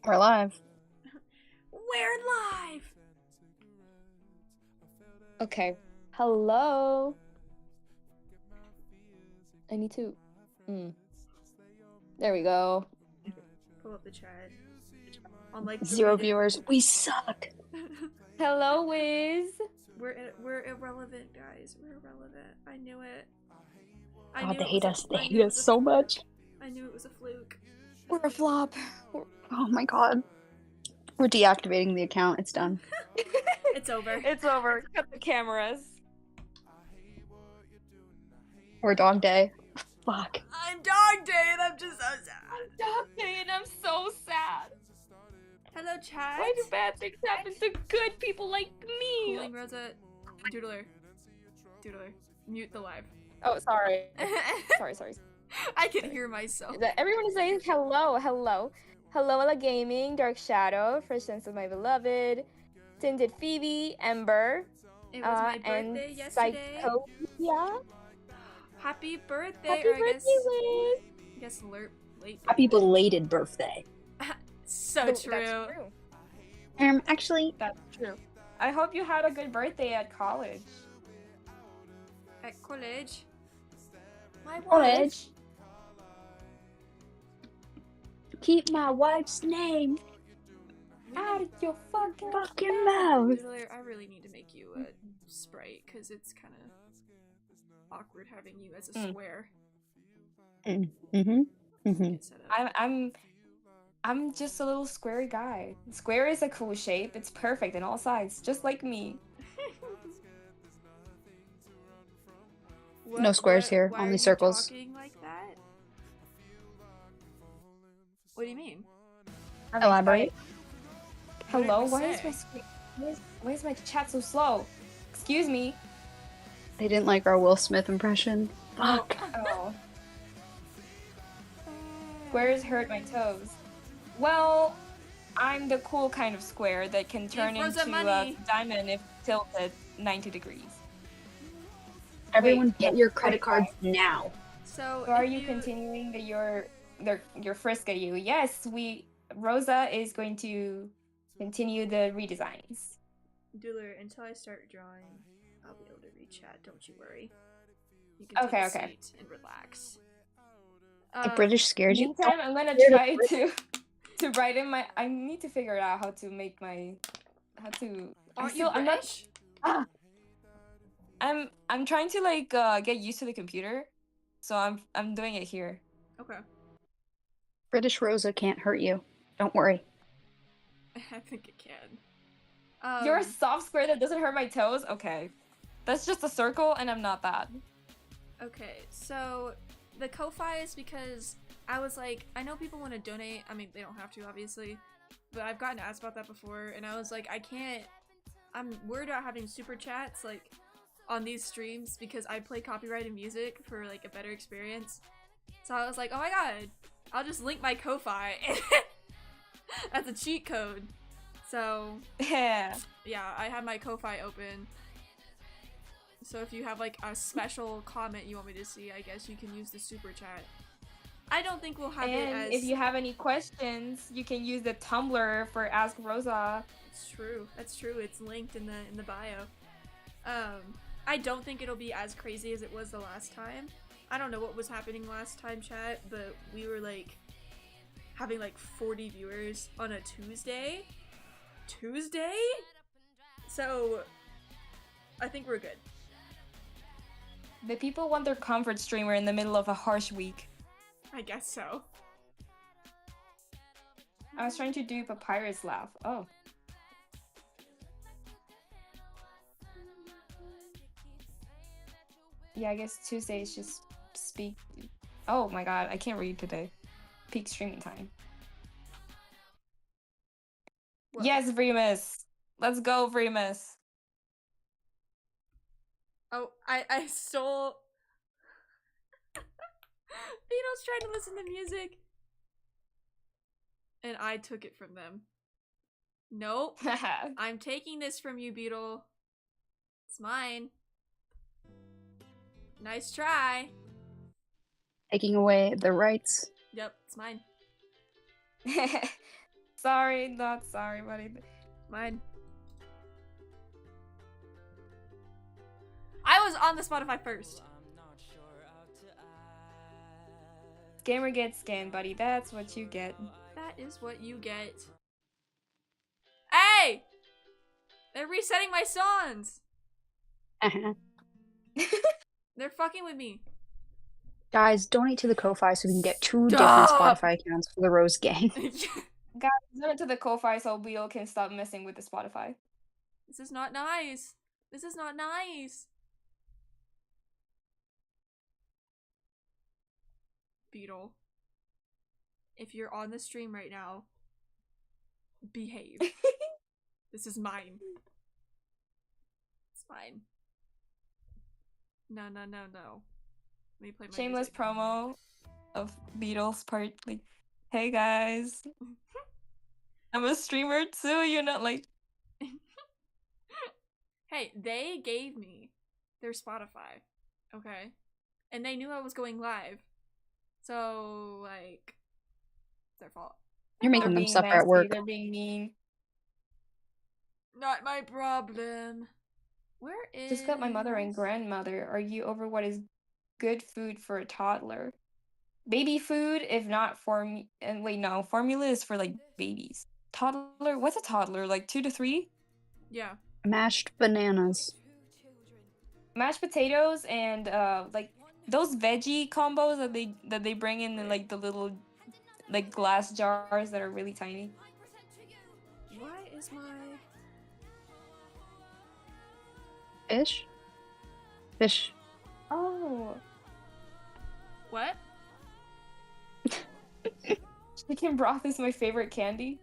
We're live. We're live! Okay. Hello. I need to. There we go. Pull up the chat. On like 0 viewers. We suck. Hello, Wiz. We're irrelevant, guys. We're irrelevant. I knew it. God, they hate us. They hate us so much. I knew it was a fluke. We're a flop. Oh my god. We're deactivating the account. It's done. It's over. It's over. Cut the cameras. We're dog day. Fuck. I'm dog day and I'm just so sad. Dog day and I'm so sad. Hello, chat. Why do bad things happen to good people like me? Cooling Rosa. Doodler. Mute the live. Oh, sorry. sorry. I can hear myself. Everyone is saying hello. Hello, Ella Gaming, Dark Shadow, First Sense of My Beloved, Tinted Phoebe, Ember, It was my and birthday yesterday. Psycho. Happy birthday, Happy or birthday, Liz. I guess late. Happy belated birthday. So true. That's true. Actually, That's true. I hope you had a good birthday at college. At college. My wife. college. Keep my wife's name Out of your fucking mouth. Doodler, I really need to make you a sprite because it's kind of awkward having you as a square. Get set up. I'm just a little square guy. Square is a cool shape. It's perfect in all sides, just like me. No squares here, why only are you circles. Talking like that? What do you mean? Elaborate. Hello, What why did is we my say? screen? Why is my chat so slow? Excuse me. They didn't like our Will Smith impression. Fuck. Oh. Squares hurt my toes. Well, I'm the cool kind of square that can turn Rosa into a money. diamond if tilted 90 degrees. Everyone Wait, get your credit cards now. So, So are if you continuing your frisk at you? Yes, Rosa is going to continue the redesigns. Doodler, until I start drawing, I'll be able to read chat. Don't you worry. You can take Okay, a okay. seat and relax. The British scared you. Meantime, I'm gonna Scared of try to write in my. I need to figure out how to make my. Aren't you British? I'm trying to like get used to the computer, so I'm doing it here. Okay. British Rosa can't hurt you. Don't worry. I think it can. You're a soft square that doesn't hurt my toes. Okay, that's just a circle, and I'm not that. Okay, so the Kofi is because I was like, I know people want to donate. I mean, they don't have to, obviously, but I've gotten asked about that before, and I was like, I can't. I'm worried about having super chats like on these streams because I play copyrighted music for like a better experience. So I was like, oh my god, I'll just link my Kofi as a cheat code. So Yeah. I have my Kofi open. So if you have like a special comment you want me to see, I guess you can use the super chat. I don't think we'll have it as... if you have any questions, you can use the Tumblr for Ask Rosa. It's true. That's true. It's linked in the bio. I don't think it'll be as crazy as it was the last time. I don't know what was happening last time, chat, but we were like having like 40 viewers on a Tuesday. So I think we're good. The people want their comfort streamer in the middle of a harsh week. I guess so. I was trying to do Papyrus laugh. Oh. Yeah, I guess Tuesday is just speak. Oh my god, I can't read today. Peak streaming time. What? Yes, Vremus. Let's go, Vremus. Oh, I stole... Beatles trying to listen to music. And I took it from them. Nope. I'm taking this from you, Beetle. It's mine. Nice try. Taking away the rights. Yep, it's mine. Sorry, not sorry, buddy. Mine. I was on the Spotify first. Scammer gets scammed, buddy. That's what you get. That is what you get. Hey! They're resetting my songs! They're fucking with me. Guys, donate to the Ko-Fi so we can get 2 Stop! different Spotify accounts for the Rose Gang. Guys, donate to the Ko-Fi so Beetle can stop messing with the Spotify. This is not nice. This is not nice. Beetle, if you're on the stream right now, behave. This is mine. It's mine. No. Let me play my Shameless music. promo of Beatles part. Like, hey guys, I'm a streamer too. You're not like. Hey, they gave me their Spotify, okay? And they knew I was going live. So, like, it's their fault. You're They're making them being suffer at nasty, work. They're being mean. Not my problem. Where is... Just got my mother and grandmother. Are you over what is good food for a toddler? Baby food, if not and wait, no, formula is for like babies. Toddler, what's a toddler? Like 2 to 3? Yeah. Mashed bananas. Mashed potatoes and like those veggie combos that they bring in like the little like glass jars that are really tiny. Why is my... Fish? Fish. Oh. What? Chicken broth is my favorite candy.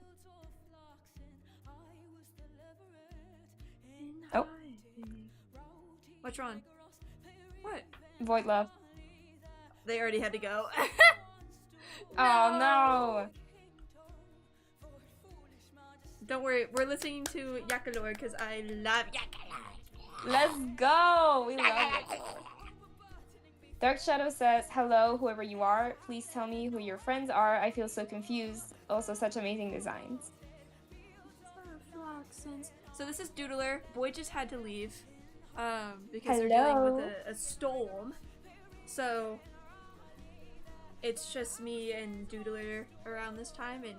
Oh. What's wrong? What? Void love. They already had to go. Oh no. Don't worry, we're listening to Yakalor because I love Yakalor. Let's go! We love it. Dark Shadow says, hello, whoever you are. Please tell me who your friends are. I feel so confused. Also, such amazing designs. So this is Doodler. Boy just had to leave because they're dealing with a storm. So it's just me and Doodler around this time, and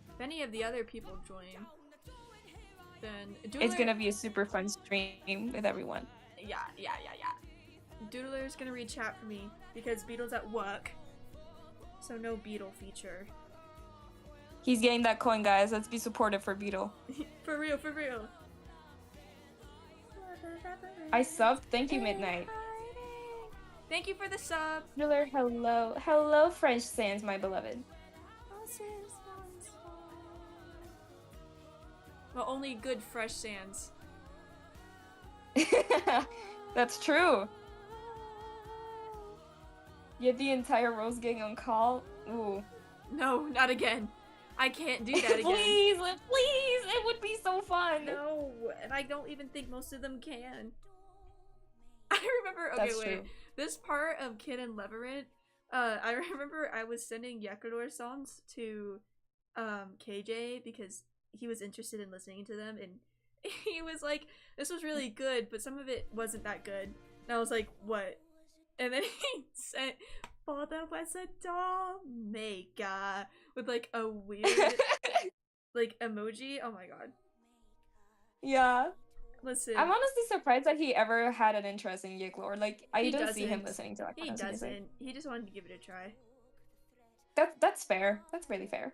if any of the other people join, then Doodler... It's gonna be a super fun stream with everyone. Yeah. Doodler's gonna read chat for me because Beetle's at work, so no Beetle feature. He's getting that coin, guys. Let's be supportive for Beetle. For real. I subbed. Thank you, Midnight. Thank you for the sub. Miller, hello. Hello, French Sans, my beloved. Well, only good fresh sands. That's true. You had the entire Rose Gang on call? Ooh. No, not again. I can't do that again. Please, it would be so fun. No, and I don't even think most of them can. I remember, okay, That's wait. true. This part of Kid and Leverett, I remember I was sending Yakador songs to KJ because he was interested in listening to them, and he was like, this was really good, but some of it wasn't that good. And I was like, what? And then he sent For the was a doll maker with like a weird like emoji. Oh my god. Yeah. Listen. I'm honestly surprised that he ever had an interest in Yiglor. Like, I don't see him doesn't. listening to that kind He of doesn't. music. He just wanted to give it a try. That's fair. That's really fair.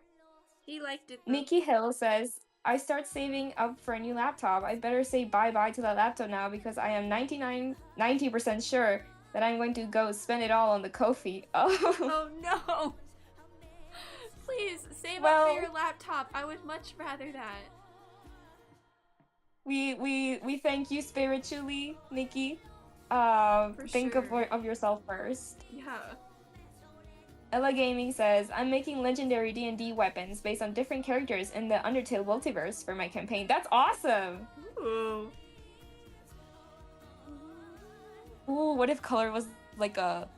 He liked it though. Nikki Hill says, I start saving up for a new laptop. I better say bye-bye to that laptop now because I am 90% sure that I'm going to go spend it all on the Kofi. Oh, Oh no! Please, save up for your laptop. I would much rather that. We thank you spiritually, Nikki. Think sure. of yourself first. Yeah. Ella Gaming says, I'm making legendary D&D weapons based on different characters in the Undertale Multiverse for my campaign. That's awesome! Ooh. Ooh, what if Color was like a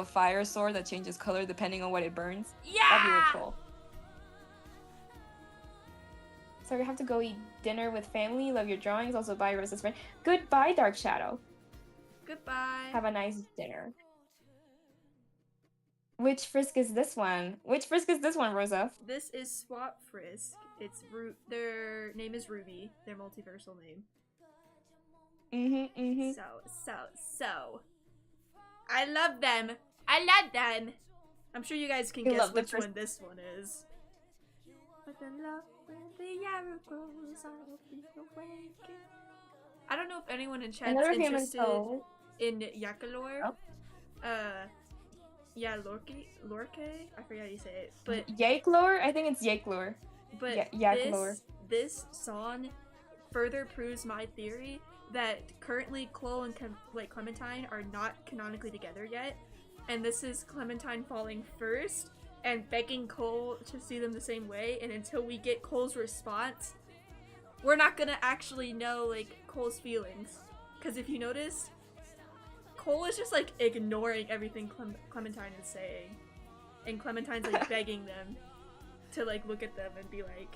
fire sword that changes color depending on what it burns. Yeah. That'd be really cool. So we have to go eat dinner with family. Love your drawings. Also, bye, Rose's friend. Goodbye, Dark Shadow. Goodbye. Have a nice dinner. Which frisk is this one? Which frisk is this one, Rosa? This is Swap Frisk. It's their name is Ruby. Their multiversal name. So. I love them. I'm sure you guys can guess which one this one is. But the love when the arrow grows, I will be awakened. I don't know if anyone in chat's interested in Yakalore. Oh. Yeah, Lorke? I forget how you say it. But Yaklore? I think it's Yaklore. But this song further proves my theory that currently Chloe and Clementine are not canonically together yet, and this is Clementine falling first and begging Cole to see them the same way, and until we get Cole's response, we're not gonna actually know like Cole's feelings. Because if you notice, Cole is just like ignoring everything Clementine is saying, and Clementine's like begging them to like look at them and be like,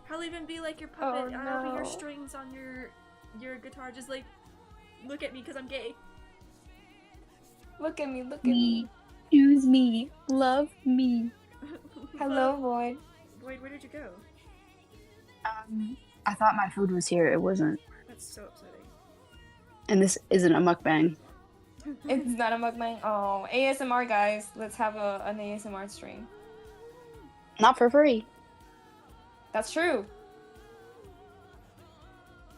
I'll even be like your puppet, I'll be your strings on your guitar, just like look at me because I'm gay. Look at me. Choose me. Love me. Hello, Void. Void, where did you go? I thought my food was here. It wasn't. That's so upsetting. And this isn't a mukbang. It's not a mukbang. Oh, ASMR, guys. Let's have an ASMR stream. Not for free. That's true.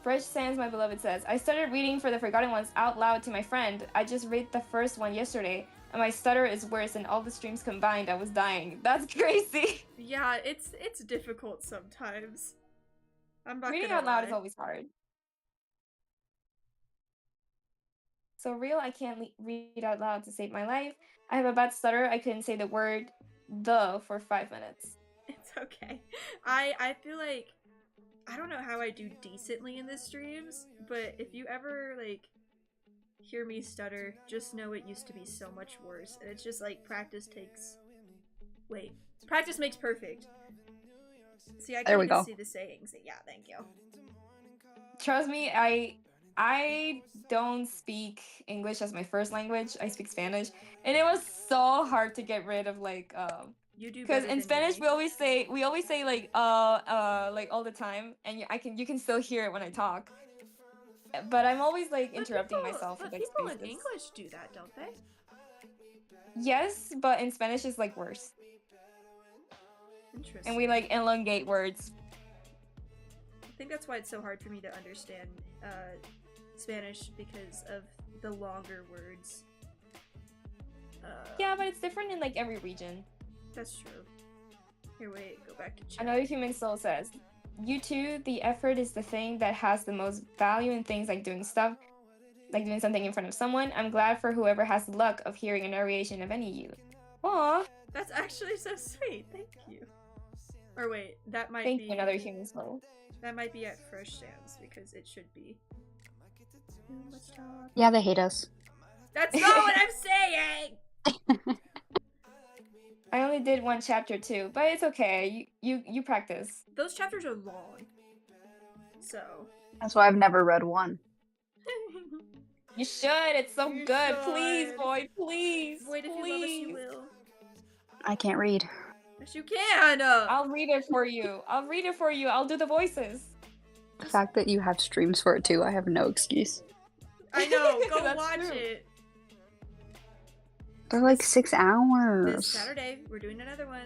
Fresh Sands, my beloved, says, I started reading for the Forgotten Ones out loud to my friend. I just read the first one yesterday, and my stutter is worse than all the streams combined. I was dying. That's crazy. Yeah, it's difficult sometimes. I'm not Reading gonna out loud lie. is always hard. So real, I can't read out loud to save my life. I have a bad stutter. I couldn't say the word "the" for 5 minutes. It's okay. I feel like I don't know how I do decently in the streams, but if you ever like hear me stutter, just know it used to be so much worse. And it's just like practice makes perfect. See, I can't even see the sayings. Yeah, thank you. Trust me, I don't speak English as my first language. I speak Spanish, and it was so hard to get rid of like You do because in Spanish we always say like all the time, and you can still hear it when I talk. But I'm always like interrupting myself with like people spaces. in English do that, don't they? Yes, but in Spanish it's like worse. Interesting. And we like elongate words. I think that's why it's so hard for me to understand Spanish, because of the longer words. Yeah, but it's different in like every region. That's true. Here, wait, go back to chat. Another Human Soul says, you too, the effort is the thing that has the most value in things like doing something in front of someone. I'm glad for whoever has the luck of hearing a narration of any of you. Aww. That's actually so sweet. Thank you. Or wait, that might Thank be you, Another Human Soul. That might be at Fresh Sands, because it should be. Too much talk. Yeah, they hate us. That's not what I'm saying! I only did one chapter too, but it's okay. You practice. Those chapters are long. So. That's why I've never read one. You should. It's so You good. should. Please, Void. Please. Void, if you love us, you will. I can't read. Yes, you can! I'll read it for you. I'll do the voices. The fact that you have streams for it too, I have no excuse. I know. Go That's watch true. it. They're like 6 hours. This Saturday, we're doing another one.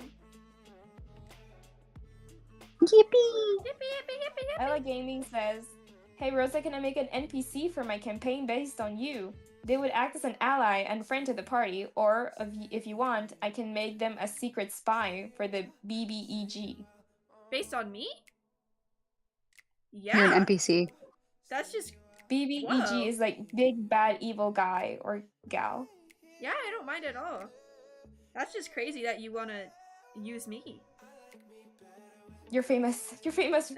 Yippee! Yippee. Ella Gaming says, hey Rosa, can I make an NPC for my campaign based on you? They would act as an ally and friend to the party, or if you want, I can make them a secret spy for the BBEG. Based on me? Yeah. You're an NPC. That's just... BBEG Whoa. is like big bad evil guy or gal. Yeah, I don't mind at all. That's just crazy that you want to use me. You're famous. You're famous.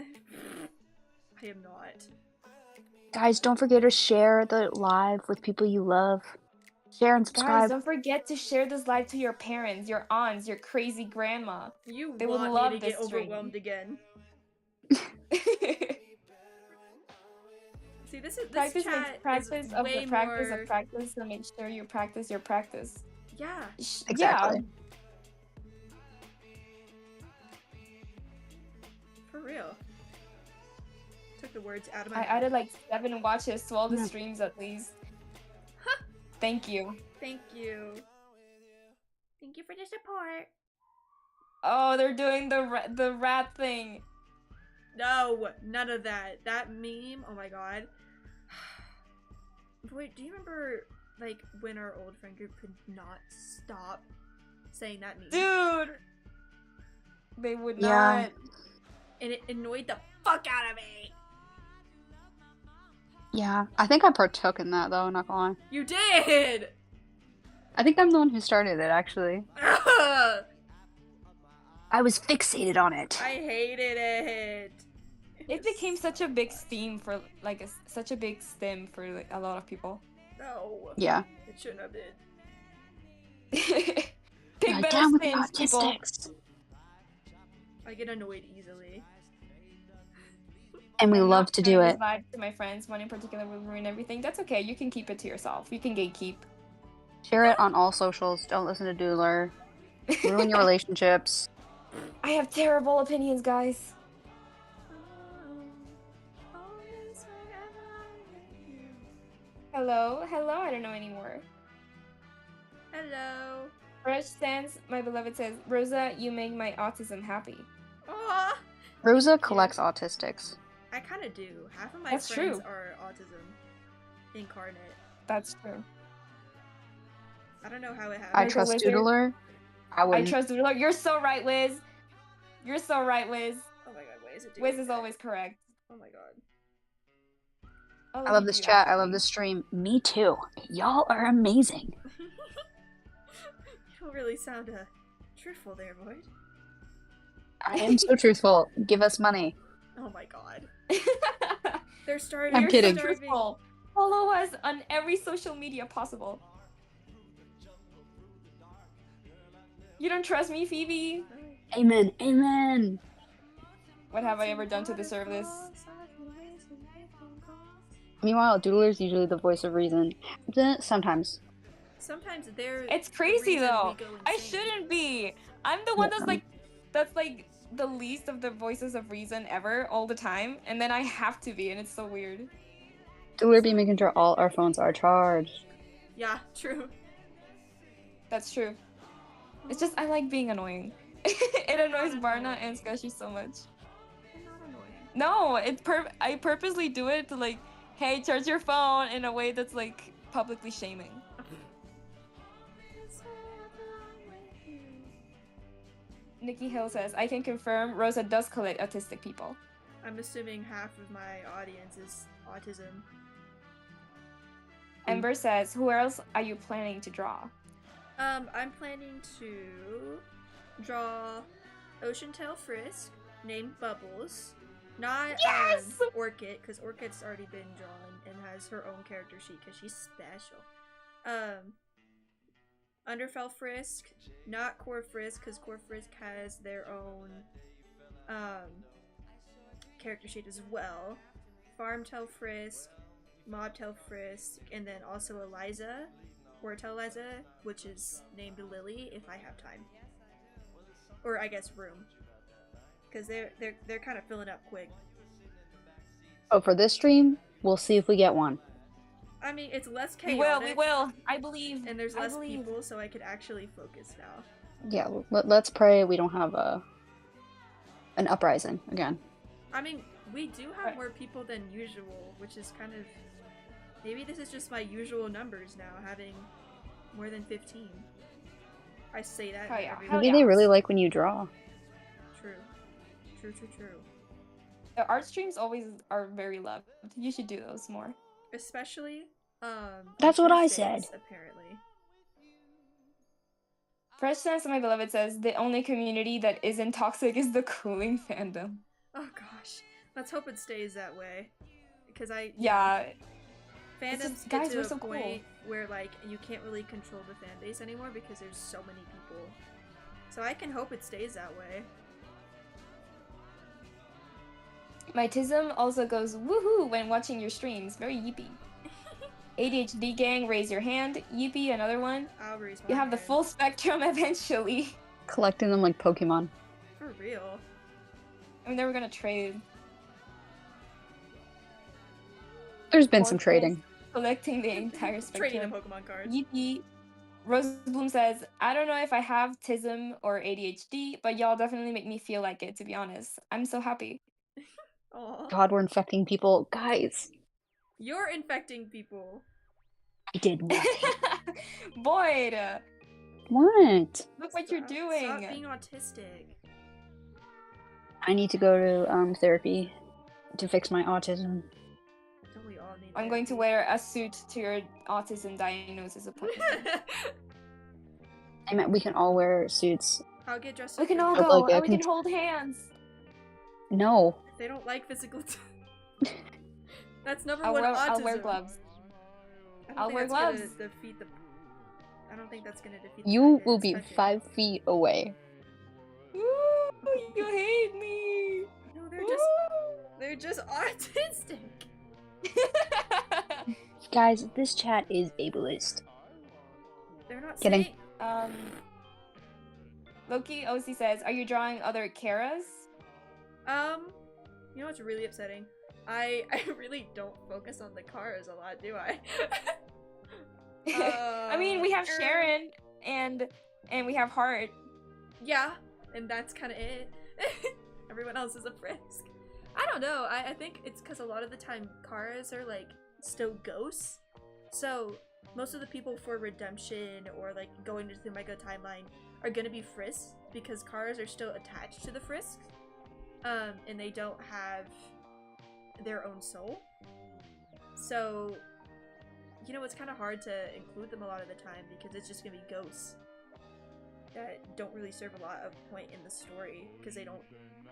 I am not. Guys, don't forget to share the live with people you love. Share and Guys, subscribe. don't forget to share this live to your parents, your aunts, your crazy grandma. You They would want love me to get this stream. overwhelmed again. See, this Practice chat makes practice is of way the practice more... of practice, so make sure you practice your practice. Yeah. Exactly. For real. Took the words out of my I mouth. added like 7 watches to all the Yeah. streams at least. Thank you. Thank you. Thank you for the support. Oh, they're doing the rat thing. No, none of that. That meme, oh my god. Wait, do you remember, like, when our old friend group could not stop saying that meme? Dude! They would Yeah. not. And it annoyed the fuck out of me! Yeah. I think I partook in that, though, not gonna lie. You did! I think I'm the one who started it, actually. Ugh, I was fixated on it. I hated it. It became such a big theme for like such a big stem for like, a lot of people. No. Yeah. It shouldn't have been. Pick Yeah, better down with the stems, people. autistics. I get annoyed easily. And we I'm love not to sharing do this it. live to my friends. One in particular will ruin everything. That's okay. You can keep it to yourself. You can gatekeep. Share it on all socials. Don't listen to Doodler. Ruin your relationships. I have terrible opinions, guys. Hello, hello. I don't know anymore. Hello. Fresh Stance, my beloved says, Rosa, you make my autism happy. Aw. Rosa collects autistics. I kind of do. Half of my That's friends true. are autism incarnate. That's true. I don't know how it I happened. Like a trust wizard. Doodler. I I wouldn't. trust Doodler. You're so right, Wiz. You're so right, Wiz. Oh my god, why is it doing Wiz is that? always correct. Oh my god. I love this chat. I love this stream. Me too. Y'all are amazing. You don't really sound truthful there, Void. I am so truthful. Give us money. Oh my god. this. They're starving. I'm You're kidding. so Starving. truthful. Follow us on every social media possible. You don't trust me, Phoebe? Amen. Amen. What have I ever done to deserve this? Meanwhile, Doodler's usually the voice of reason. Sometimes. Sometimes they're. It's the crazy reason though. we go I insane. shouldn't be. I'm the one Yeah. that's like the least of the voices of reason ever all the time, and then I have to be, and it's so weird. Doodler be making sure all our phones are charged. Yeah, true. That's true. It's just I like being annoying. It annoys Barna and Sketchy so much. I'm not annoying. No, I purposely do it to like, hey, charge your phone in a way that's like publicly shaming. Nikki Hill says, I can confirm Rosa does collect autistic people. I'm assuming half of my audience is autism. Ember says, who else are you planning to draw? I'm planning to draw Oceantail Frisk, named Bubbles. Not Yes! Orchid, because Orchid's already been drawn and has her own character sheet because she's special. Underfell Frisk, not Core Frisk, because Core Frisk has their own character sheet as well. Farmtail Frisk, Mobtail Frisk, and then also Eliza, Wartail Eliza, which is named Lily if I have time. Or I guess room. Because they're kind of filling up quick. Oh, for this stream, we'll see if we get one. I mean, it's less We chaotic. will. I believe. And there's I less believe. people, so I could actually focus now. Yeah, let's pray we don't have an uprising again. I mean, we do have Right. more people than usual, which is kind of... Maybe this is just my usual numbers now, having more than 15. I say that Oh, yeah. every Hell Maybe week. they yeah. really like when you draw. True. True. The art streams always are very loved. You should do those more. Especially, That's on what I Tuesdays, said. apparently. Fresh Sense, my beloved, says the only community that isn't toxic is the cooling fandom. Oh gosh. Let's hope it stays that way. Because Yeah, fandoms get guys, to we're a so cool. point where like you can't really control the fan base anymore because there's so many people. So I can hope it stays that way. My tism also goes woohoo when watching your streams. Very yippee. ADHD gang, raise your hand. Yippee, another one. I'll raise my You have the hand. full spectrum eventually. Collecting them like Pokemon. For real. I mean, they were gonna trade. There's been some Porpoise, trading. Collecting the entire Trading a spectrum. Pokemon cards. Yippee. Rosebloom says, I don't know if I have tism or ADHD, but y'all definitely make me feel like it, to be honest. I'm so happy. Aww. God, we're infecting people. Guys, You're infecting people. I did nothing. Boyd, What? look what you're doing. Stop being autistic. I need to go to therapy to fix my autism. Don't we all need I'm going to therapy? wear a suit to your autism diagnosis appointment. I meant we can all wear suits. I'll get dressed We up can for all you. Oh, go like, and we can hold hands. No. They don't like physical That's number I'll one wear, autism. I'll wear gloves. I don't I'll think wear that's gonna gloves. defeat the... I don't think that's gonna defeat the You fact that will it's be touching. 5 feet away. Ooh, you hate me. No, they're just autistic. Guys, this chat is ableist. They're not Kidding. saying... Loki OC says, are you drawing other Karas? You know what's really upsetting? I really don't focus on the cars a lot, do I? I mean, we have Sharon and we have Heart. Yeah, and that's kind of it. Everyone else is a frisk. I don't know. I think it's because a lot of the time cars are like still ghosts. So most of the people for redemption or like going into the mega timeline are gonna be frisks because cars are still attached to the frisks. And they don't have their own soul. So, you know, it's kind of hard to include them a lot of the time because it's just gonna be ghosts that don't really serve a lot of point in the story because they don't.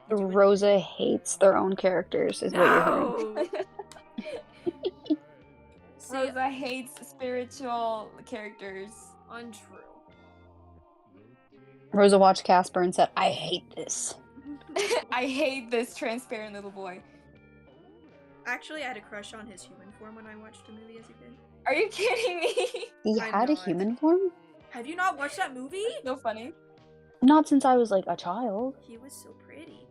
Rosa hates their own characters, is what you're hearing. See, Rosa hates spiritual characters. untrue. Rosa watched Casper and said, I hate this. I hate this transparent little boy. Actually, I had a crush on his human form when I watched the movie as a kid. Are you kidding me? He I'm had a not. human form? Have you not watched that movie? So funny. Not since I was like a child. He was so pretty.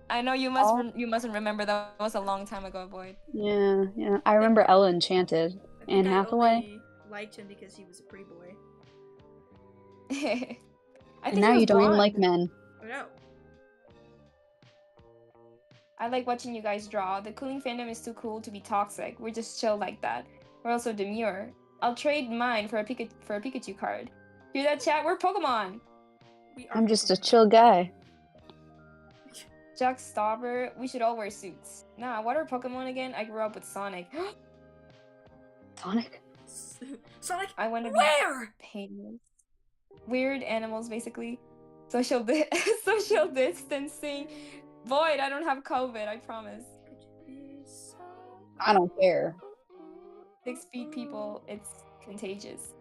I know you must you mustn't remember, that was a long time ago, Boyd. Yeah. I remember Ella Enchanted. I think Anne I Hathaway. only liked him because he was a pretty boy. I And think now he was you don't even like blonde. men. Oh no. I like watching you guys draw. The cooling fandom is too cool to be toxic. We're just chill like that. We're also demure. I'll trade mine for a Pikachu card. Hear that, chat? We're Pokemon. We are I'm just a Pokemon. chill guy. Jack Stopper. We should all wear suits. Nah, what are Pokemon again? I grew up with Sonic. Sonic? Sonic. I want to be Where? painless. Weird animals, basically. Social social distancing. Void, I don't have COVID, I promise. I don't care. 6 feet people, it's contagious.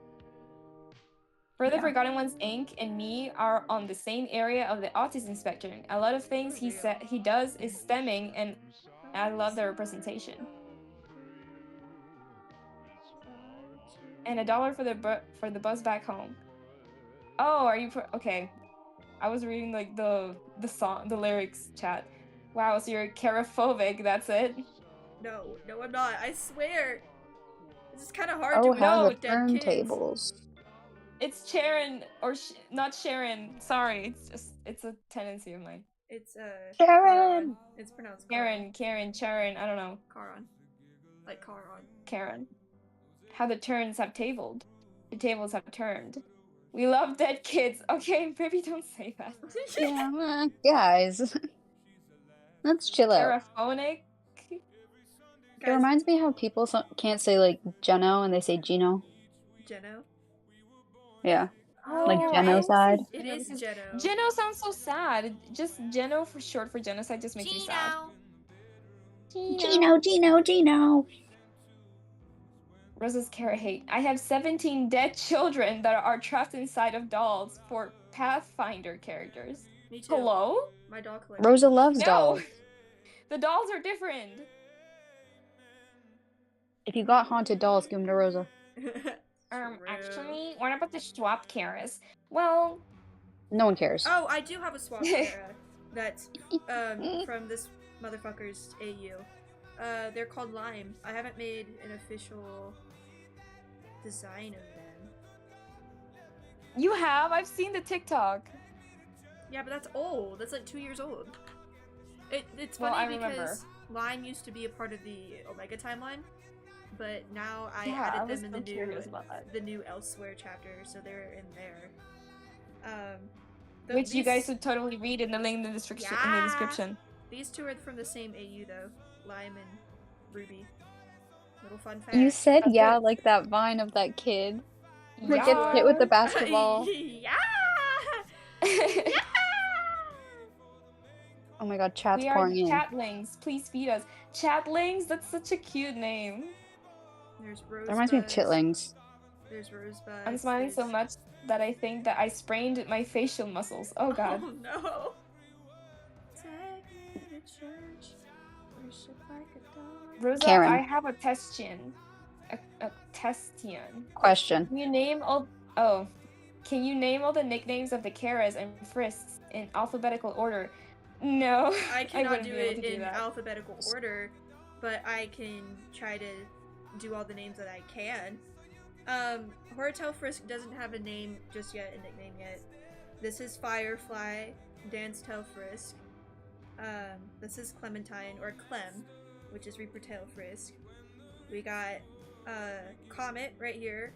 For the Yeah. Forgotten Ones, Inc. and me are on the same area of the autism spectrum. A lot of things he does is stemming, and I love the representation. And $1 for the bus back home. Oh, are you okay? I was reading like the song, the lyrics, chat. Wow, so you're caraphobic, that's it? No, I'm not. I swear. This is kind of hard Oh, to how know the with dead kids. turntables. It's Sharon, or not Sharon. Sorry, it's a tendency of mine. It's Sharon! Charon. It's pronounced Charon. Karen, Sharon, I don't know. Charon. Like Charon. Karen. How the turns have tabled. The tables have turned. We love dead kids. Okay, maybe don't say that. Yeah, guys. Let's chill out. Paraphonic? It Guys, reminds me how people can't say like Geno and they say Geno. Geno? Yeah. Oh, Like I genocide? see It is because Geno. Geno sounds so sad. Just Geno for short for genocide just makes me sad. Geno. Rosa's Kara hate. I have 17 dead children that are trapped inside of dolls for Pathfinder characters. Me too. Hello? My doll collection. Rosa loves No! dolls. The dolls are different. If you got haunted dolls, give them to Rosa. Actually, what about the swap Karas? Well, No one cares. Oh, I do have a swap Kara that's from this motherfucker's AU. They're called Lime. I haven't made an official design of them. you have? I've seen the TikTok. Yeah, but that's old. That's like 2 years old. It's Well, funny I remember. because Lime used to be a part of the Omega timeline, but now I Yeah, I added was them so in curious about that. the new Elsewhere chapter, so they're in there. Which you guys should totally read in the link in the description. In the Yeah. description. These two are from the same AU though, Lime and Ruby. Little fun fact. You said That's yeah, it. like that vine of that kid that Yeah. gets hit with the basketball. Yeah. Oh my god, chat's We are pouring in. chatlings. Please feed us. Chatlings? That's such a cute name. There's Rosebud. That reminds me of chitlings. There's Rosebud. I'm smiling so much that I think that I sprained my facial muscles. Oh god. Oh no. Take me to church. Worship like a dog. Rosa, Karen. I have a question. A question. Question. Can you name all? Oh, can you name all the nicknames of the Karas and Frisks in alphabetical order? No, I cannot wouldn't do be able it to do in that. alphabetical order, but I can try to do all the names that I can. Hortel Frisk doesn't have a name just yet, a nickname yet. This is Firefly, Dancetail Frisk. This is Clementine, or Clem, which is Reapertail Frisk. We got Comet right here,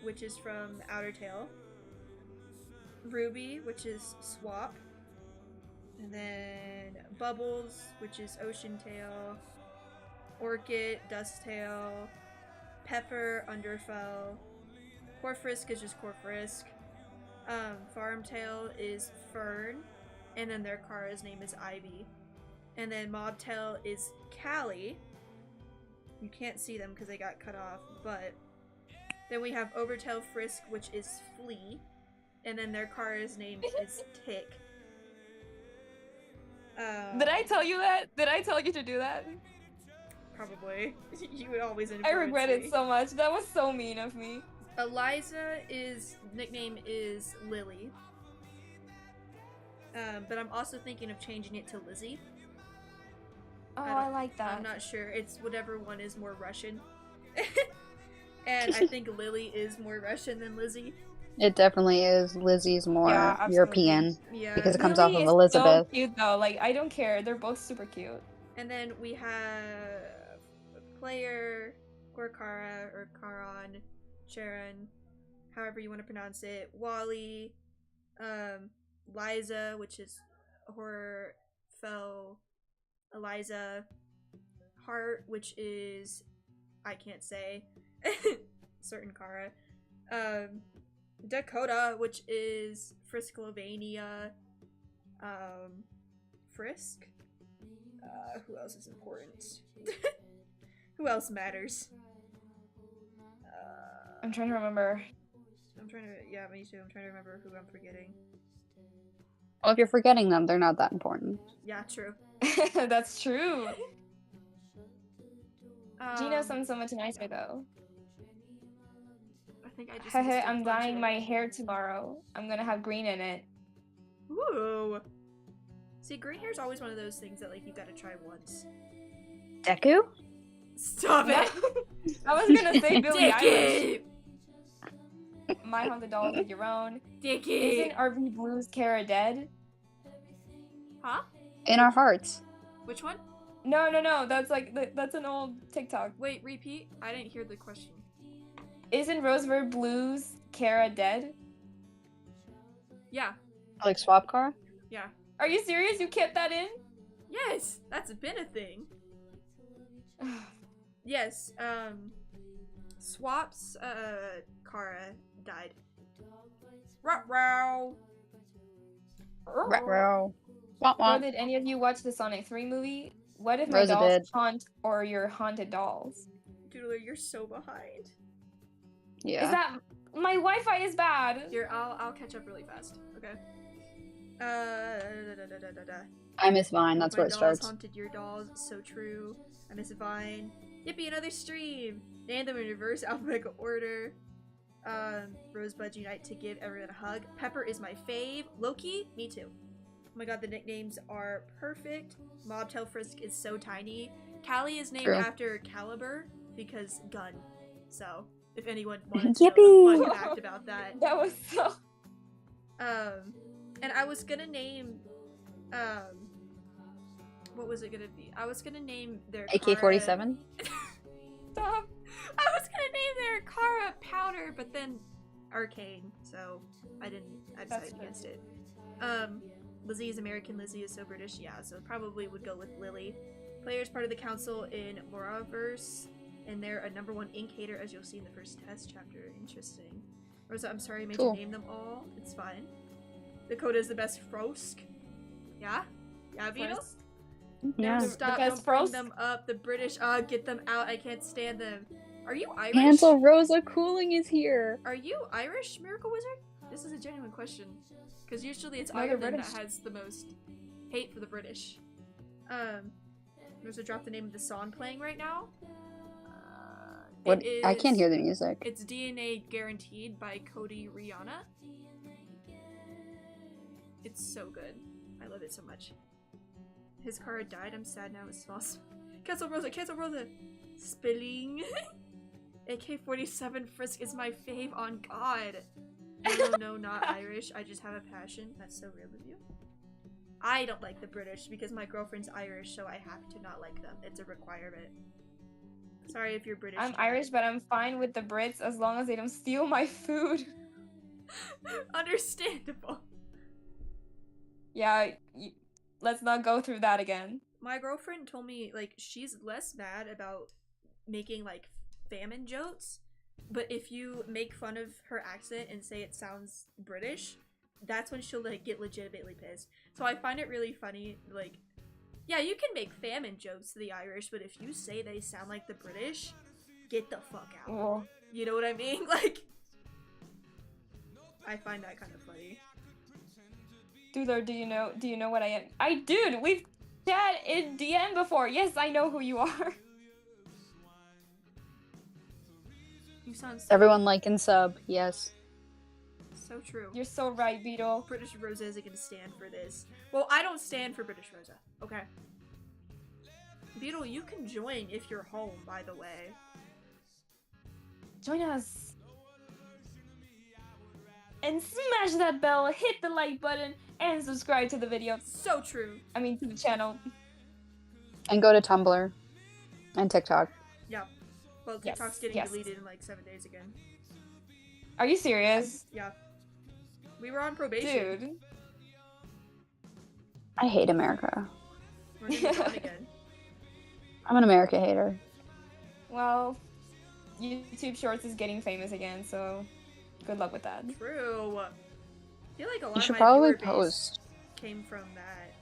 which is from Outertail. Ruby, which is Swap. And then Bubbles, which is Oceantail. Orchid, Dusttail. Pepper, Underfell. Corfrisk is just Corfrisk. Farmtail is Fern. And then their Kara's name is Ivy. And then Mobtail is Callie. You can't see them because they got cut off, but then we have Overtail Frisk, which is Flea. And then their Kara's name is Tick. Did I tell you that? Did I tell you to do that? Probably. You would always influence I regret me. it so much. That was so mean of me. Eliza nickname is Lily. But I'm also thinking of changing it to Lizzie. Oh, I like that. I'm not sure. It's whatever one is more Russian. And I think Lily is more Russian than Lizzie. It definitely is. Lizzie's more absolutely. European Yeah. because it comes off Lily of is Elizabeth. So cute though. Like I don't care. They're both super cute. And then we have Player, Gorkara, or Karan, Sharon, however you want to pronounce it. Wally, Liza, which is Horror Fell, Eliza, Heart, which is I can't say. Certain Kara. Dakota, which is Frisklovania. Frisk? Who else is important? Who else matters? I'm trying to remember. Yeah, me too. I'm trying to remember who I'm forgetting. Well, if you're forgetting them, they're not that important. Yeah, true. That's true. Gina Um, sounds so much nicer though. I think I just Hehe, missed a I'm bunch dyeing of- my hair tomorrow. I'm gonna have green in it. Ooh. See, green hair is always one of those things that like you gotta try once. Deku? Stop No. it! I was gonna say Billie Eilish. Dicky! My Haunted Dolls of Your Own. Dicky! Isn't RV Blues Kara dead? Huh? In our hearts. Which one? No. That's an old TikTok. Wait, repeat? I didn't hear the question. Isn't Roseverse Blues Kara dead? Yeah. Like swap car? Yeah. Are you serious? You kept that in? Yes! That's been a thing. Yes, Swap's, Kara died. Ruh-roh! Ruh-roh. Wah Or wah. did any of you watch the Sonic 3 movie? What if my Rosa dolls did. haunt or your haunted dolls? Doodler, you're so behind. Yeah. Is that my Wi-Fi is bad? Here, I'll catch up really fast. Okay. I miss Vine. That's My where it dolls starts. haunted your dolls. So true. I miss Vine. Yippee! Another stream. Name them in reverse alphabetical order. Rosebuds unite to give everyone a hug. Pepper is my fave. Loki, me too. Oh my god, the nicknames are perfect. Mobtail Frisk is so tiny. Callie is named after Caliber because gun. So, if anyone wanted to know the fun fact about that. That was so... And I was gonna name, what was it gonna be? I was gonna name their AK-47? Stop. I was gonna name their Kara Powder, but then Arcane, so I decided against it. Lizzie is American, Lizzie is so British, yeah, so probably would go with Lily. Player's part of the council in Roseverse, and they're a #1 ink hater, as you'll see in the first test chapter. Interesting. Rosa, I'm sorry I made you name them all. It's fine. Dakota is the best Frosk. Yeah? Yeah, Beetle? Yeah. Stop, don't bring them up. The British, get them out. I can't stand them. Are you Irish? Hansel Rosa Cooling is here. Are you Irish, Miracle Wizard? This is a genuine question. Because usually it's Ireland that has the most hate for the British. There's a drop the name of the song playing right now. What? I can't hear the music. It's DNA Guaranteed by Cody Rihanna. It's so good. I love it so much. His car died. I'm sad now. It's false. Cancel Rosa. Cancel Rosa. Spilling. AK-47 Frisk is my fave on God. No, not Irish. I just have a passion. That's so real of you. I don't like the British because my girlfriend's Irish, so I have to not like them. It's a requirement. Sorry if you're British. I'm Irish, but I'm fine with the Brits as long as they don't steal my food. Understandable. Yeah, let's not go through that again. My girlfriend told me, like, she's less mad about making, like, famine jokes, but if you make fun of her accent and say it sounds British, that's when she'll, like, get legitimately pissed. So I find it really funny, like, yeah, you can make famine jokes to the Irish, but if you say they sound like the British, get the fuck out. Oh. You know what I mean? Like, I find that kind of funny. Doodler, do you know what I am? I did! We've chat in DM before! Yes, I know who you are! You sound so Everyone like and sub, yes. so true. You're so right, Beetle. British Rosa isn't gonna stand for this. Well, I don't stand for British Rosa, okay? Beetle, you can join if you're home, by the way. Join us! And smash that bell, hit the like button, and subscribe to the video. So true. I mean, to the channel. And go to Tumblr. And TikTok. Yeah. Well, TikTok's getting deleted in like 7 days again. Are you serious? Yeah. We were on probation. Dude. I hate America. We're gonna be on again. I'm an America hater. Well, YouTube Shorts is getting famous again, so good luck with that. True. I feel like a lot You should of my probably viewer base post. came from that.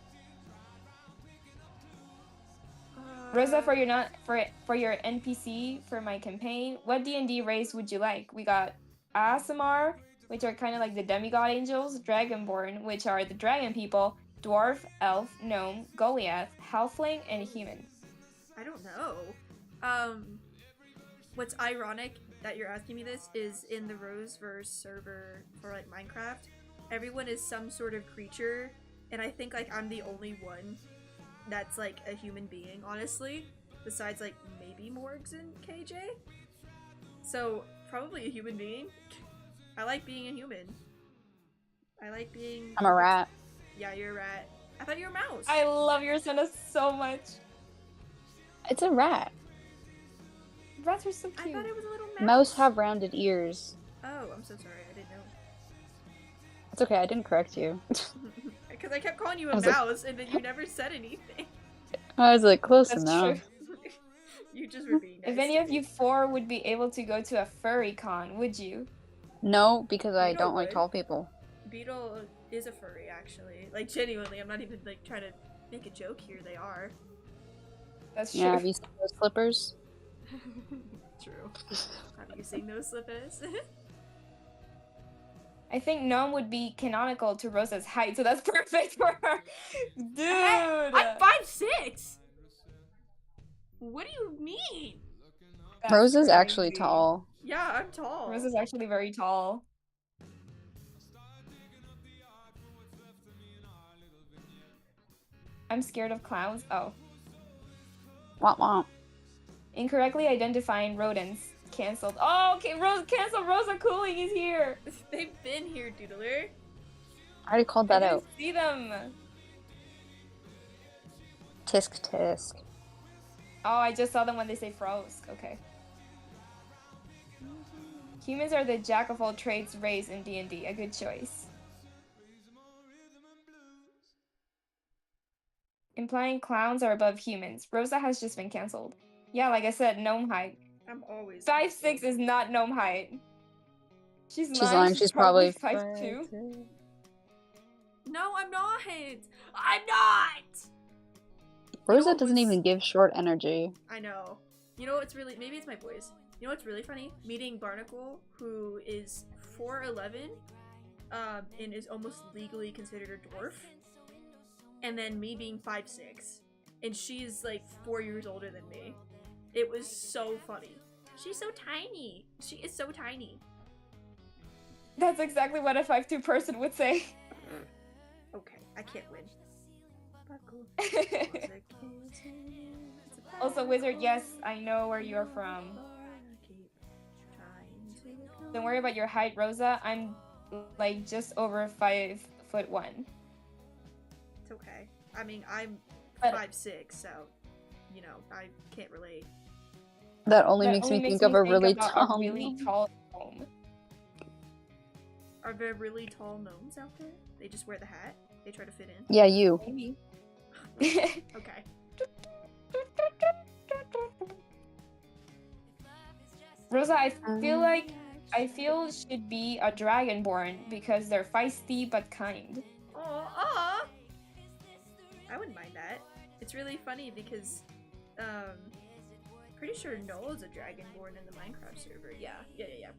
Rosa, for your NPC for my campaign, what D&D race would you like? We got Aasimar, which are kind of like the demigod angels, Dragonborn, which are the dragon people, dwarf, elf, gnome, Goliath, halfling, and human. I don't know. What's ironic that you're asking me this is in the Roseverse server for like Minecraft, everyone is some sort of creature, and I think like I'm the only one that's like a human being, honestly, besides like maybe Morgs and KJ. So probably a human being. I like being a human. I like being... I'm a rat. Yeah, you're a rat. I thought you were a mouse. I love your sentence so much. It's a rat. Rats are so cute. I thought it was a little mouse. Mouse have rounded ears. Oh, I'm so sorry. I didn't know. It's okay, I didn't correct you. Because I kept calling you a I was like- mouse, and then you never said anything. I was like, close That's enough. true. You just were being nice. If any to of me. you four would be able to go to a furry con, would you? No, because I Beetle don't like would. tall people. Beetle is a furry, actually. Like, genuinely, I'm not even, like, trying to make a joke here. They are. That's true. Yeah, have you seen those slippers? True. Have you seen those slippers? I think gnome would be canonical to Rosa's height, so that's perfect for her. Dude! I'm 5'6". What do you mean? That's Rosa's actually crazy. tall. Yeah, I'm tall. Rosa's actually very tall. I'm scared of clowns. Oh. Womp womp. Incorrectly identifying rodents. Cancelled. Oh, okay, cancel Rosa Cooling is here. They've been here, Doodler. I already called that I out. didn't see them. Tisk tisk. Oh, I just saw them when they say froze. Okay. Humans are the jack of all trades race in D&D. A good choice. Implying clowns are above humans. Rosa has just been cancelled. Yeah, like I said, gnome height. I'm always 5'6" is not gnome height. She's lying. She's probably 5'2". No, I'm not. I'm not. Rosa doesn't even give short energy. I know. You know what's really, maybe it's my voice. You know what's really funny? Meeting Barnacle, who is 4'11", and is almost legally considered a dwarf. And then me being 5'6", and she's like 4 years older than me. It was so funny. She's so tiny. She is so tiny. That's exactly what a 5'2" person would say. Okay, I can't win. Also, Wizard, yes, I know where you're from. Don't worry about your height, Rosa. I'm like just over 5'1". It's okay. I mean, I'm But- 5'6", so you know I can't relate. That only makes me think of a really tall gnome. Are there really tall gnomes out there? They just wear the hat. They try to fit in. Yeah, you. Maybe. Okay. Rosa, I feel should be a dragonborn because they're feisty but kind. Aw. I wouldn't mind that. It's really funny because, pretty sure Noel's a dragonborn in the Minecraft server. Yeah,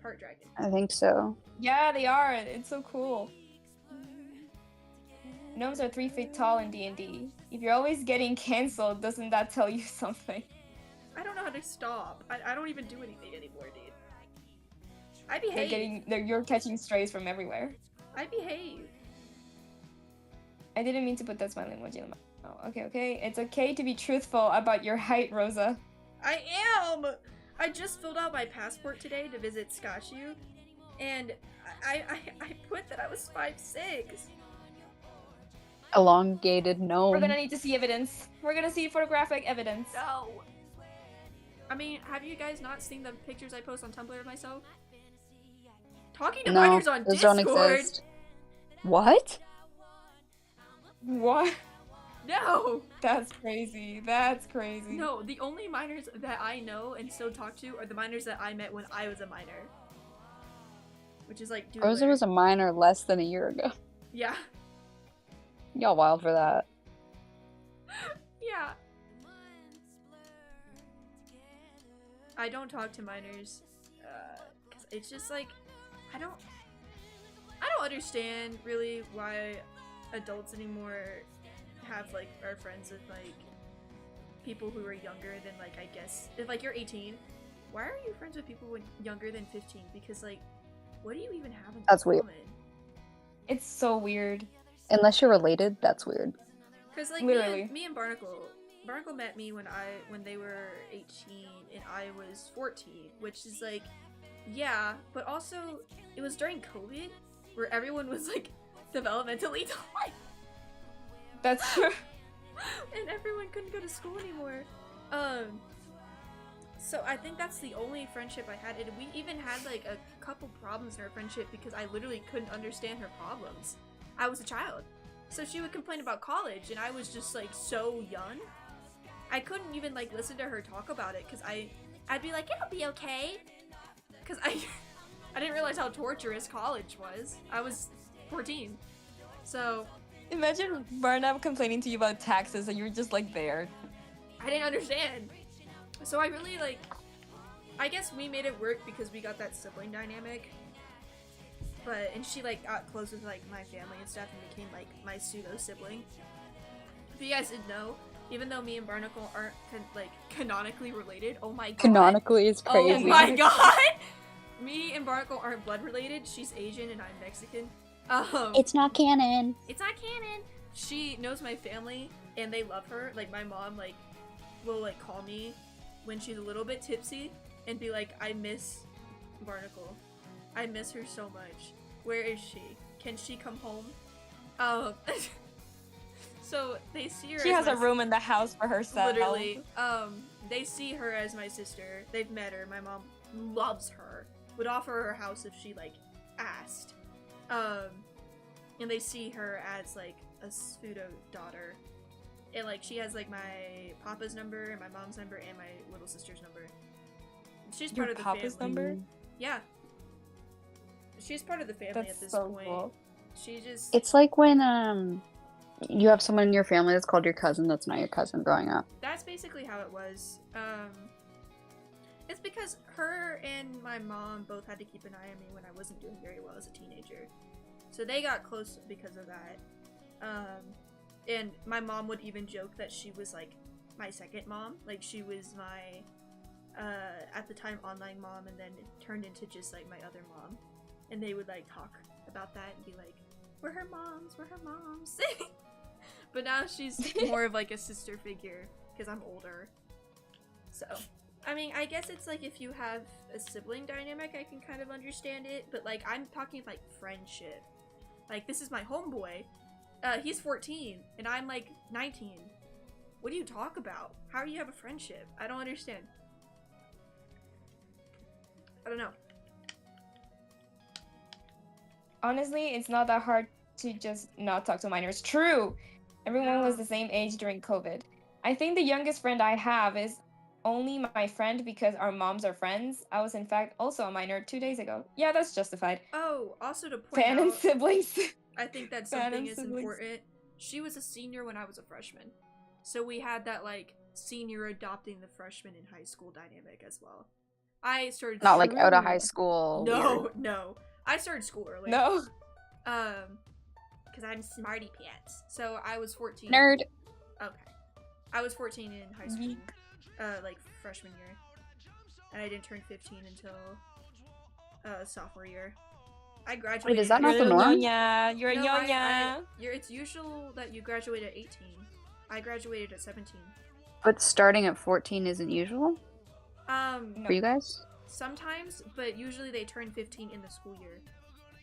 part dragon. I think so. Yeah, they are. It's so cool. Gnomes are 3 feet tall in D&D. If you're always getting cancelled, doesn't that tell you something? I don't know how to stop. I don't even do anything anymore, dude. I behave. You're catching strays from everywhere. I behave. I didn't mean to put that smiling emoji in my mouth. Oh, okay. It's okay to be truthful about your height, Rosa. I am! I just filled out my passport today to visit Scotchu, and I put that I was 5'6". Elongated gnome. We're gonna need to see evidence. We're gonna see photographic evidence. No! I mean, have you guys not seen the pictures I post on Tumblr of myself? Talking to minors on those Discord! don't exist. What? What? No! That's crazy. That's crazy. No, the only minors that I know and still talk to are the minors that I met when I was a minor. Which is like, dude. Rosa was a minor less than a year ago. Yeah. Y'all wild for that. Yeah. I don't talk to minors, cause it's just like, I don't understand really why adults anymore have like are friends with like people who are younger than like I guess if like you're 18, why are you friends with people younger than 15? Because like, what do you even have in That's common? weird. It's so weird. Unless you're related, that's weird. Cause like Literally. me and Barnacle met me when they were 18 and I was 14, which is like, yeah, but also it was during COVID where everyone was like developmentally delayed. That's true. And everyone couldn't go to school anymore. So I think that's the only friendship I had, and we even had like a couple problems in our friendship because I literally couldn't understand her problems. I was a child. So she would complain about college and I was just like so young. I couldn't even like listen to her talk about it because I'd be like, it'll be okay. Because I didn't realize how torturous college was. I was 14. So Imagine Barnab complaining to you about taxes and you're just like there. I didn't understand. So I really like, I guess we made it work because we got that sibling dynamic. And she, like, got close with, like, my family and stuff and became, like, my pseudo-sibling. If you guys didn't know, even though me and Barnacle aren't, canonically related, oh my god. Canonically is crazy. Oh my god! Me and Barnacle aren't blood related. She's Asian and I'm Mexican. It's not canon. It's not canon! She knows my family and they love her. Like, my mom, like, will, like, call me when she's a little bit tipsy and be like, I miss Barnacle. I miss her so much. Where is she? Can she come home? So they see her. She has a room in the house for herself. Literally. They see her as my sister. They've met her. My mom loves her. Would offer her house if she, like, asked. And they see her as, like, a pseudo daughter. And, like, she has, like, my papa's number and my mom's number and my little sister's number. She's part of the papa's family. Number? Yeah. She's part of the family That's at this so point. cool. She just... It's like when you have someone in your family that's called your cousin that's not your cousin growing up. That's basically how it was. It's because her and my mom both had to keep an eye on me when I wasn't doing very well as a teenager. So they got close because of that. And my mom would even joke that she was, like, my second mom. Like, she was my, at the time, online mom, and then it turned into just, like, my other mom. And they would, like, talk about that and be like, we're her moms, we're her moms. But now she's more of, like, a sister figure, because I'm older. So, I mean, I guess it's, like, if you have a sibling dynamic, I can kind of understand it. But, like, I'm talking, like, friendship. Like, this is my homeboy. He's 14, and I'm, like, 19. What do you talk about? How do you have a friendship? I don't understand. I don't know. Honestly, it's not that hard to just not talk to minors. True! Everyone was the same age during COVID. I think the youngest friend I have is only my friend because our moms are friends. I was in fact also a minor 2 days ago. Yeah, that's justified. Oh, also to point Fan and out, siblings. I think that something is important. She was a senior when I was a freshman. So we had that, like, senior adopting the freshman in high school dynamic as well. I started Not like out of high school. No, weird. no. I started school early. No. Because I'm smarty pants. So I was 14. Nerd. Okay. I was 14 in high school. Like, freshman year. And I didn't turn 15 until, sophomore year. I graduated. Wait, is that not the norm? You're a nyonya. It's usual that you graduate at 18. I graduated at 17. But starting at 14 isn't usual? For you guys? Sometimes, but usually they turn 15 in the school year.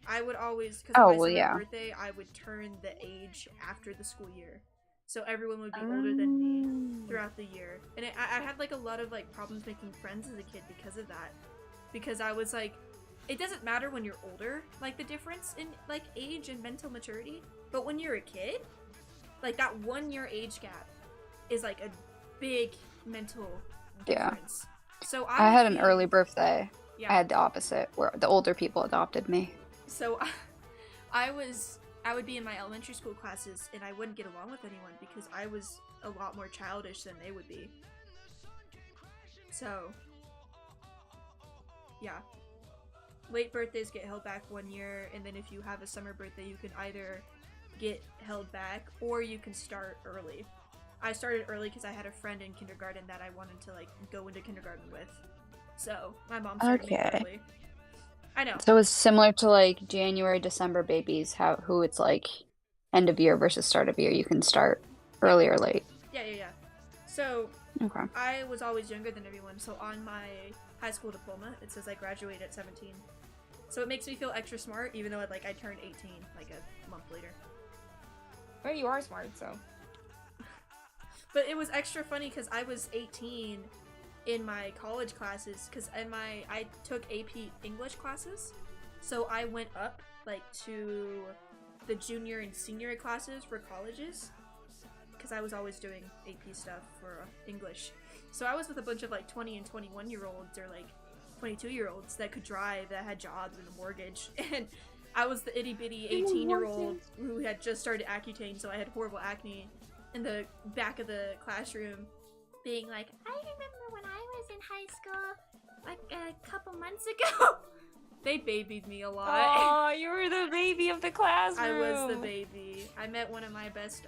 I would always, because Oh, my well, yeah. birthday, I would turn the age after the school year. So everyone would be older than me throughout the year. And I had, like, a lot of, like, problems making friends as a kid because of that. Because I was, like, it doesn't matter when you're older, like, the difference in, like, age and mental maturity. But when you're a kid, like, that 1 year age gap is, like, a big mental difference. Yeah. So I had an early birthday. Yeah. I had the opposite, where the older people adopted me. So I would be in my elementary school classes and I wouldn't get along with anyone because I was a lot more childish than they would be. So, yeah. Late birthdays get held back 1 year, and then if you have a summer birthday, you can either get held back or you can start early. I started early because I had a friend in kindergarten that I wanted to, like, go into kindergarten with. So, my mom started me early. I know. So it's similar to, like, January, December babies, who it's, like, end of year versus start of year. You can start early or late. Yeah. So, okay. I was always younger than everyone, so on my high school diploma, it says I graduated at 17. So it makes me feel extra smart, even though, I turned 18, like, a month later. Well, you are smart, so... But it was extra funny because I was 18 in my college classes, because I took AP English classes, so I went up, like, to the junior and senior classes for colleges, because I was always doing AP stuff for English. So I was with a bunch of, like, 20 and 21-year-olds, or, like, 22-year-olds that could drive, that had jobs and a mortgage, and I was the itty-bitty 18-year-old who had just started Accutane, so I had horrible acne in the back of the classroom, being like, I remember when I was in high school, like a couple months ago. They babied me a lot. Oh, you were the baby of the classroom. I was the baby. I met one of my best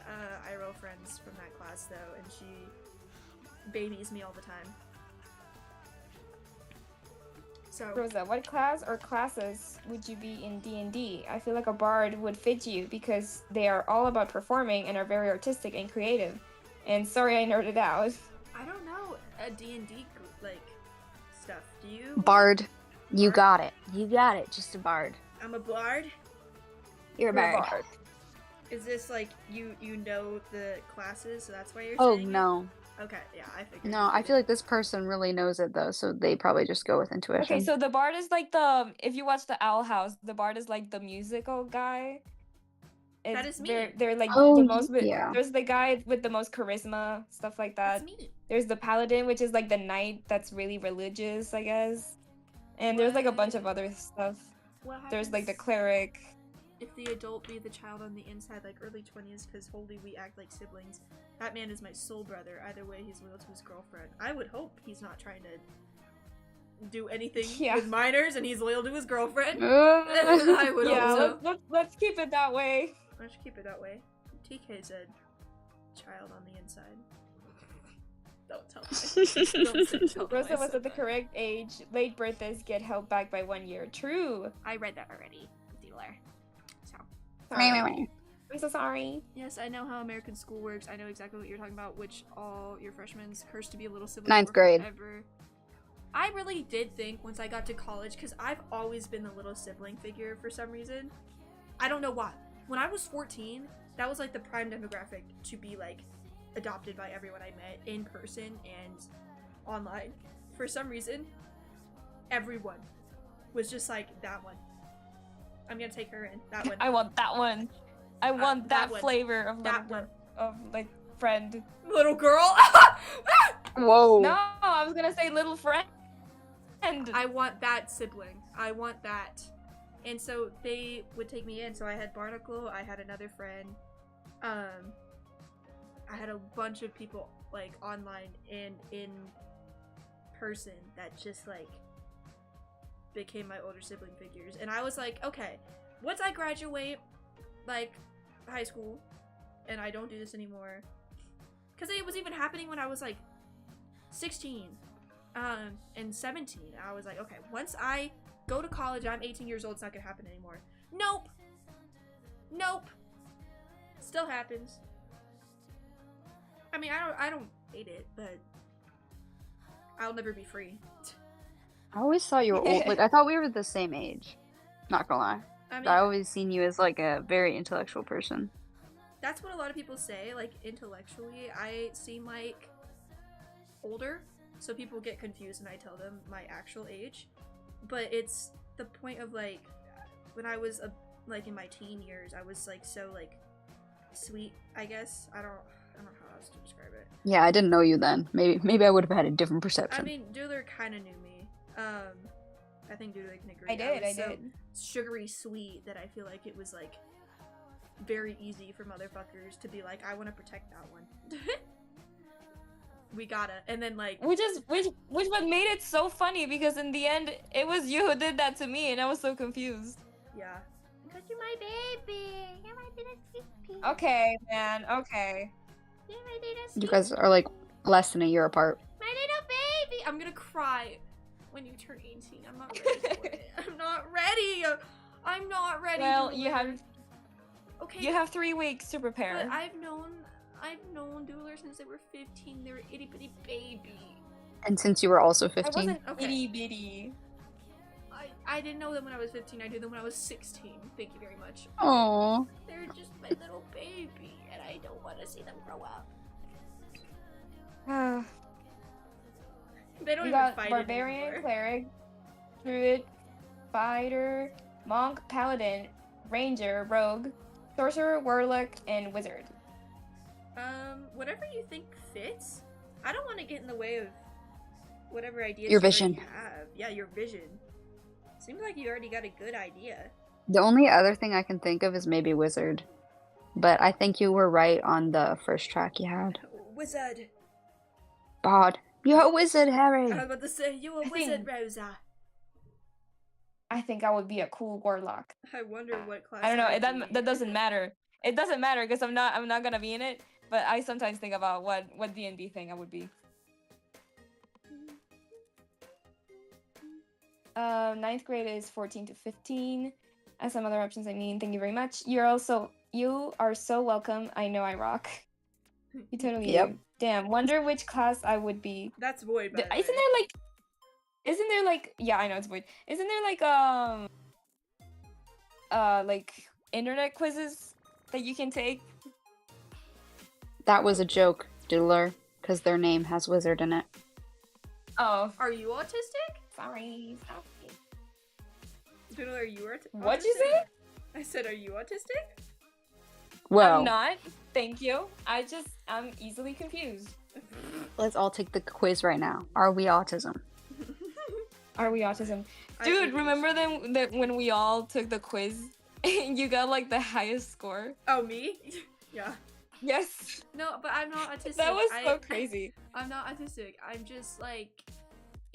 IRL friends from that class, though, and she babies me all the time. So, Rosa, what class or classes would you be in D&D? I feel like a bard would fit you because they are all about performing and are very artistic and creative. And sorry I nerded out. I don't know a D&D like stuff. Do you? Bard. You Bard? got it. You got it. Just a bard. I'm a bard. You're a bard. Is this like you know the classes, so that's why you're Oh, saying it? no. Okay, yeah, I figured. No, I feel like this person really knows it, though, so they probably just go with intuition. Okay, so the bard is like the, if you watch the Owl House, the bard is like the musical guy. That is me. They're like Oh, the most, yeah. there's the guy with the most charisma, stuff like that. That's me. There's the paladin, which is like the knight that's really religious, I guess. And there's like a bunch of other stuff. What There's like the happens cleric. if the adult be the child on the inside, like early 20s, because holy, we act like siblings. That man is my soul brother. Either way, he's loyal to his girlfriend. I would hope he's not trying to do anything with minors, and he's loyal to his girlfriend. I would hope so. Let's keep it that way. Let's keep it that way. TK said, child on the inside. Don't tell me. Don't tell Rosa was at the correct age. Late birthdays get held back by 1 year. True. I read that already, dealer. So. Sorry. I'm so sorry. Yes, I know how American school works. I know exactly what you're talking about, which all your freshmen's cursed to be a little sibling. Ninth grade. Forever. I really did think once I got to college, because I've always been the little sibling figure for some reason. I don't know why. When I was 14, that was like the prime demographic to be like adopted by everyone I met in person and online. For some reason, everyone was just like, that one. I'm gonna take her in. That one. I want that one. I want that one. flavor of That one. of like friend. Little girl. Whoa. No, I was gonna say little friend. I want that sibling. I want that. And so they would take me in. So I had Barnacle, I had another friend. I had a bunch of people like online and in person that just like became my older sibling figures. And I was like, okay, once I graduate like high school and I don't do this anymore, because it was even happening when I was like 16 and 17. I was like, okay, once I go to college, I'm 18 years old, it's not gonna happen anymore. Nope. Still happens. I mean, I don't hate it, but I'll never be free. I always thought you were old. Like, I thought we were the same age. Not gonna lie. I mean, I always seen you as like a very intellectual person. that's what a lot of people say. Like, intellectually, I seem like older, so people get confused when I tell them my actual age. But it's the point of like, when I was like in my teen years, I was like so like sweet, I guess. I don't know how else to describe it. Yeah, I didn't know you then. Maybe I would have had a different perception. I mean, Doodler kind of knew me. I think Doodler can agree. I did. Sugary sweet that I feel like it was like very easy for motherfuckers to be like, I want to protect that one. We gotta, and then like, which what made it so funny, because in the end it was you who did that to me, and I was so confused. Yeah. Because you're my baby. You're my little sweet. Okay, man. Okay. You're my little sweet. You guys are like less than a year apart. My little baby. I'm gonna cry when you turn 18. I'm not ready for it. I'm not ready. I'm not ready. Well, Doodler. you have 3 weeks to prepare. But I've known Doodler since they were 15. They were itty bitty baby. And since you were also I 15. wasn't Okay. itty bitty. I didn't know them when I was 15. I knew them when I was 16. Thank you very much. Aww. They're just my little baby, and I don't want to see them grow up. They don't We even got fight barbarian, anymore. cleric, druid, fighter, monk, paladin, ranger, rogue, sorcerer, warlock, and wizard. Whatever you think fits. I don't want to get in the way of whatever ideas Your you already vision. have. Yeah, your vision. Seems like you already got a good idea. The only other thing I can think of is maybe wizard. But I think you were right on the first track you had. Wizard. bard. You're a wizard, I Harry. was about to say, you a I wizard, think- Rosa. I think I would be a cool warlock. I wonder what class I don't know. I'd That be. doesn't matter. It doesn't matter because I'm not gonna be in it. But I sometimes think about what D&D thing I would be. Ninth grade is 14 to 15. As some other options, I mean, thank you very much. You are so welcome. I know I rock. You totally Yep. do. Damn. Wonder which class I would be. That's void, by the Isn't way. there like yeah, I know it's void. Isn't there like internet quizzes that you can take? That was a joke, Doodler, because their name has wizard in it. Oh, Are you autistic? sorry. Doodle, are you autistic? What'd you say? I said, are you autistic? Well, I'm not. Thank you. I'm easily confused. let's all take the quiz right now. Are we autism? Are we autism? I Dude, think- remember that when we all took the quiz and you got like the highest score? Oh, me? Yeah. Yes. No, but I'm not autistic. That was so crazy. I'm not autistic. I'm just like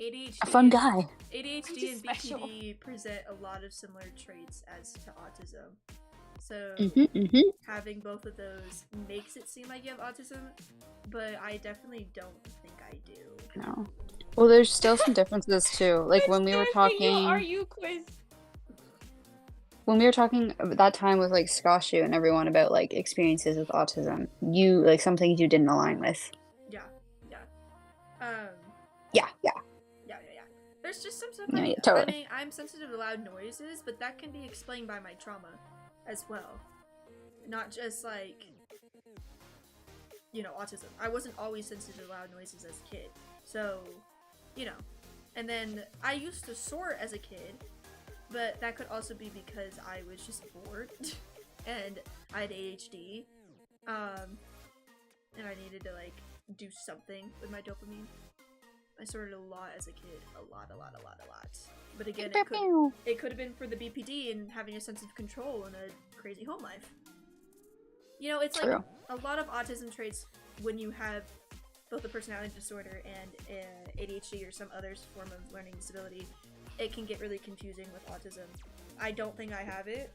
ADHD. A fun guy. ADHD just and special. BPD present a lot of similar traits as to autism. So having both of those makes it seem like you have autism, but I definitely don't think I do. No. Well, there's still some differences too. Like when we were There's the talking, Are you quiz? when we were talking at that time with like Skoshu and everyone about like experiences with autism, you like some things you didn't align with. Yeah. Yeah. Yeah. There's just some stuff. Yeah, totally. I mean, I'm sensitive to loud noises, but that can be explained by my trauma as well. Not just like, autism. I wasn't always sensitive to loud noises as a kid. So, And then I used to sort as a kid, but that could also be because I was just bored and I had ADHD. And I needed to like do something with my dopamine. I sorted a lot as a kid. A lot. But again, it could have been for the BPD and having a sense of control and a crazy home life. It's like True. a lot of autism traits when you have both a personality disorder and ADHD or some other form of learning disability, it can get really confusing with autism. I don't think I have it.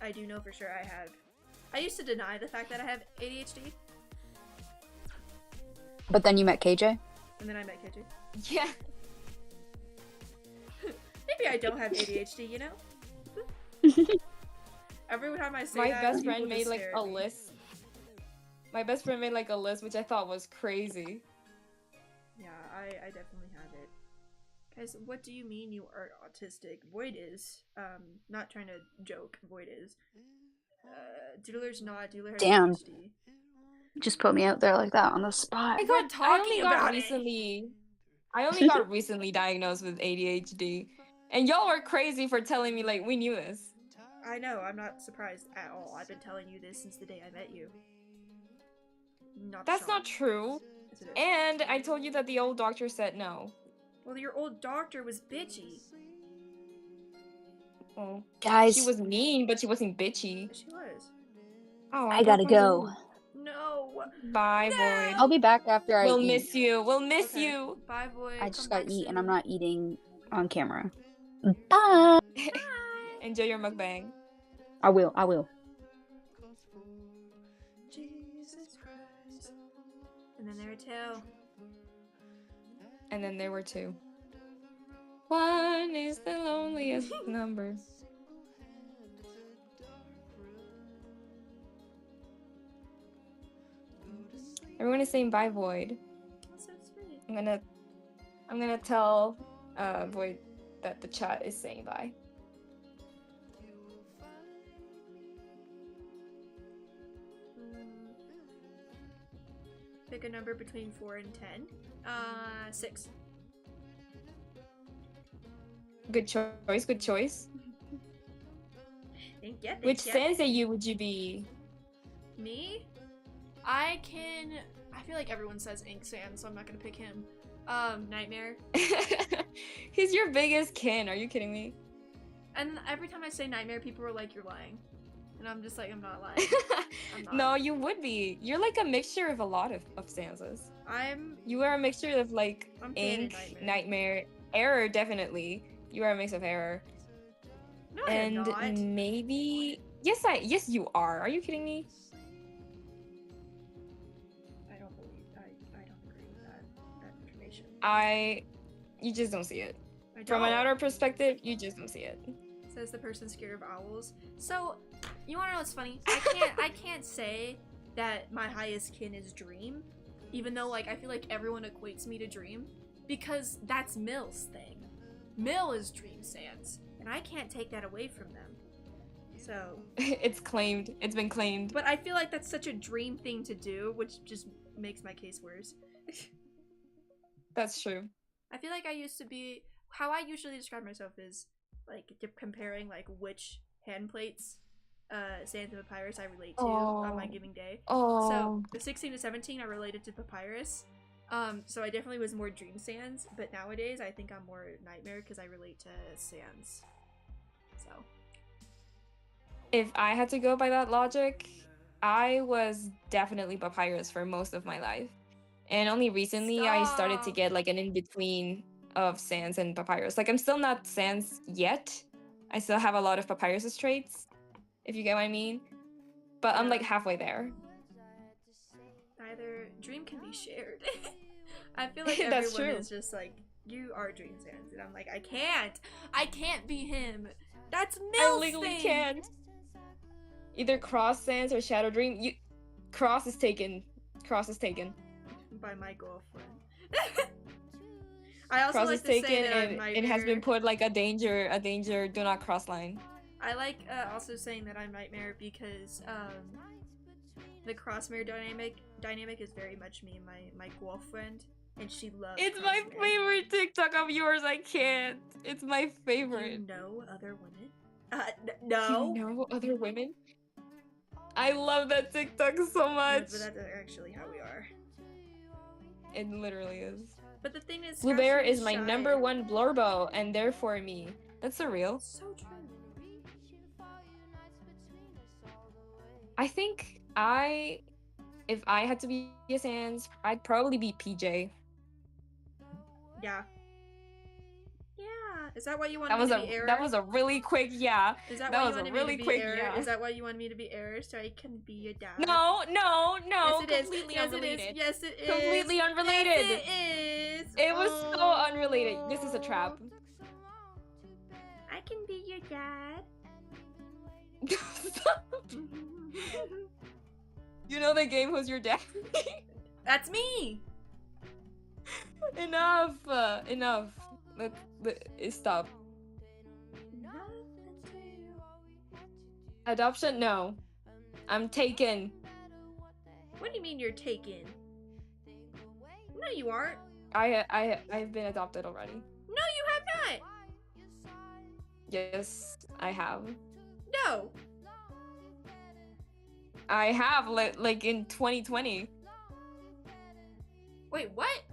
I do know for sure I have. I used to deny the fact that I have ADHD. But then you met KJ? And then I met KJ. Yeah. Maybe I don't have ADHD, Every time I say My that, best people friend just made like stare a at me. list. My best friend made like a list, which I thought was crazy. Yeah, I definitely have it. Guys, what do you mean you are autistic? Void is. Not trying to joke. Void is. Doodler's not. Doodler has Damn. ADHD. Just put me out there like that on the spot. We're talking about it. I only got recently diagnosed with ADHD. And y'all were crazy for telling me like we knew this. I know, I'm not surprised at all. I've been telling you this since the day I met you. That's not true. Yes, it is. And I told you that the old doctor said no. Well, your old doctor was bitchy. Well, Guys, she was mean, but she wasn't bitchy. She was. Oh, I gotta broke my go. leg. No. Bye, No! Void. I'll be back after I We'll eat. miss you. We'll miss Okay. you. Bye, Void. I just Come gotta back eat and soon. I'm not eating on camera. Bye! Enjoy your mukbang. I will. Jesus Christ. And then there were two. And then there were two. One is the loneliest number. Everyone is saying bye, Void. That's so sweet. I'm gonna tell Void that the chat is saying bye. Pick a number between 4 and 10. 6. Good choice, good choice. Thank you. Which sensei you would you be? Me? I feel like everyone says Ink Sand, so I'm not gonna pick him. Nightmare. He's your biggest kin, are you kidding me? And every time I say Nightmare, people are like, you're lying. And I'm just like, I'm not lying. I'm not. No, you would be. You're like a mixture of a lot of stanzas. You are a mixture of like I'm ink, canon nightmare, error. Definitely, you are a mix of error. No, I am And not. maybe yes you are. Are you kidding me? I don't believe I don't agree with that information. You just don't see it. I don't. From an outer perspective, you just don't see it. Says the person scared of owls. So, you wanna know what's funny? I can't say that my highest kin is Dream, even though like I feel like everyone equates me to Dream, because that's Mill's thing. Mill is Dream Sans, and I can't take that away from them. So It's claimed. It's been claimed. but I feel like that's such a Dream thing to do, which just makes my case worse. That's true. I feel like I used to be how I usually describe myself is like comparing like which hand plates Sans and Papyrus I relate to on my giving day. Oh. So the 16 to 17 I related to Papyrus. So I definitely was more Dream Sans, but nowadays I think I'm more Nightmare because I relate to Sans. So If I had to go by that logic, I was definitely Papyrus for most of my life. And only recently I started to Stop. get like an in-between of Sans and Papyrus. Like I'm still not Sans yet. I still have a lot of Papyrus's traits, if you get what I mean. But I'm Yeah. like halfway there. Either Dream can be shared. I feel like That's everyone true. is just like, you are Dream Sans, and I'm like, I can't be him. That's I Mill's legally thing. can't. Either Cross Sans or Shadow Dream. Cross is taken. Cross is taken. By my girlfriend. I also Cross like is to say taken that and I'm it has been Nightmare. put like a danger, do not cross line. I like also saying that I'm Nightmare because the Crossmare dynamic is very much me and my girlfriend, and she loves. It's my Crossmare. favorite TikTok of yours. I can't. It's my favorite. You know other women? No. You know other women? I love that TikTok so much. But that's actually how we are. It literally is. But the thing is, Blue Bear Scratchy is my shy. number one blurbo, and therefore me. That's surreal. So true. I think if I had to be a Sans, I'd probably be PJ. Yeah. Yeah. Is that why you wanted me to be Error? That was a really quick yeah. Is that That why was you a wanted really me to be quick Error? yeah. Is that why you wanted me to be Error so I can be your dad? No. Yes, it is. Completely Yes, unrelated. it is. Yes, it is. Completely unrelated. Yes, it is. It was so unrelated. This is a trap. I can be your dad. You know the game Who's Your Dad? That's me. Enough. Stop. Adoption? No. I'm taken. What do you mean you're taken? No, you aren't. I've been adopted already. No, you have not. Yes, I have. No. I have like in 2020. Wait, what?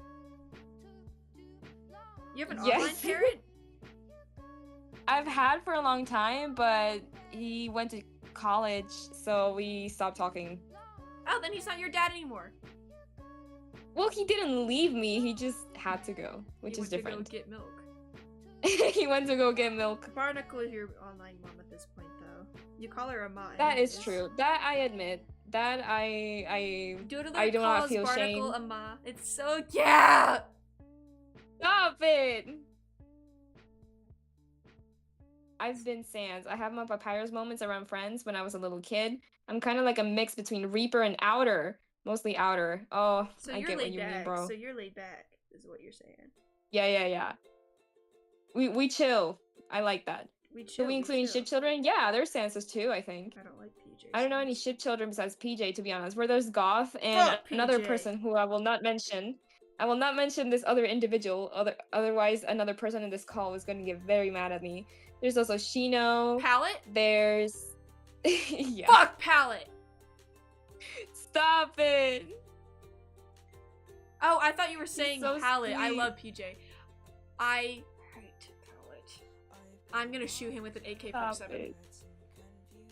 You have an Yes. online parent? I've had for a long time, but he went to college, so we stopped talking. Oh, then he's not your dad anymore. Well, he didn't leave me. He just had to go, which is different. He went to go get milk. He went to go get milk. Barnacle is your online mom at this point, though. You call her a mom. That is true. That I admit. That I Doodler do not calls feel Barnacle shame. a ma. It's so cute. Stop it! I've been Sans. I have my Papyrus moments around friends when I was a little kid. I'm kind of like a mix between Reaper and Outer. Mostly Outer. Oh, So I you're get what laid you back. mean, bro. So you're laid back, is what you're saying. Yeah. We chill. I like that. We Do chill. we include any chill. ship children? Yeah, there's Sanses too, I think. I don't like PJ. I don't know any ship children besides PJ, to be honest. Where there's Goth and Fuck another PJ. person who I will not mention. I will not mention this other individual, otherwise another person in this call is going to get very mad at me. There's also Shino. Palette? There's... yeah. Fuck Palette! Stop it! Oh, I thought you were saying so Palette. I sweet. love PJ. I hate Palette. I'm gonna shoot him with an AK-47. Stop it.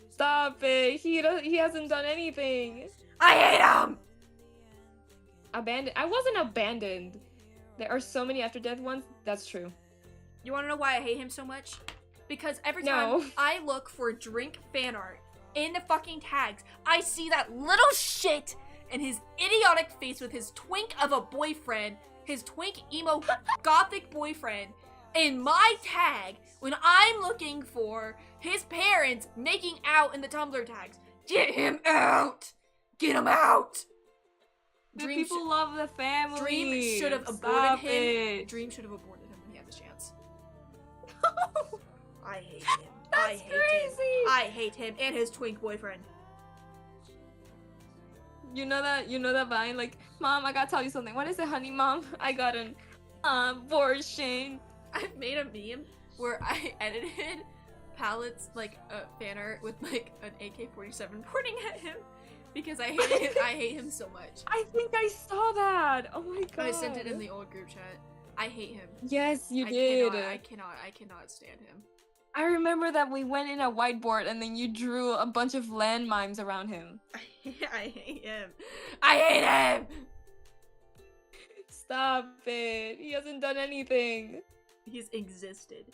Stop it! He hasn't done anything! I hate him! Abandoned. I wasn't abandoned. There are so many after death ones. That's true. You want to know why I hate him so much? Because every No. time I look for drink fan art in the fucking tags, I see that little shit and his idiotic face with his twink of a boyfriend, his twink emo gothic boyfriend, in my tag when I'm looking for his parents making out in the Tumblr tags. Get him out! Get him out! People love the family. Dream should have aborted him. Dream should have aborted him when he had the chance. I hate him. That's crazy. I hate him and his twink boyfriend. You know that Vine, like, Mom, I gotta tell you something. What is it, honey? Mom, I got an abortion. I've made a meme where I edited palettes, like, fan art with, like, an AK-47 pointing at him because I hate him so much. I think I saw that. Oh my god. I sent it in the old group chat. I hate him. Yes, you did. I cannot stand him. I remember that we went in a whiteboard and then you drew a bunch of landmines around him. I hate him. I hate him! Stop it. He hasn't done anything. He's existed.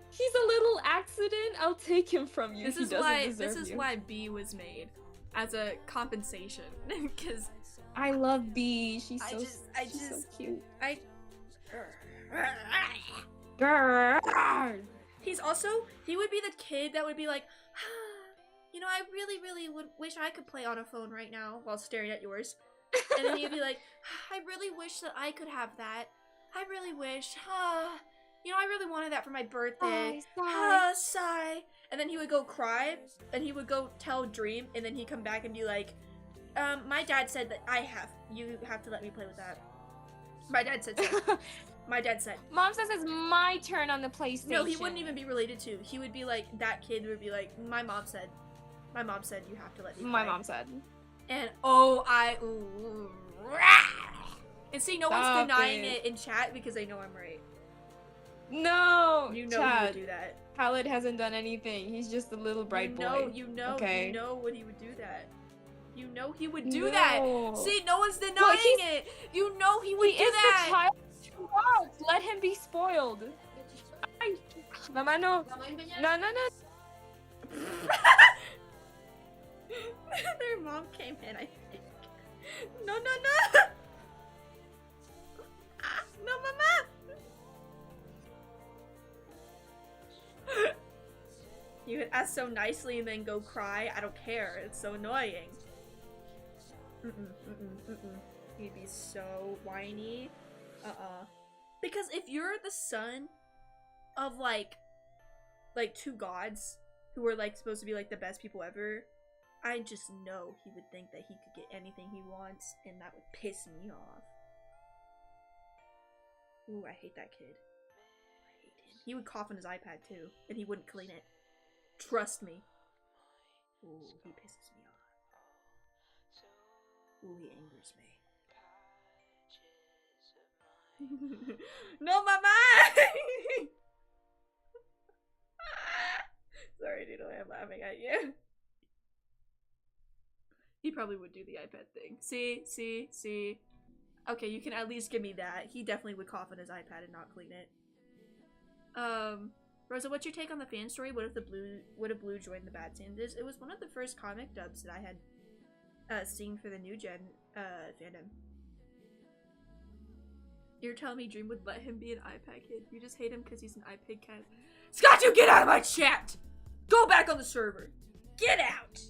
He's a little accident. I'll take him from you. This is why B was made. As a compensation. Because I love B. She's so cute. He would be the kid that would be like, you know, I really, really would wish I could play on a phone right now while staring at yours. And then he'd be like, I really wish that I could have that. I really wish, you know, I really wanted that for my birthday. Sigh. And then he would go cry, and he would go tell Dream, and then he'd come back and be like, my dad said that you have to let me play with that. My dad said so. My dad said. Mom says it's my turn on the PlayStation. No, he wouldn't even be related to. He would be like, that kid would be like, my mom said you have to let me play. My mom said. And and see, no one's denying it in chat because they know I'm right. No, you know Chad, he would do that. Khaled hasn't done anything. He's just a little bright boy. You know what he would do that. You know he would do No. that. See, no one's denying it. You know he would do that. The child who wants. Let him be spoiled. Ay, Mama, no. No. Their mom came in, I think. No. No, mama. You would ask so nicely and then go cry. I don't care. It's so annoying. He'd be so whiny. Because if you're the son of like two gods who are like supposed to be like the best people ever, I just know he would think that he could get anything he wants, and that would piss me off. Ooh, I hate that kid. I hate him. He would cough on his iPad too, and he wouldn't clean it. Trust me. Ooh, he pisses me off. Ooh, he angers me. No, mama! Sorry, Doodle, I'm laughing at you. He probably would do the iPad thing. See? Okay, you can at least give me that. He definitely would cough on his iPad and not clean it. Rosa, what's your take on the fan story? What if Blue joined the Bad Sanders? It was one of the first comic dubs that I had seen for the new gen fandom. You're telling me Dream would let him be an iPad kid? You just hate him because he's an iPad cat. Scott, you get out of my chat! Go back on the server! Get out!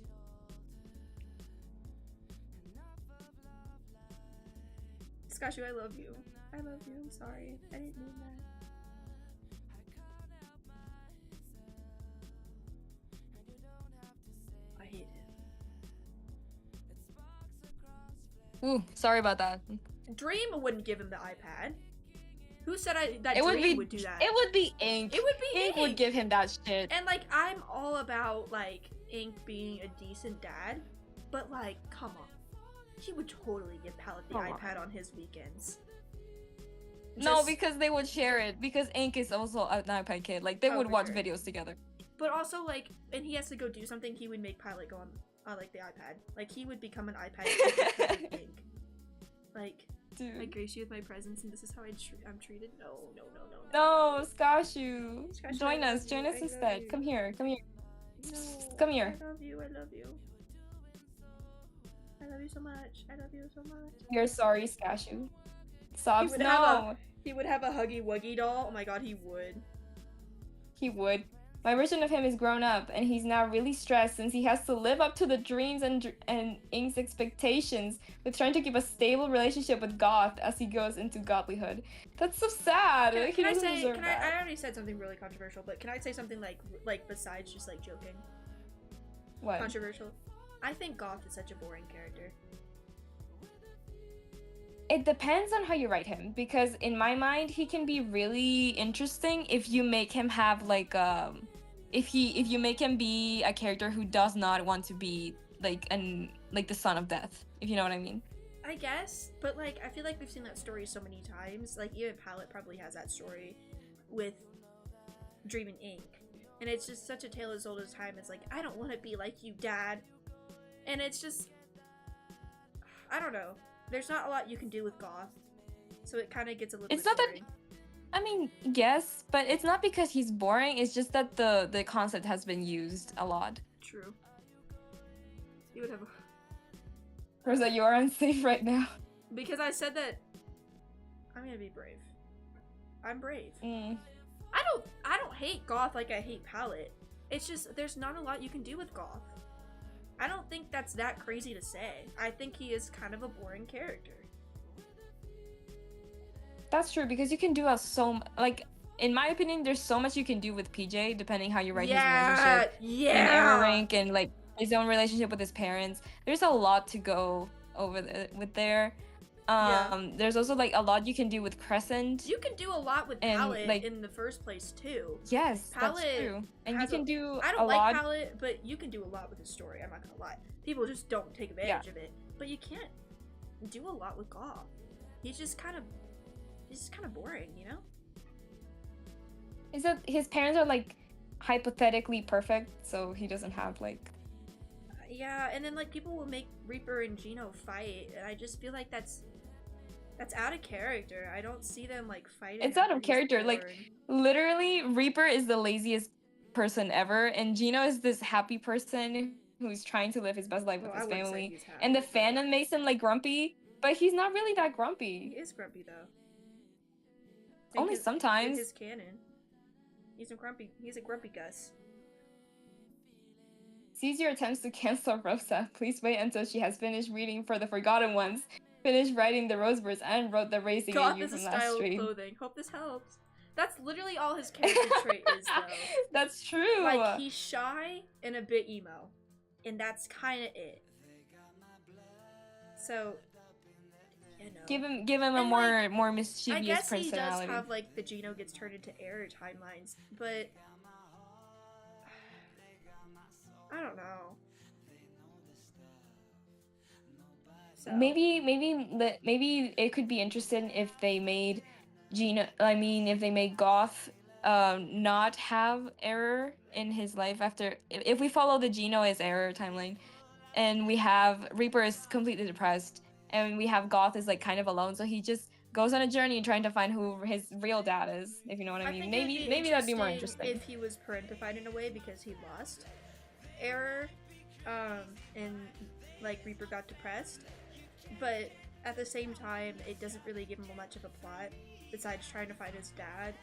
Scotchu, I love you. I love you. I'm sorry. I didn't mean that. I hate him. Ooh, sorry about that. Dream wouldn't give him the iPad. Who said that Dream would do that? It would be Ink. It would be Ink. Would give him that shit. And like, I'm all about like Ink being a decent dad, but like, come on. He would totally give Palette the iPad on his weekends. No, because they would share it. Because Ink is also an iPad kid. Like, they would watch videos together. But also, like, and he has to go do something, he would make Pilot go on like, the iPad. Like, he would become an iPad kid with Ink. Like, I Dude. grace you with my presence, and this is how I'm treated. No. No, Skashu. Skashu, Join I love us. Join you, us I love instead. you. Come here. Come here. No, Come here. I love you. I love you. I love you so much. I love you so much. You're sorry, Skashu. Sobs, He no. would have a Huggy Wuggy doll. Oh my god, he would. He would. My version of him is grown up, and he's now really stressed since he has to live up to the dreams and Ing's expectations with trying to keep a stable relationship with Goth as he goes into godlyhood. That's so sad. Can I say? I already said something really controversial, but can I say something like besides just like joking? What? Controversial. I think Goth is such a boring character. It depends on how you write him, because in my mind he can be really interesting if you make him have like if you make him be a character who does not want to be like the son of death, if you know what I mean. I guess, but like I feel like we've seen that story so many times. Like even Palette probably has that story with Dreaming Ink. And it's just such a tale as old as time. It's like, I don't want to be like you, Dad. And it's just, I don't know. There's not a lot you can do with Goth. So it kind of gets a little bit boring. I mean, yes, but it's not because he's boring. It's just that the concept has been used a lot. True. You would have a... Rosa, you are unsafe right now. Because I said that I'm gonna be brave. I'm brave. I don't hate Goth like I hate Palette. It's just there's not a lot you can do with Goth. I don't think that's that crazy to say. I think he is kind of a boring character. That's true, because you can do like, in my opinion, there's so much you can do with PJ depending how you write his relationship. And error rank and like his own relationship with his parents. There's a lot to go over with there. There's also like a lot you can do with Crescent. You can do a lot with Palette like, in the first place too. Yes, Palette that's true. And you can do I don't like Palette, but you can do a lot with his story. I'm not gonna lie. People just don't take advantage of it. But you can't do a lot with Goth. He's just kind of boring, you know? Is that his parents are like hypothetically perfect, so he doesn't have like... Yeah, and then like people will make Reaper and Gino fight, and I just feel like that's out of character. I don't see them like fighting. It's out of character. Like literally, Reaper is the laziest person ever, and Gino is this happy person who's trying to live his best life with his family. And the fandom makes him like grumpy, but he's not really that grumpy. He is grumpy though. Only sometimes. In his canon, he's a grumpy Gus. Cease your attempts to cancel Rosa. Please wait until she has finished reading for the Forgotten Ones, finished writing the Roseverse, and wrote the Racing at You from last stream. Clothing. Hope this helps. That's literally all his character trait is, though. That's true. Like, he's shy and a bit emo. And that's kind of it. So, you know. Give him a more mischievous personality. I guess he does have, like, the Gino gets turned into error timelines, but... I don't know. So. Maybe it could be interesting if they made Goth not have error in his life after, if we follow the Gino as error timeline, and we have Reaper is completely depressed, and we have Goth is like kind of alone, so he just goes on a journey trying to find who his real dad is, if you know what I mean. Maybe that'd be more interesting if he was parentified in a way because he lost error, and like Reaper got depressed, but at the same time it doesn't really give him much of a plot besides trying to find his dad,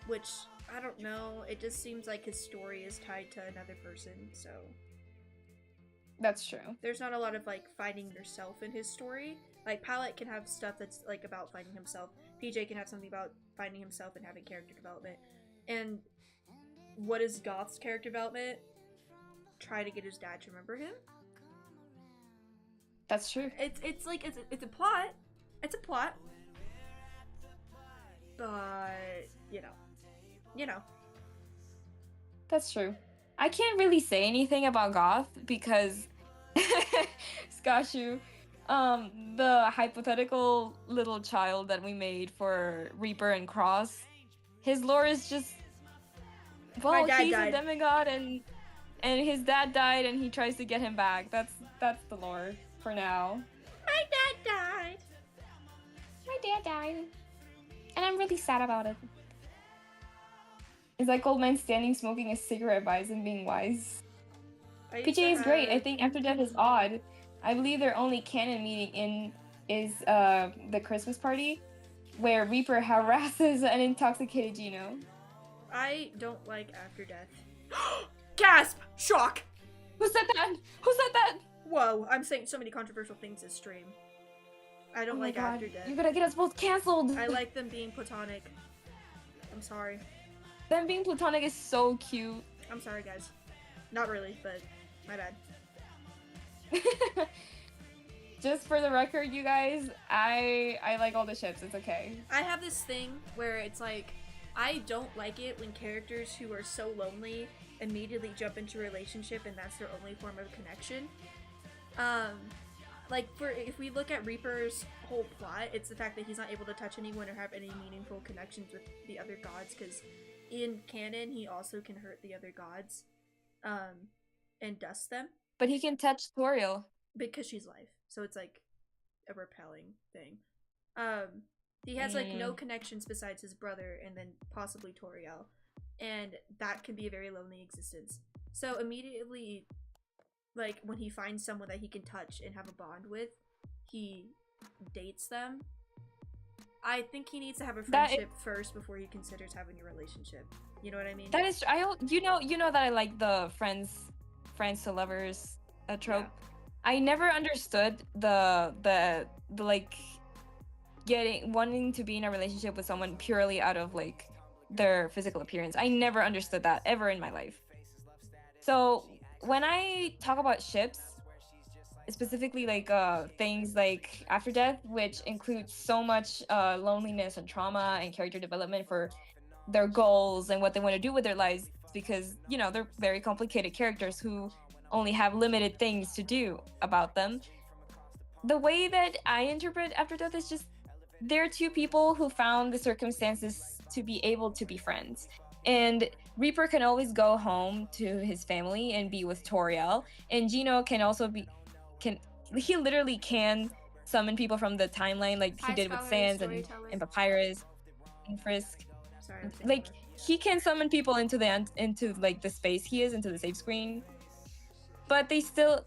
which I don't know, it just seems like his story is tied to another person, so that's true. There's not a lot of like finding yourself in his story. Like Palette can have stuff that's like about finding himself, PJ can have something about finding himself and having character development, and what is Goth's character development? Try to get his dad to remember him. That's true. It's like it's a plot. It's a plot. But you know. That's true. I can't really say anything about Goth because Skashu, the hypothetical little child that we made for Reaper and Cross, his lore is just, well, he's a demigod and his dad died and he tries to get him back. That's the lore for now. My dad died. My dad died, and I'm really sad about it. It's like old man standing smoking a cigarette by and being wise. PJ is great. I think After Death is odd. I believe their only canon meeting is the Christmas party, where Reaper harasses an intoxicated Gino. I don't like After Death. Gasp! Shock! Who said that? Who said that? Whoa, I'm saying so many controversial things this stream. I don't like After Death. You're gonna get us both canceled. I like them being platonic. I'm sorry. Them being platonic is so cute. I'm sorry, guys. Not really, but my bad. Just for the record, you guys, I like all the ships. It's okay. I have this thing where it's like, I don't like it when characters who are so lonely immediately jump into a relationship and that's their only form of connection. Like, if we look at Reaper's whole plot, it's the fact that he's not able to touch anyone or have any meaningful connections with the other gods, because in canon, he also can hurt the other gods, and dust them. But he can touch Toriel. Because she's life, so it's like a repelling thing. He has like no connections besides his brother and then possibly Toriel, and that can be a very lonely existence. So immediately, like, when he finds someone that he can touch and have a bond with, he dates them. I think he needs to have a friendship first before he considers having a relationship. You know what I mean? That is, you know that I like the friends to lovers trope. Yeah. I never understood the like wanting to be in a relationship with someone purely out of like their physical appearance. I never understood that ever in my life. So when I talk about ships, specifically like things like After Death, which includes so much loneliness and trauma and character development for their goals and what they want to do with their lives, because, you know, they're very complicated characters who only have limited things to do about them. The way that I interpret After Death is just, they're two people who found the circumstances to be able to be friends. And Reaper can always go home to his family and be with Toriel. And Gino can also he literally can summon people from the timeline, like he did with Sans and Papyrus and Frisk. Sorry, like, he can summon people into like the space he is, into the save screen. But they still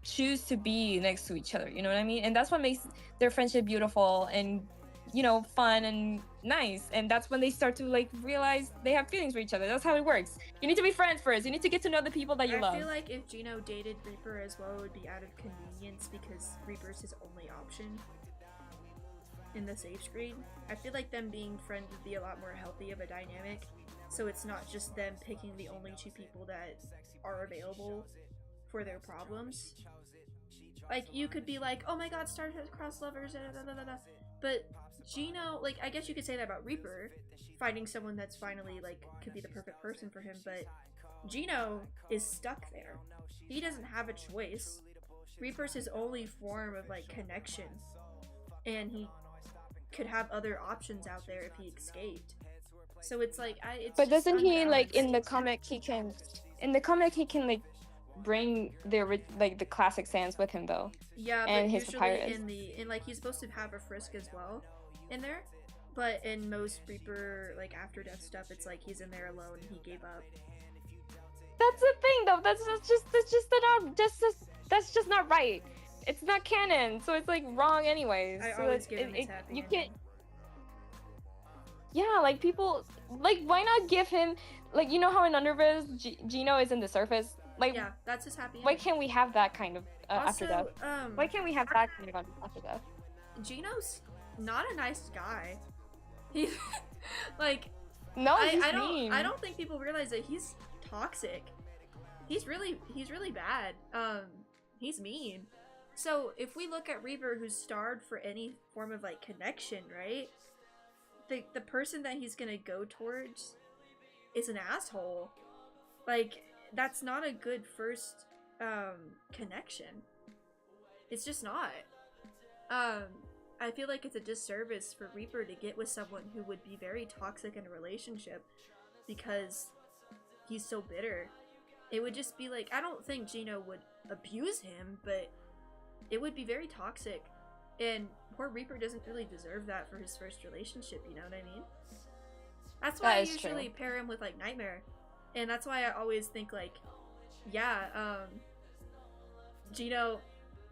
choose to be next to each other, you know what I mean? And that's what makes their friendship beautiful and, you know, fun and nice. And that's when they start to like realize they have feelings for each other. That's how it works. You need to be friends first. You need to get to know the people that you love. I feel like if Gino dated Reaper as well, it would be out of convenience because Reaper's his only option in the save screen. I feel like them being friends would be a lot more healthy of a dynamic. So it's not just them picking the only two people that are available for their problems. Like, you could be like, oh my god, star-crossed lovers, but Gino, like, I guess you could say that about Reaper, finding someone that's finally, like, could be the perfect person for him, but Gino is stuck there. He doesn't have a choice. Reaper's his only form of, like, connection, and he could have other options out there if he escaped. So it's like, but doesn't he, like, in the comic he can like bring the classic Sans with him though? Yeah, and but his Papyrus. in like, he's supposed to have a Frisk as well in there, but in most Reaper, like, After Death stuff, it's like he's in there alone and he gave up. That's the thing though. That's just not right. It's not canon, so it's like wrong anyways. I always give him his happy you ending. can't. Yeah, like, people, like, why not give him, like, you know how in Underverse Gino is in the surface? Like, yeah, that's his happy ending. Why can't we have that kind of also, After Death? Why can't we have that kind of After Death? Gino's not a nice guy. He's like, no, he's mean. I don't think people realize that he's toxic. He's really bad. He's mean. So if we look at Reaper, who's starved for any form of, like, connection, right? The person that he's gonna go towards is an asshole. Like, that's not a good first connection. It's just not. I feel like it's a disservice for Reaper to get with someone who would be very toxic in a relationship because he's so bitter. It would just be like, I don't think Gino would abuse him, but it would be very toxic And poor Reaper doesn't really deserve that for his first relationship, you know what I mean? That's That why I is usually true. pair him with like Nightmare. And that's why I always think like, yeah, Gino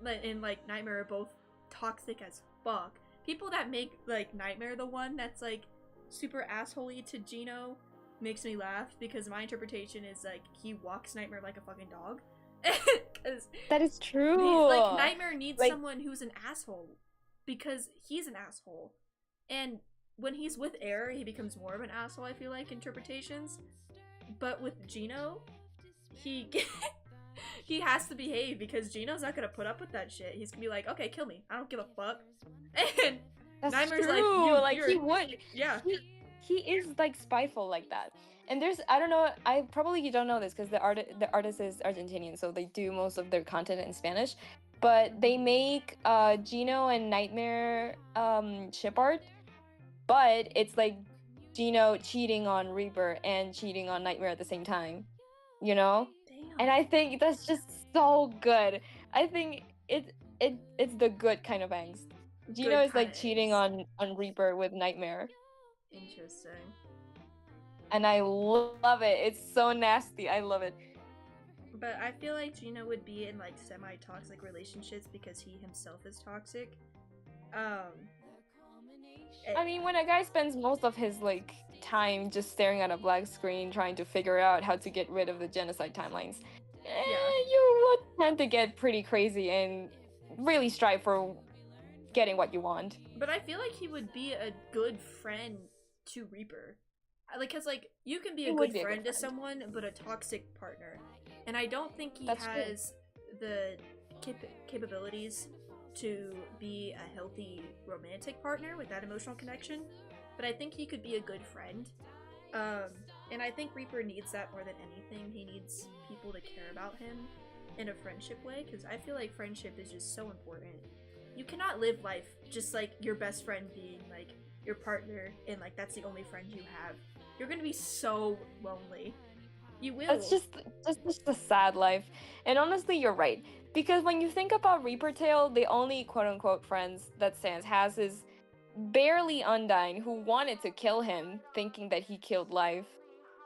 and like Nightmare are both toxic as fuck. People that make like Nightmare the one that's like super assholey to Gino makes me laugh because my interpretation is like he walks Nightmare like a fucking dog. Because That is true. like Nightmare needs Like, someone who's an asshole because he's an asshole, and when he's with Air, he becomes more of an asshole. I feel like interpretations, but with Gino, he he has to behave because Gino's not gonna put up with that shit. He's gonna be like, okay, kill me. I don't give a fuck. And that's Nightmare's like, true. Like you're, he would. yeah, He is like spiteful like that. And there's, I don't know, I probably you don't know this because the artist is Argentinian, so they do most of their content in Spanish. But they make Gino and Nightmare ship art, but it's like Gino cheating on Reaper and cheating on Nightmare at the same time, you know? damn. And I think that's just so good. I think it's the good kind of angst. Gino Good is like kinda cheating angst. on Reaper with Nightmare, Interesting. and I love it. It's so nasty. I love it. But I feel like Gino would be in like semi-toxic relationships because he himself is toxic. Um, I mean, when a guy spends most of his like time just staring at a black screen trying to figure out how to get rid of the genocide timelines, Yeah. you would tend to get pretty crazy and really strive for getting what you want. But I feel like he would be a good friend to Reaper. Like, cause like you can be He a would good be a good friend to friend. someone, but a toxic partner. And I don't think he That's true. has the capabilities to be a healthy romantic partner with that emotional connection. But I think he could be a good friend. And I think Reaper needs that more than anything. He needs people to care about him in a friendship way, because I feel like friendship is just so important. You cannot live life just like your best friend being like your partner and like that's the only friend you have. You're gonna be so lonely. You will. That's just a sad life. And honestly, you're right. Because when you think about Reaper Tail, the only quote unquote friends that Sans has is barely Undyne, who wanted to kill him, thinking that he killed Life.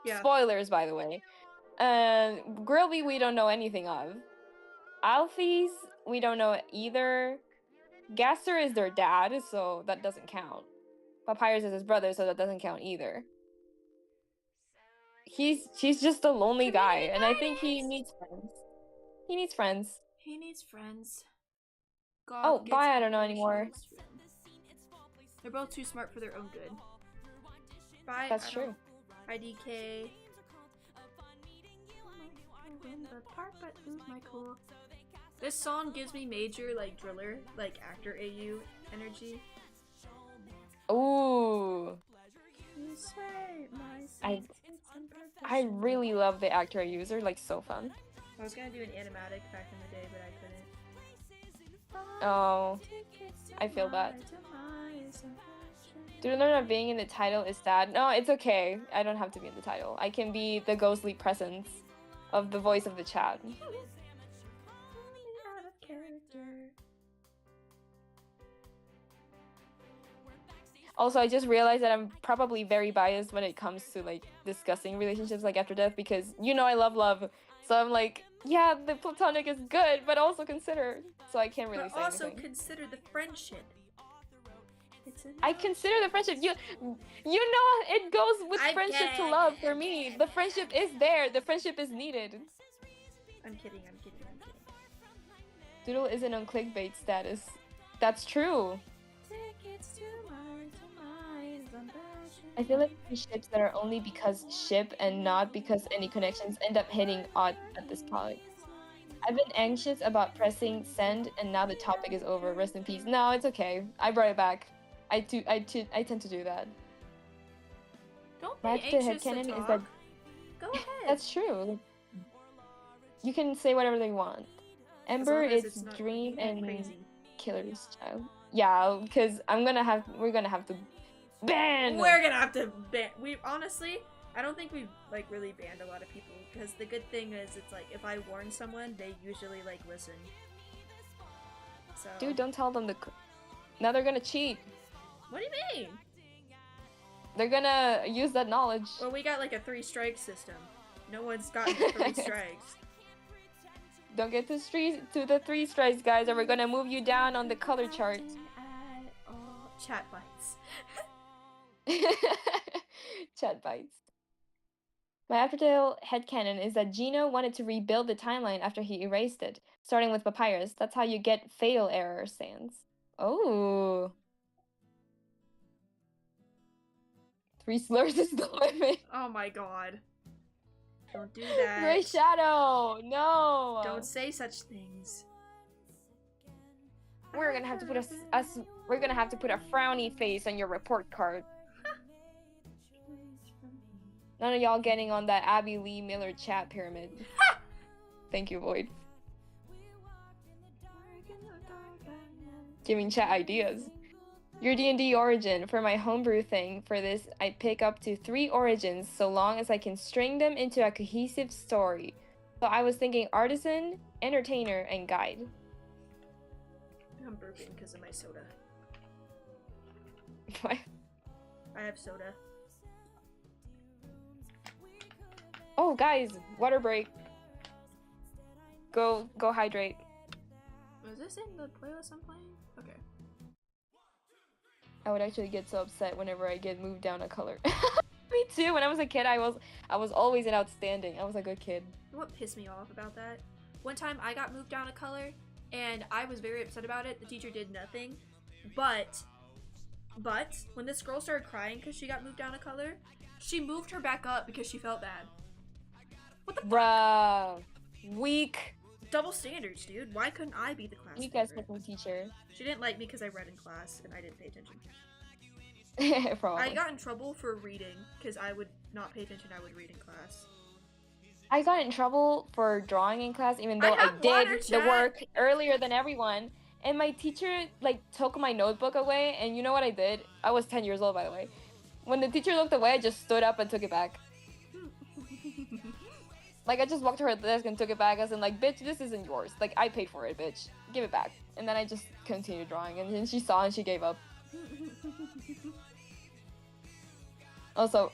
Yeah. Spoilers, by the way. Grilby, we don't know anything of. Alphys, we don't know either. Gaster is their dad, so that doesn't count. Papyrus is his brother, so that doesn't count either. He's just a lonely guy, and I think he needs friends. He needs friends. He needs friends. Oh, God gets bye, I don't know all anymore. his friends. They're both too smart for their own good. Bye. That's true. IDK. This song gives me major like driller, like actor AU energy. Ooh. I really love the actor I use. They're like so fun. I was gonna do an animatic back in the day, but I couldn't. Oh, I feel that. Do you learn that being in the title is sad? No, it's okay. I don't have to be in the title. I can be the ghostly presence of the voice of the chat. Also, I just realized that I'm probably very biased when it comes to like discussing relationships like after death, because you know I love love. So I'm like, yeah, the platonic is good, but also consider. So I can't really say also anything. consider the friendship. I consider the friendship. You know it goes with friendship to love for me. The friendship is there. The friendship is needed. I'm kidding. Doodle isn't on clickbait status. That's true. I feel like friendships that are only because ship and not because any connections end up hitting odd at this point. I've been anxious about pressing send, and now the topic is over. Rest in peace. No, it's okay. I brought it back. I tend to do that. Don't be anxious to talk. Is that Go ahead. That's true. You can say whatever they want. Ember, it's Dream and crazy. Killer's child. Yeah, because we're gonna have to ban. We're gonna have to ban. We honestly, I don't think we've like really banned a lot of people, because the good thing is it's like if I warn someone, they usually like listen. So Dude, don't tell them the Now they're gonna cheat. What do you mean? They're gonna use that knowledge. Well, we got like a 3-strike system. No one's gotten 3 strikes. Don't get to the 3 strikes, guys, or we're gonna move you down on the color chart. Chat bites. Chat bites. My aftertale headcanon is that Gino wanted to rebuild the timeline after he erased it, starting with Papyrus. That's how you get fail error sans. Oh. 3 slurs is the limit. Oh my god. Don't do that. Gray Shadow! No! Don't say such things. We're gonna have to put we're gonna have to put a frowny face on your report card. None of y'all getting on that Abby Lee Miller chat pyramid. Thank you, Void. Giving chat ideas. Your D&D origin. For my homebrew thing, for this, I pick up to 3 origins so long as I can string them into a cohesive story. So I was thinking artisan, entertainer, and guide. I'm burping because of my soda. What? I have soda. Oh, guys, water break. Go hydrate. Was this in the playlist I'm playing? Okay. I would actually get so upset whenever I get moved down a color. Me too. When I was a kid, I was always an outstanding. I was a good kid. What pissed me off about that? One time I got moved down a color, and I was very upset about it. The teacher did nothing, but when this girl started crying because she got moved down a color, she moved her back up because she felt bad. What the Bruh. Weak. Double standards, dude. Why couldn't I be the class Weak as favorite? fucking teacher. She didn't like me because I read in class and I didn't pay attention. Probably. I got in trouble for reading because I would not pay attention. I would read in class. I got in trouble for drawing in class even though I did the work earlier than everyone. And my teacher like took my notebook away, and you know what I did? I was 10 years old, by the way. When the teacher looked away, I just stood up and took it back. Like, I just walked to her desk and took it back. I was like, bitch, this isn't yours. Like, I paid for it, bitch. Give it back. And then I just continued drawing. And then she saw and she gave up. Also,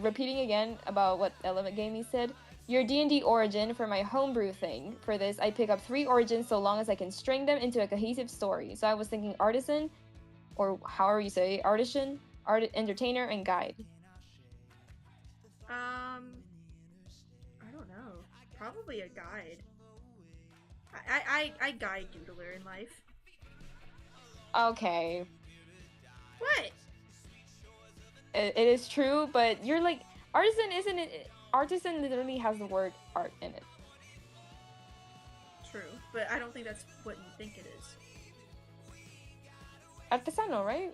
repeating again about what Element Gaming said. Your D&D origin for my homebrew thing. For this, I pick up 3 origins so long as I can string them into a cohesive story. So I was thinking artisan, or however you say, artisan, entertainer, and guide. I don't know. Probably a guide. I guide doodler in life. Okay. What? It is true, but you're like, artisan isn't it? Artisan literally has the word art in it. True, but I don't think that's what you think it is. Artesano, right?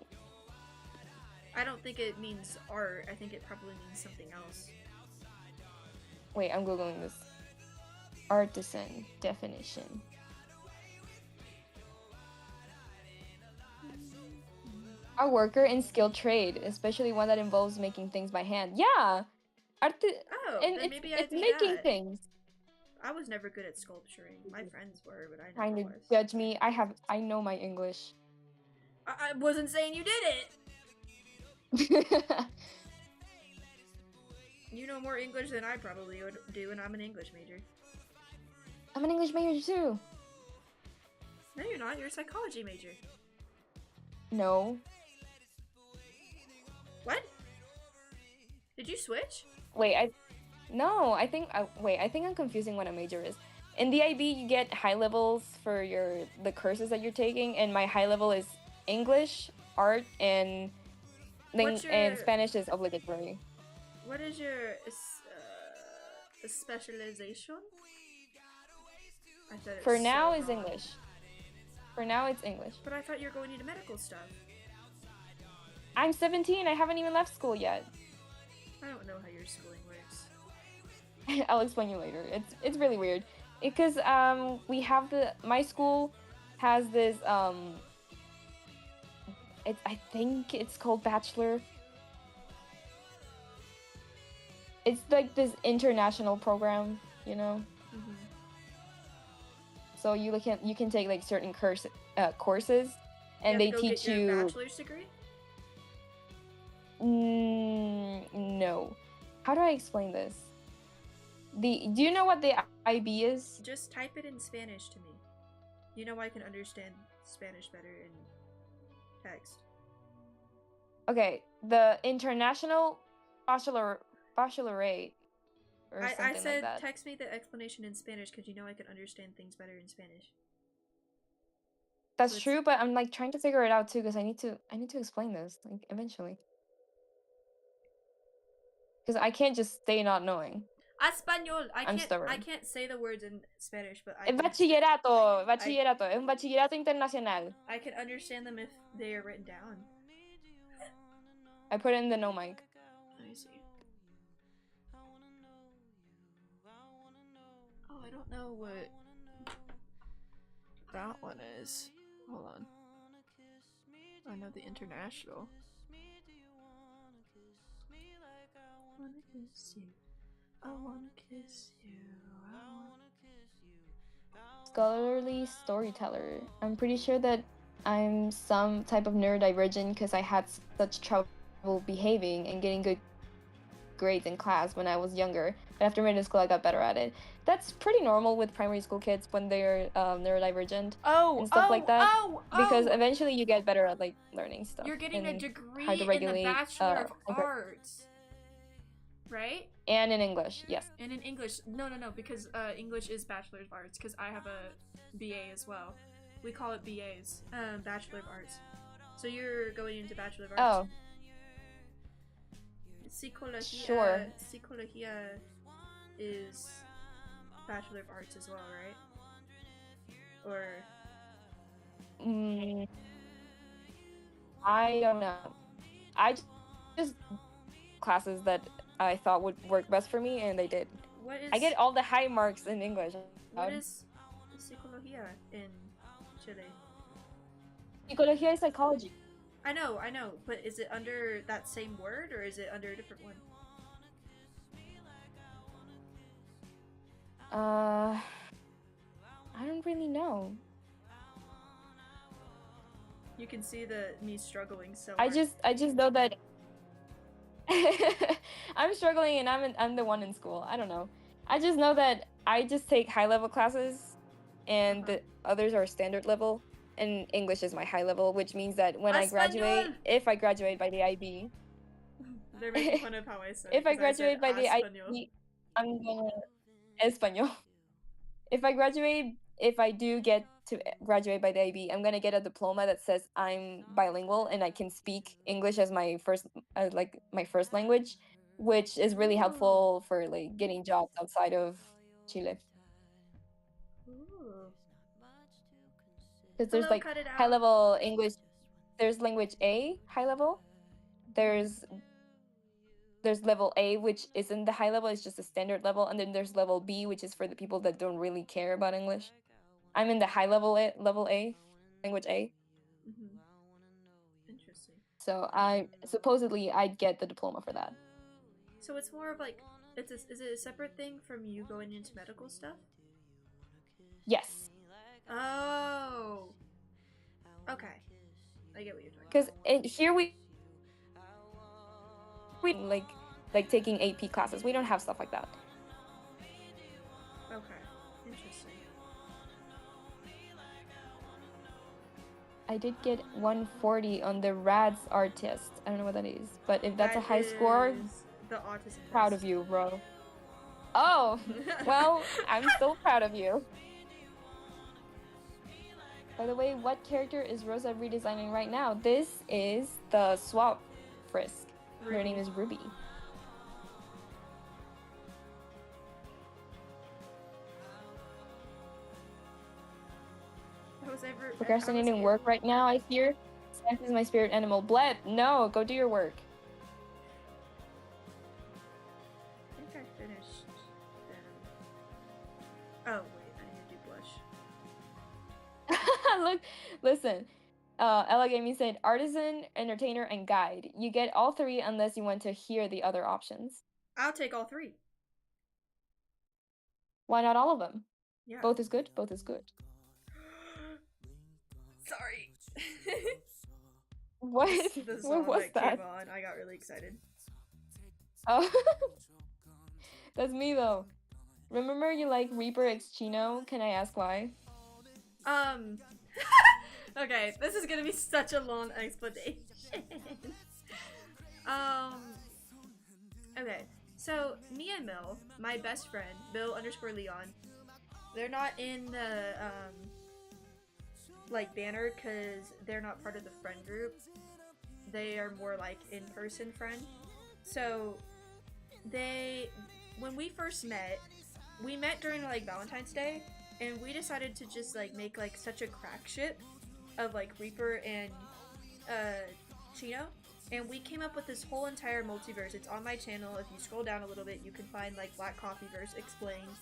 I don't think it means art. I think it probably means something else. Wait, I'm googling this. Artisan definition. A worker in skilled trade, especially one that involves making things by hand. Yeah, and maybe it's making things. I was never good at sculpturing. My friends were, but I never Trying to was. judge me. I know my English. I wasn't saying you did it. You know more English than I probably would do, and I'm an English major. I'm an English major too. No, you're not. You're a psychology major. No. What? Did you switch? Wait, I think I'm confusing what a major is. In the IB, you get high levels for the courses that you're taking, and my high level is English, art, and Spanish is obligatory. What is your specialization? For now, it's English. For now, it's English. But I thought you were going into medical stuff. I'm 17. I haven't even left school yet. I don't know how your schooling works. I'll explain you later. It's really weird because we have my school has this I think it's called bachelor. It's like this international program, you know. Mm-hmm. So you can take like certain courses, and have to they go teach get your you. bachelor's degree? No. How do I explain this? Do you know what the IB is? Just type it in Spanish to me. You know I can understand Spanish better in text. Okay, the International Bachelorate or I something like said that. text me the explanation in Spanish because you know I can understand things better in Spanish. That's So it's- true, but I'm like trying to figure it out too because I need to explain this like eventually. Because I can't just stay not knowing. Español. I'm stubborn. I can't say the words in Spanish, but I Es can. bachillerato, es un bachillerato internacional. I can understand them if they are written down. I put it in the no mic. Let me see. Oh, I don't know what that one is. Hold on. I know the international. I wanna kiss you. I wanna kiss you. Scholarly storyteller. I'm pretty sure that I'm some type of neurodivergent because I had such trouble behaving and getting good grades in class when I was younger. But after middle school, I got better at it. That's pretty normal with primary school kids when they're neurodivergent and stuff like that. Because eventually you get better at like learning stuff. You're getting a and degree how to in the regulate, Bachelor of Arts, right? And in English, yes. And in English, no, because English is Bachelor of Arts. Because I have a BA as well. We call it BAs, Bachelor of Arts. So you're going into Bachelor of Arts. Oh. Psicología, sure. Psicología is Bachelor of Arts as well, right? Or I don't know. I just classes that I thought would work best for me, and they did. I get all the high marks in English. What is Psicología in Chile? Psicología is psychology. I know, but is it under that same word or is it under a different one? I don't really know. You can see me struggling so hard. I just know that I'm struggling and I'm the one in school. I don't know. I just know that I just take high level classes and the others are standard level. And English is my high level, which means that when I graduate, if I graduate by the IB, they're making fun of how I said. If I graduate by the IB, I'm gonna Espanol. If I do get to graduate by the IB, I'm gonna get a diploma that says I'm bilingual and I can speak English as my first language, which is really helpful for like getting jobs outside of Chile. Because there's like high level English, there's language A high level, there's level A, which isn't the high level, it's just a standard level, and then there's level B, which is for the people that don't really care about English. I'm in the high level level A, language A. Interesting. So supposedly I'd get the diploma for that. So it's more of like, is it a separate thing from you going into medical stuff? Yes. Oh. Okay. I get what you're talking about. Because here we like taking AP classes. We don't have stuff like that. Okay. Interesting. I did get 140 on the RADS art test. I don't know what that is, but if that's a high score, the autism proud test. of you, bro. Oh, well, I'm still proud of you. By the way, what character is Rosa redesigning right now? This is the swap frisk. Ruby. Her name is Ruby. Procrastinating work right now, I fear. Sex is my spirit animal. Bled, no, go do your work. I think I finished them. Oh, wait, I need to do blush. Look, listen. Ella Gaming said, artisan, entertainer, and guide. You get all three unless you want to hear the other options. I'll take all three. Why not all of them? Yeah. Both is good, both is good. Sorry. What? The What song was that that? came on, I got really excited. Oh, that's me though. Remember you like Reaper X Chino? Can I ask why? Um, okay, this is gonna be such a long explanation. um, okay, so me and Mill, my best friend, Mill underscore Leon, they're not in the, like, banner because they're not part of the friend group. They are more like in-person friend. So, when we first met, we met during, like, Valentine's Day, and we decided to just, like, make, like, such a crack ship of, like, Reaper and, Chino. And we came up with this whole entire multiverse. It's on my channel. If you scroll down a little bit, you can find, like, Black Coffee Verse explained.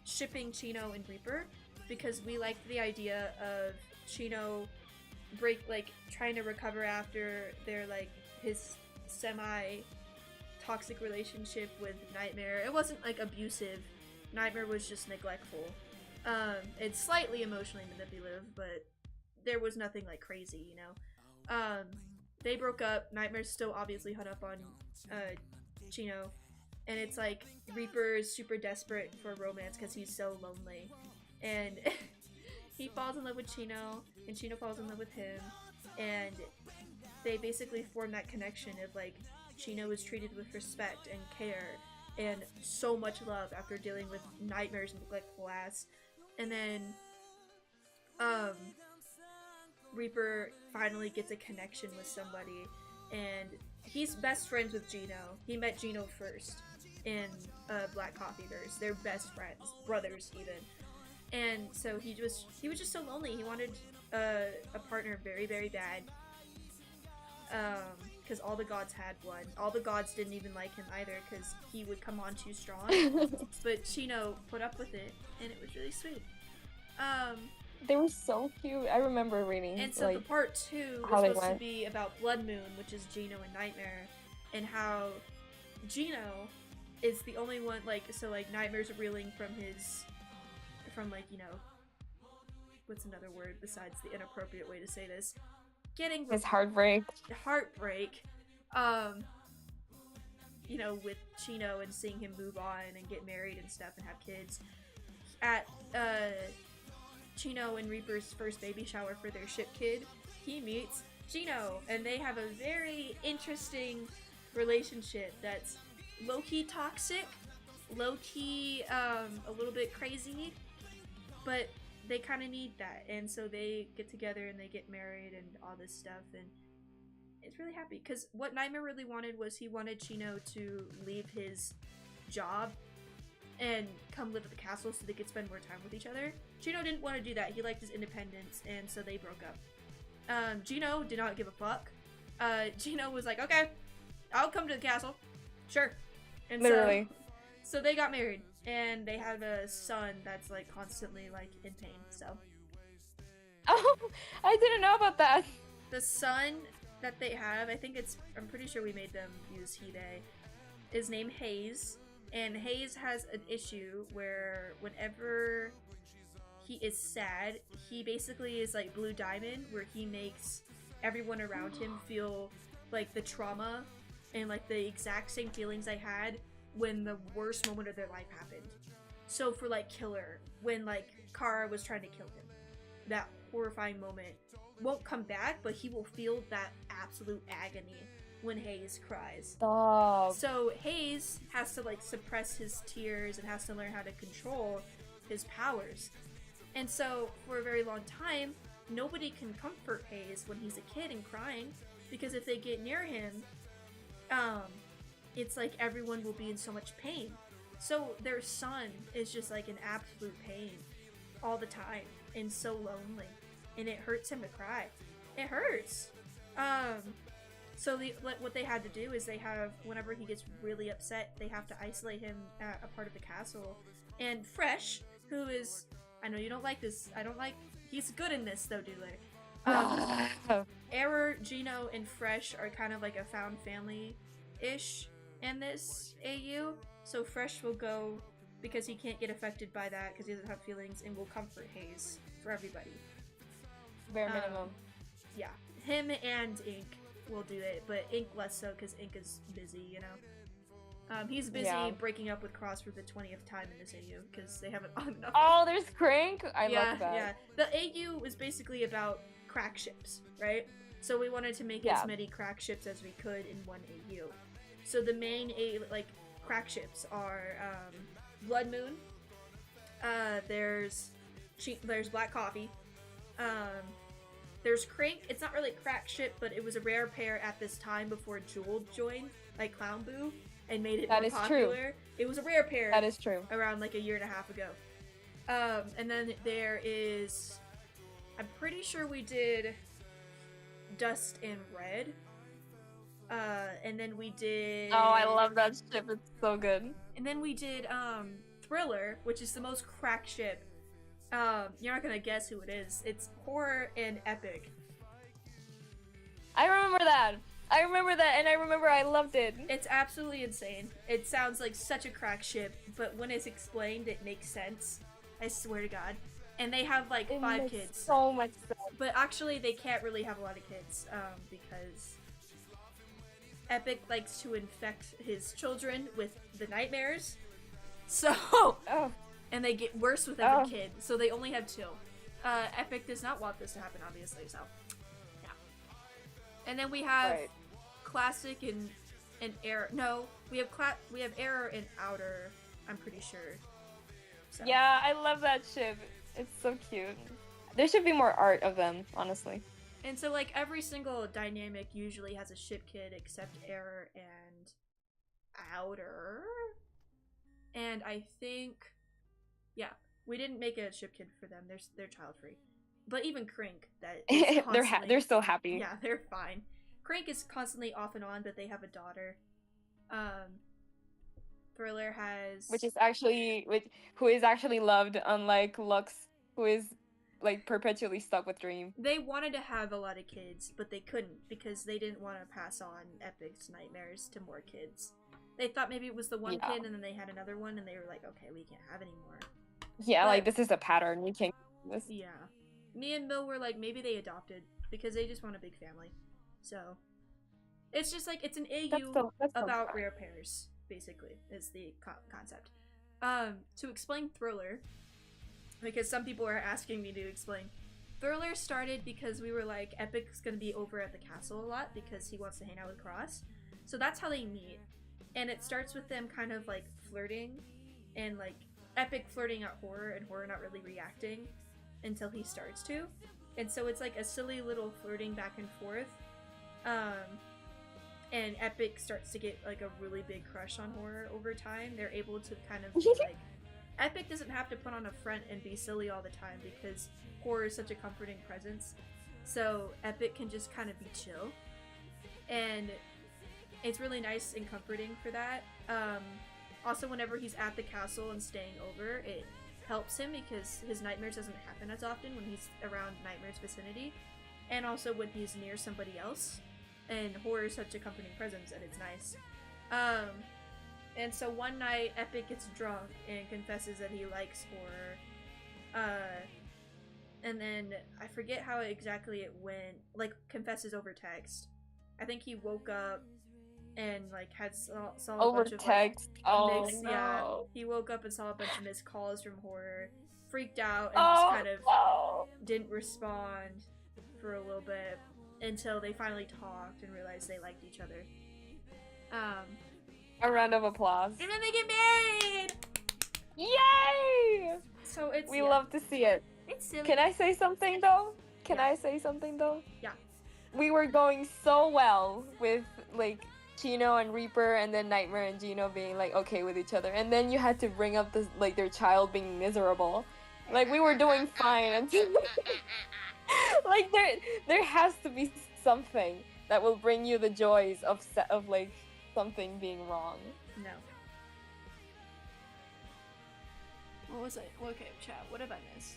Shipping Chino and Reaper, because we liked the idea of Chino trying to recover after their, like, his semi toxic relationship with Nightmare. It wasn't like abusive. Nightmare was just neglectful. It's slightly emotionally manipulative, but there was nothing like crazy, you know. They broke up. Nightmare's still obviously hung up on Chino, and it's like Reaper is super desperate for romance because he's so lonely, and he falls in love with Chino, and Chino falls in love with him, and they basically form that connection of, like, Chino is treated with respect and care and so much love after dealing with Nightmare's neglectful ass. And then Reaper finally gets a connection with somebody, and he's best friends with Gino. He met Gino first in Black Coffee Verse. They're best friends, brothers even. And so he was just so lonely. He wanted a partner very, very bad. Because all the gods had one. All the gods didn't even like him either because he would come on too strong. But Chino put up with it, and it was really sweet. They were so cute. I remember reading. And so like, the part 2 was supposed to be about Blood Moon, which is Gino and Nightmare, and how Gino is the only one, like, so, like, Nightmare's reeling from like, you know, what's another word besides the inappropriate way to say this? Getting his heartbreak, you know, with Chino and seeing him move on and get married and stuff and have kids. At Chino and Reaper's first baby shower for their ship kid, he meets Gino, and they have a very interesting relationship that's low-key toxic, low-key a little bit crazy, but they kind of need that, and so they get together and they get married and all this stuff, and it's really happy because what Nightmare really wanted was he wanted Chino to leave his job and come live at the castle so they could spend more time with each other. Chino didn't want to do that. He liked his independence, and so they broke up. Gino did not give a fuck. Gino was like, okay, I'll come to the castle. Sure. And literally. So they got married, and they have a son that's, like, constantly, like, in pain, so. Oh, I didn't know about that. The son that they have, I'm pretty sure we made them use he, they, is named Hayes, and Hayes has an issue where whenever he is sad, he basically is like Blue Diamond, where he makes everyone around him feel like the trauma and like the exact same feelings I had when the worst moment of their life happened. So for like Killer, when like Kara was trying to kill him, that horrifying moment won't come back, but he will feel that absolute agony when Hayes cries. Stop. So Hayes has to like suppress his tears and has to learn how to control his powers. And so for a very long time, nobody can comfort Hayes when he's a kid and crying, because if they get near him, it's like everyone will be in so much pain. So their son is just like in absolute pain all the time and so lonely, and it hurts him to cry. It hurts. So what they had to do is whenever he gets really upset, they have to isolate him at a part of the castle. And Fresh, who is, I know you don't like this, he's good in this though, Dooley. Error, Gino, and Fresh are kind of like a found family-ish in this AU. So Fresh will go because he can't get affected by that because he doesn't have feelings, and will comfort Hayes for everybody. Bare minimum. Yeah, him and Ink will do it, but Ink less so because Ink is busy, you know. He's busy breaking up with Cross for the 20th time in this AU because they haven't on enough. Oh, there's Crank. I love that. Yeah. The AU was basically about crack ships, right? So we wanted to make as many crack ships as we could in one AU. So the main crack ships are Blood Moon. There's Black Coffee. There's Crank. It's not really a crack ship, but it was a rare pair at this time before Jewel joined, like Clown Boo, and made it more popular. True. It was a rare pair. That is true. Around like a year and a half ago. And then there is, I'm pretty sure we did Dust and Red. And then we did. Oh, I love that ship. It's so good. And then we did Thriller, which is the most crack ship. You're not gonna guess who it is. It's Horror and Epic. I remember that, and I remember I loved it. It's absolutely insane. It sounds like such a crack ship, but when it's explained, it makes sense. I swear to God. And they have like 5 kids. So much sense. But actually, they can't really have a lot of kids, because Epic likes to infect his children with the nightmares. So. Oh. And they get worse with every kid, so they only have 2. Epic does not want this to happen, obviously, so yeah. And then we have Classic and Error. No, we have Error and Outer, I'm pretty sure. So. Yeah, I love that ship. It's so cute. There should be more art of them, honestly. And so, like, every single dynamic usually has a ship kid except Error and Outer. And I think... Yeah, we didn't make a ship kid for them. They're child free, but even Crank, that is they're still happy. Yeah, they're fine. Crank is constantly off and on, but they have a daughter. Thriller has who is actually loved, unlike Lux, who is like perpetually stuck with Dream. They wanted to have a lot of kids, but they couldn't because they didn't want to pass on Epic's nightmares to more kids. They thought maybe it was the one kid, and then they had another one, and they were like, okay, we can't have any more. Yeah, but, like, this is a pattern. We can't do this. Yeah. Me and Bill were like, maybe they adopted, because they just want a big family. So, it's just like, it's an AU about rare pairs, basically, is the concept. To explain Thriller, because some people are asking me to explain, Thriller started because we were like, Epic's gonna be over at the castle a lot, because he wants to hang out with Cross. So that's how they meet. And it starts with them kind of like flirting, and like Epic flirting at Horror, and Horror not really reacting until he starts to. And so it's like a silly little flirting back and forth. And Epic starts to get like a really big crush on Horror over time. They're able to kind of be like, Epic doesn't have to put on a front and be silly all the time because Horror is such a comforting presence. So Epic can just kind of be chill. And it's really nice and comforting for that. Also, whenever he's at the castle and staying over, it helps him because his nightmares doesn't happen as often when he's around Nightmare's vicinity. And also when he's near somebody else. And Horror is such a comforting presence, and it's nice. And so one night, Epic gets drunk and confesses that he likes Horror. And then, I forget how exactly it went, like, confesses over text. I think he woke up and like saw a bunch of text. Like, mixed, no. Yeah, he woke up and saw a bunch of missed calls from Horror, freaked out, and just kind of didn't respond for a little bit until they finally talked and realized they liked each other. A round of applause. And then they get married! Yay! So we love to see it. It's silly. Can I say something though? Yeah. We were going so well with like Chino and Reaper, and then Nightmare and Gino being like okay with each other, and then you had to bring up this like their child being miserable. Like we were doing fine until like there has to be something that will bring you the joys of like something being wrong. No. What was it? Okay, chat. What have I missed?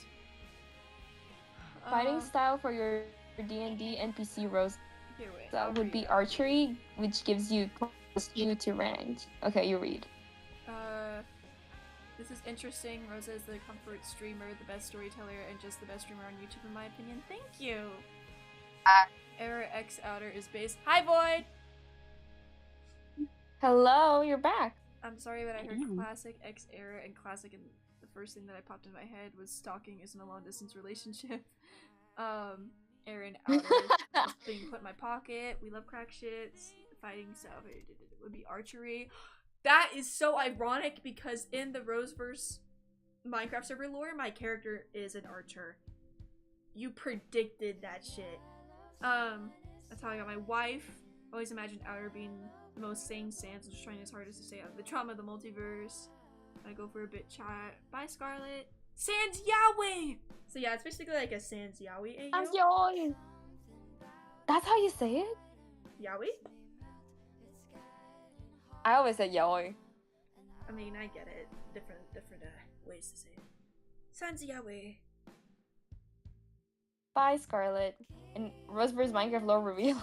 Fighting style for your D&D NPC Rose that would be archery, which gives you plus 2 to range. Okay, you read. This is interesting. Rosa is the comfort streamer, the best storyteller, and just the best streamer on YouTube in my opinion. Thank you! Error X Outer is based. Hi, Void! Hello, you're back. I'm sorry, but I heard classic X Error and classic, and the first thing that I popped in my head was stalking isn't a long distance relationship. Aaron Outer being put in my pocket. We love crack shits. Fighting stuff. It would be archery. That is so ironic because in the Roseverse Minecraft server lore, my character is an archer. You predicted that shit. That's how I got my wife. Always imagined Outer being the most sane Sans, just trying his hardest to stay out of the trauma of the multiverse. I go for a bit chat. Bye, Scarlet. Sans Yahweh! So yeah, it's basically like a Sans Yahweh AO. Yahweh. That's how you say it? Yahweh? I always said Yahweh. I mean, I get it. Different ways to say it. Sans Yahweh. Bye, Scarlet. And Roseverse Minecraft lore reveal.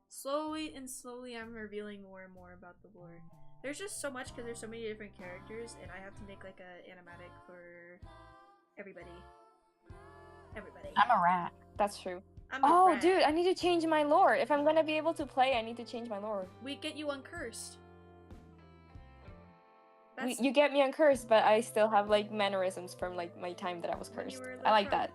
Slowly, I'm revealing more and more about the lore. There's just so much because there's so many different characters, and I have to make like a animatic for everybody. I'm a rat. That's true. I'm a rat. Dude, I need to change my lore. If I'm gonna be able to play, I need to change my lore. We get you uncursed. You get me uncursed, but I still have like mannerisms from like my time that I was cursed. I like that.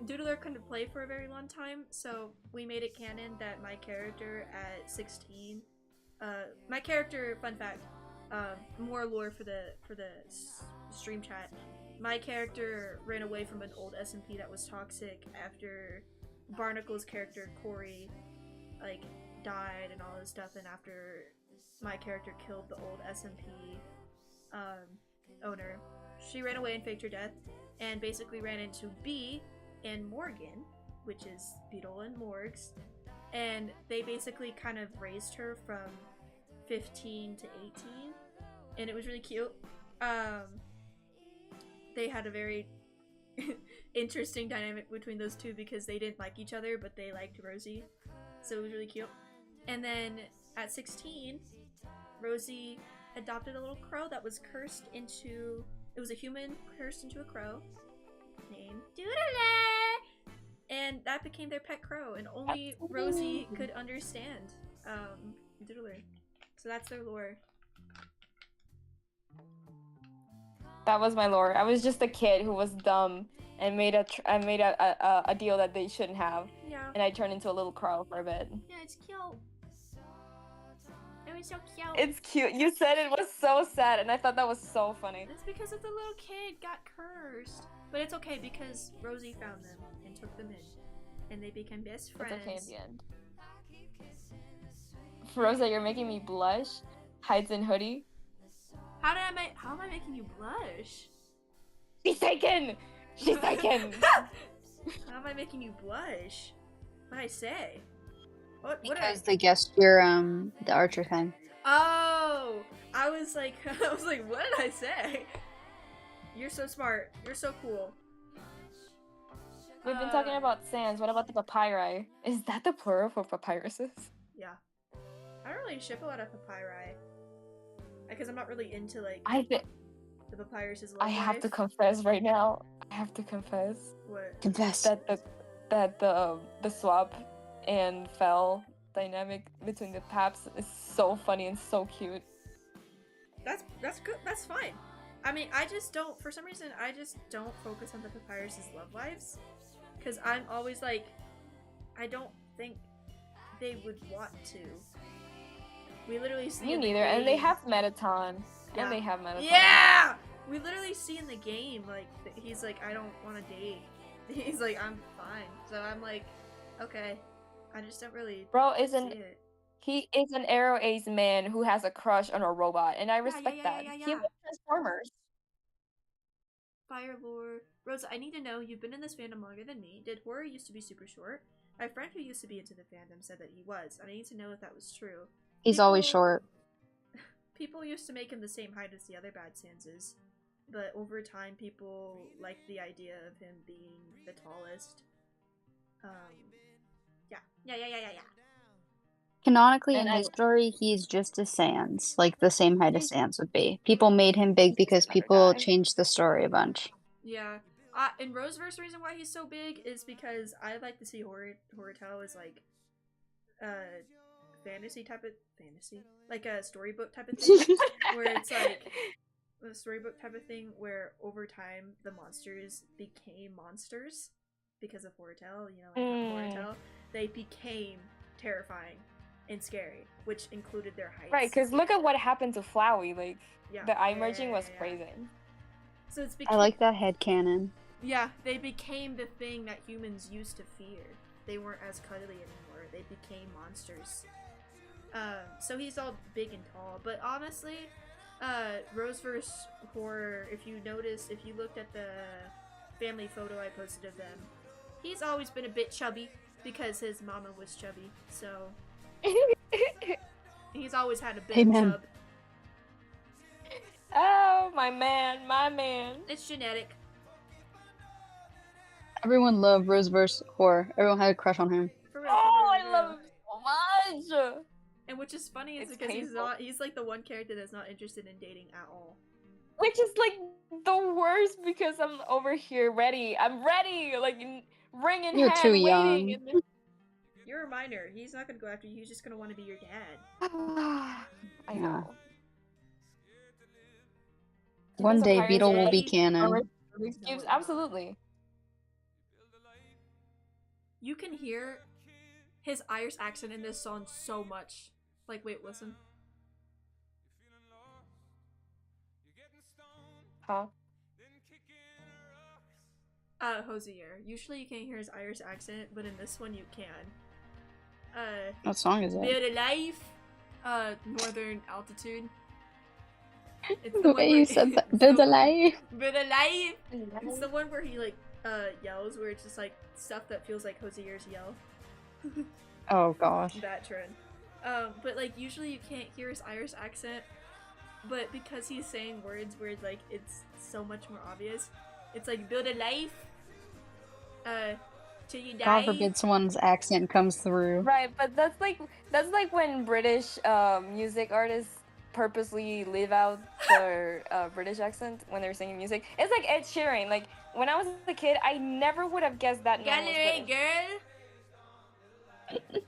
Doodler couldn't play for a very long time, so we made it canon that my character at 16, my character, fun fact, more lore for the stream chat. My character ran away from an old SMP that was toxic after Barnacle's character Corey like died and all this stuff, and after my character killed the old SMP owner, she ran away and faked her death, and basically ran into B and Morgan, which is Beetle and Morgs, and they basically kind of raised her from 15 to 18, and it was really cute. They had a very interesting dynamic between those two because they didn't like each other, but they liked Rosie, so it was really cute. And then at 16, Rosie adopted a little crow that was cursed into, it was a human cursed into a crow named Doodle, and that became their pet crow, and only Rosie could understand Doodler. So that's their lore. That was my lore. I was just a kid who was dumb and made a deal that they shouldn't have. Yeah. And I turned into a little crow for a bit. Yeah, it's cute. It was so cute. It's cute. You said it was so sad, and I thought that was so funny. It's because of the little kid got cursed. But it's okay because Rosie found them and took them in, and they became best friends. It's okay at the end. Rosa, you're making me blush. Hides in hoodie. How am I making you blush? She's taken! She's taken! How am I making you blush? What'd I say? Because they guessed your the archer thing. Oh! I was like, what did I say? You're so smart. You're so cool. We've been talking about sands. What about the papyri? Is that the plural for papyruses? Yeah. I don't really ship a lot of papyri. Because I'm not really into like the papyrus's love I have life. to confess right now. I have to confess. What? Confess. That the swap and fell dynamic between the paps is so funny and so cute. That's good. That's fine. I mean, I just don't, for some reason, I just don't focus on the papyrus's love lives. Because I'm always like, I don't think they would want to. We literally see Me in neither, the game, and they have Metaton. Yeah. And they have Metaton. Yeah! We literally see in the game, like, he's like, I don't want to date. He's like, I'm fine. So I'm like, okay. I just don't really see it. He is an Arrow Ace man who has a crush on a robot, and I respect that. Yeah. He loves Transformers. Fire lore. Rosa, I need to know, you've been in this fandom longer than me. Did horror used to be super short? My friend who used to be into the fandom said that he was, and I need to know if that was true. He's always short. People used to make him the same height as the other Bad Sanses, but over time people liked the idea of him being the tallest. Yeah. Canonically, in And I history, he's just a Sans, like the same height as he's Sans would be. People made him big just because a better people guy. changed the story a bunch. Yeah. In Roseverse, the reason why he's so big is because I like to see Horror as like fantasy, like a storybook type of thing, where it's like a storybook type of thing where over time the monsters became monsters because of Horror, like Horror, they became terrifying and scary, which included their Right, heights. because look at what happened to Flowey. Like, Yeah, the eye merging was yeah. crazy. So it's I like that headcanon. Yeah, they became the thing that humans used to fear. They weren't as cuddly anymore. They became monsters. So he's all big and tall. But honestly, Roseverse Horror, if you looked at the family photo I posted of them, he's always been a bit chubby because his mama was chubby. So he's always had a bit of chub. Oh, my man. It's genetic. Everyone loved Roseverse Horror. Everyone had a crush on him. For real, I love him so much. And which is funny is It's because painful. he's like the one character that's not interested in dating at all. Which is like the worst because I'm over here ready. I'm ready, like ring in You're hand, too waiting. young. You're a minor. He's not gonna go after you. He's just gonna want to be your dad. I know. One day, Pirates Beetle will be Day, canon. Absolutely. You can hear his Irish accent in this song so much. Like, wait, listen. Huh? Hosier. Usually you can't hear his Irish accent, but in this one you can. What song is it? Build a life. Northern Altitude. It's The way you said that. Build a life. Build a life. It's the one where he like yells, where it's just like stuff that feels like Hosier's yell. Oh gosh. That trend. But like usually you can't hear his Irish accent, but because he's saying words where like it's so much more obvious, it's like build a life. Till you die. God forbid someone's accent comes through. Right, but that's like when British music artists purposely leave out their British accent when they're singing music. It's like Ed Sheeran. Like when I was a kid, I never would have guessed that man was Gallery British. girl.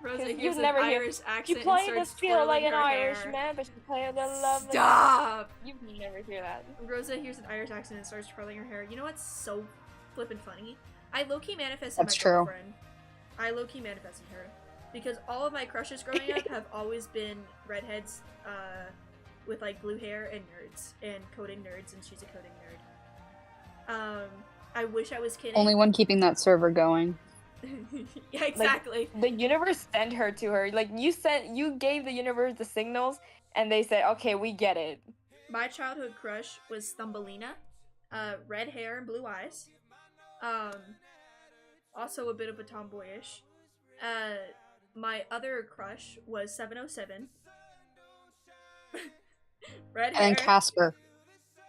Rosa hears You've an never Irish accent you play and the starts feel like an twirling her Irishman, hair. but you play the love. Stop! You never hear that. Rosa hears an Irish accent and starts twirling her hair. You know what's so flippin' funny? I low-key manifested That's my true. girlfriend. I low-key manifested her. Because all of my crushes growing up have always been redheads, with like blue hair and nerds. And coding nerds, and she's a coding nerd. I wish I was kidding. Only one keeping that server going. Yeah, exactly. Like, the universe sent her to her. Like you gave the universe the signals, and they said, "Okay, we get it." My childhood crush was Thumbelina, red hair and blue eyes. Also a bit of a tomboyish. My other crush was 707. Red hair. And then Casper.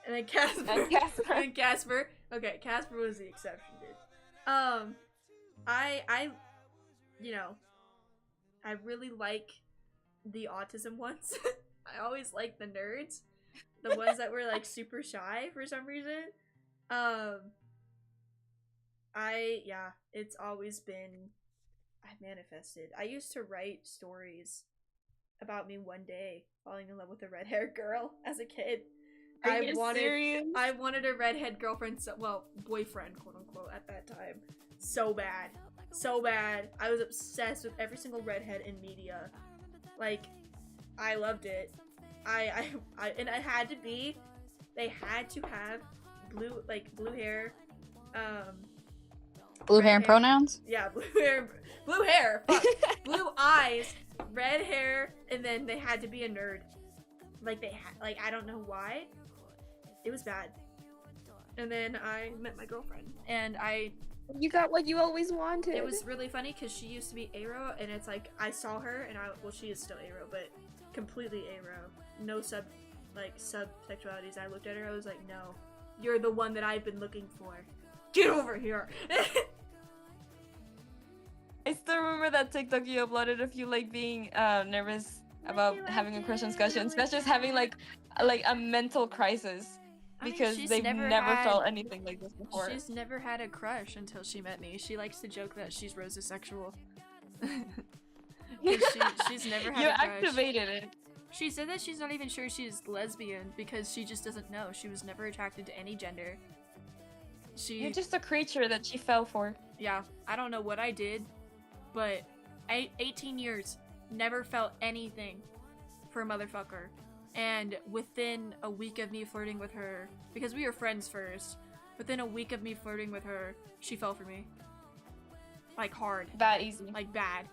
And then Casper. And Casper. And Casper. Okay, Casper was the exception, dude. I really like the autism ones. I always like the nerds. The ones that were like super shy for some reason. It's always been I've manifested. I used to write stories about me one day falling in love with a red-haired girl as a kid. Are you serious? I wanted a redhead girlfriend, boyfriend, quote unquote, at that time. So bad. So bad. I was obsessed with every single redhead in media. Like, I loved it. And it had to be, they had to have blue hair, Blue hair and pronouns? Yeah, blue hair, fuck. Blue eyes, red hair, and then they had to be a nerd. I don't know why. It was bad. And then I met my girlfriend, and You got what you always wanted. it was really funny because she used to be Aero, and it's like I saw her, and she is still Aero, but completely Aero, no subsexualities. I looked at her, I was like, no, you're the one that I've been looking for. Get over here. I still remember that TikTok you uploaded of you like being nervous about having a crush on Scotch, and Scotch just having like a mental crisis I mean, because they've never felt anything like this before. she's never had a crush until she met me. She likes to joke that she's rosasexual. She's never had You a crush. activated it. She said that she's not even sure she's lesbian because she just doesn't know. She was never attracted to any gender. You're just a creature that she fell for. Yeah, I don't know what I did, but 18 years, never felt anything for a motherfucker. And within a week of me flirting with her, because we were friends first, within a week of me flirting with her, she fell for me. Like hard. That easy. Like bad.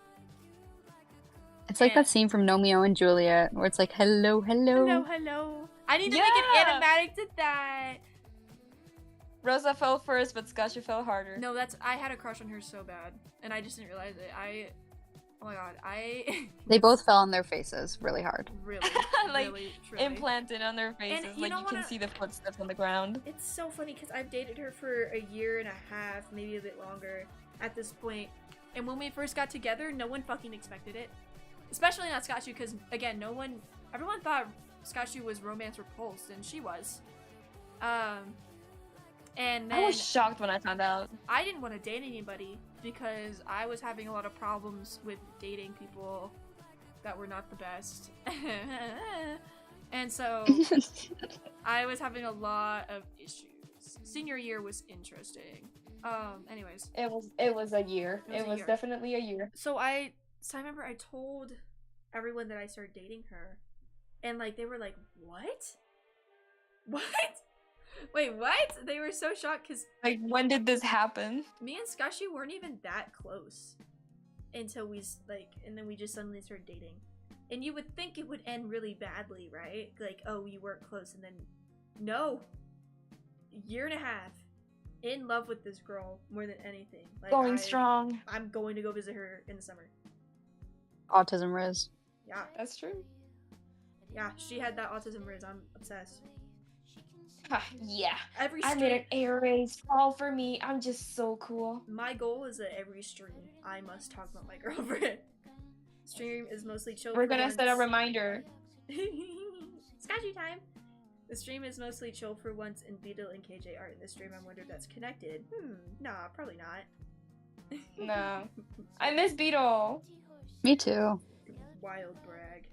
It's like that scene from Romeo and Juliet where it's like, hello, hello. Hello, hello. I need to make an animatic to that. Rosa fell first, but Scotchy fell harder. No, I had a crush on her so bad, and I just didn't realize it. Oh my god, They both fell on their faces really hard. Really, like, really, truly. implanted on their faces, And like you can see the footsteps on the ground. It's so funny because I've dated her for a year and a half, maybe a bit longer at this point. And when we first got together, no one fucking expected it. Especially not Scotchy, because again, everyone thought Scotchy was romance repulsed, and she was. And then I was shocked when I found out. I didn't want to date anybody because I was having a lot of problems with dating people that were not the best. And so I was having a lot of issues. Senior year was interesting. Anyways. It was a year. It was year. definitely a year. So I remember I told everyone that I started dating her, and like they were like, "What? What? Wait, what?" They were so shocked because like, when did this happen? Me and Scotchy weren't even that close until and then we just suddenly started dating. And you would think it would end really badly, right? Like, oh, you weren't close, and then no, year and a half in love with this girl more than anything. Like, Going strong. I'm going to go visit her in the summer. Autism Riz. Yeah, that's true. Yeah, she had that autism riz. I'm obsessed. Yeah. Every I made an air race fall for me. I'm just so cool. My goal is that every stream I must talk about my girlfriend. Stream is mostly chill. We're gonna set a reminder. Scotchy time. The stream is mostly chill for once, and Beetle and KJ are in this stream. I wonder if that's connected. Nah, probably not. No. I miss Beetle. Me too. Wild brag.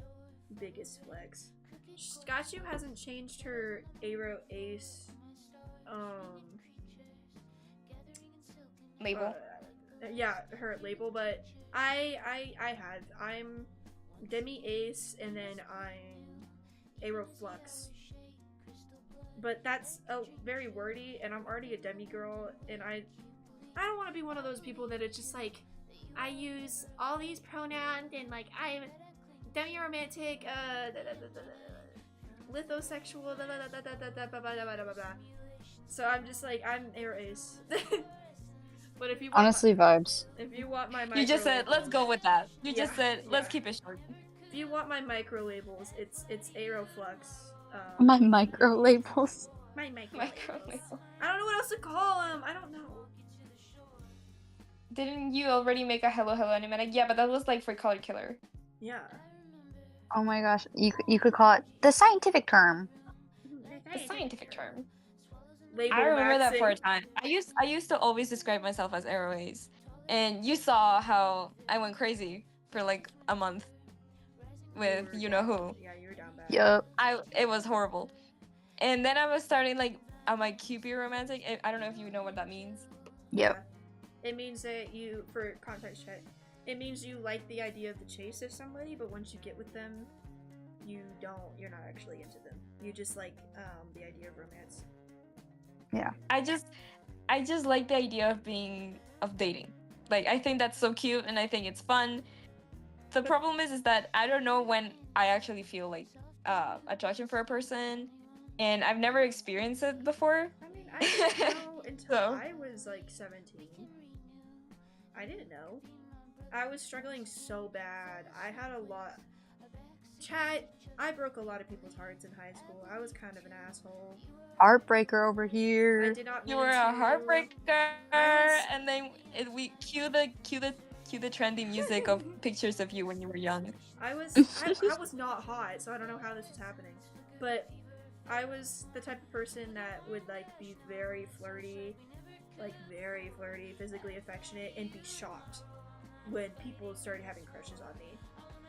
Biggest flex. Scotchu hasn't changed her Aero Ace label. Yeah, her label, but I have. I'm Demi Ace and then I'm Aero Flux. But that's very wordy, and I'm already a demi girl, and I don't want to be one of those people that it's just like I use all these pronouns and like I'm demi-romantic, lithosexual, so I'm just like I'm Aero Ace. But if you want honestly vibes. If you want my micro you just said labels, let's go with that. You just said let's keep it short. If you want my micro labels, it's Aeroflux. My micro labels. My micro labels. I don't know what else to call them. I don't know. Didn't you already make a hello animatic? Yeah, but that was like for Color Killer. Yeah. Oh my gosh, you could call it the scientific term. The scientific term. Label I remember that maxing. for a time. I used to always describe myself as Aeroways, and you saw how I went crazy for like a month with you know who. Yeah, you were down bad. Yup. It was horrible, and then I was starting like I'm like Cupid romantic. I don't know if you know what that means. Yep. Yeah. It means that you, for context check, it means you like the idea of the chase of somebody, but once you get with them, you're not actually into them. You just like the idea of romance. Yeah. I just like the idea of dating. Like I think that's so cute and I think it's fun. The problem is that I don't know when I actually feel like attraction for a person, and I've never experienced it before. I mean, I didn't know until I was like 17. I didn't know. I was struggling so bad. I had a lot. Chat, I broke a lot of people's hearts in high school. I was kind of an asshole. Heartbreaker over I here. did not You mean were a to. heartbreaker, and then we cue the Cue the trendy music of pictures of you when you were young. I was not hot, so I don't know how this was happening. But I was the type of person that would like be very flirty, physically affectionate, and be shocked when people started having crushes on me.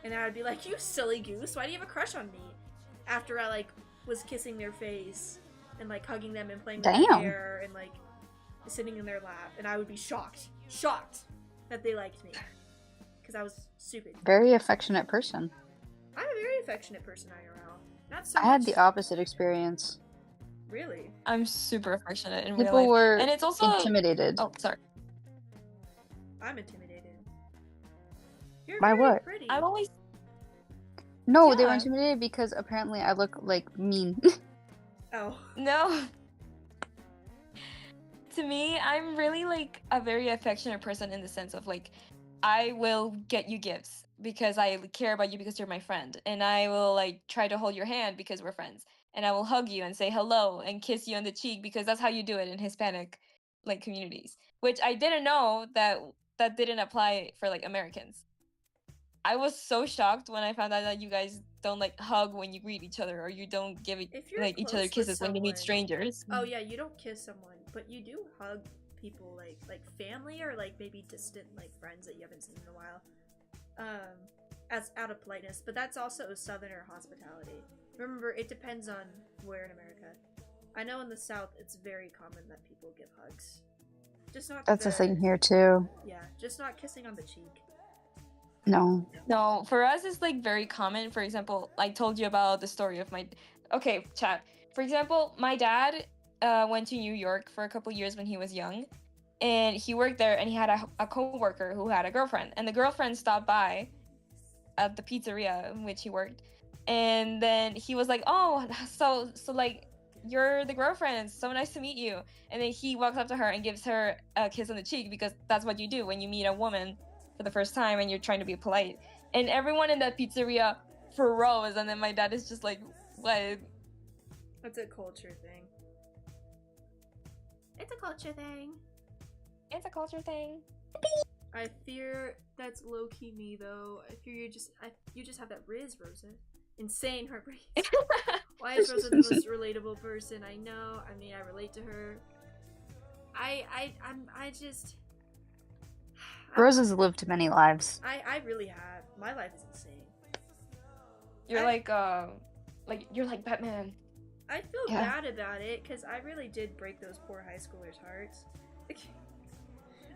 And I would be like, "You silly goose, why do you have a crush on me?" After I like was kissing their face and like hugging them and playing with their hair and like sitting in their lap, and I would be shocked that they liked me because I was stupid. Very affectionate person. I'm a very affectionate person, IRL. Not so I much. had the opposite experience. Really? I'm super affectionate in People real life. were And it's also intimidated. Oh, sorry. I'm intimidated. You're By very what? pretty. I'm always No, they were Yeah. intimidated because apparently I look like mean. Oh. No. To me, I'm really like a very affectionate person in the sense of like I will get you gifts because I care about you because you're my friend, and I will like try to hold your hand because we're friends, and I will hug you and say hello and kiss you on the cheek because that's how you do it in Hispanic like communities, which I didn't know that didn't apply for like Americans. I was so shocked when I found out that you guys don't like hug when you greet each other, or you don't give If you're like each close other with kisses when you meet someone- strangers. Oh yeah, you don't kiss someone, but you do hug people like family or like maybe distant like friends that you haven't seen in a while. As out of politeness, but that's also Southerner hospitality. Remember, it depends on where in America. I know in the South it's very common that people give hugs. Just not That's a thing here too. Yeah, just not kissing on the cheek. No. No, for us it's like very common. For example, I told you about the story of my okay, chat. For example, my dad went to New York for a couple years when he was young, and he worked there, and he had a co-worker who had a girlfriend, and the girlfriend stopped by at the pizzeria in which he worked, and then he was like, "Oh, so like you're the girlfriend, so nice to meet you." And then he walks up to her and gives her a kiss on the cheek because that's what you do when you meet a woman for the first time and you're trying to be polite. And everyone in that pizzeria froze, and then my dad is just like, "What?" That's a culture thing. It's a culture thing. It's a culture thing. I fear that's low key me though. I fear you just have that Rosa. Insane heartbreak. Why is Rosa the most relatable person I know? I mean, I relate to her. Rosa's lived many lives. I really have. My life is insane. You're you're like Batman. I feel Yeah. bad about it because I really did break those poor high schoolers' hearts.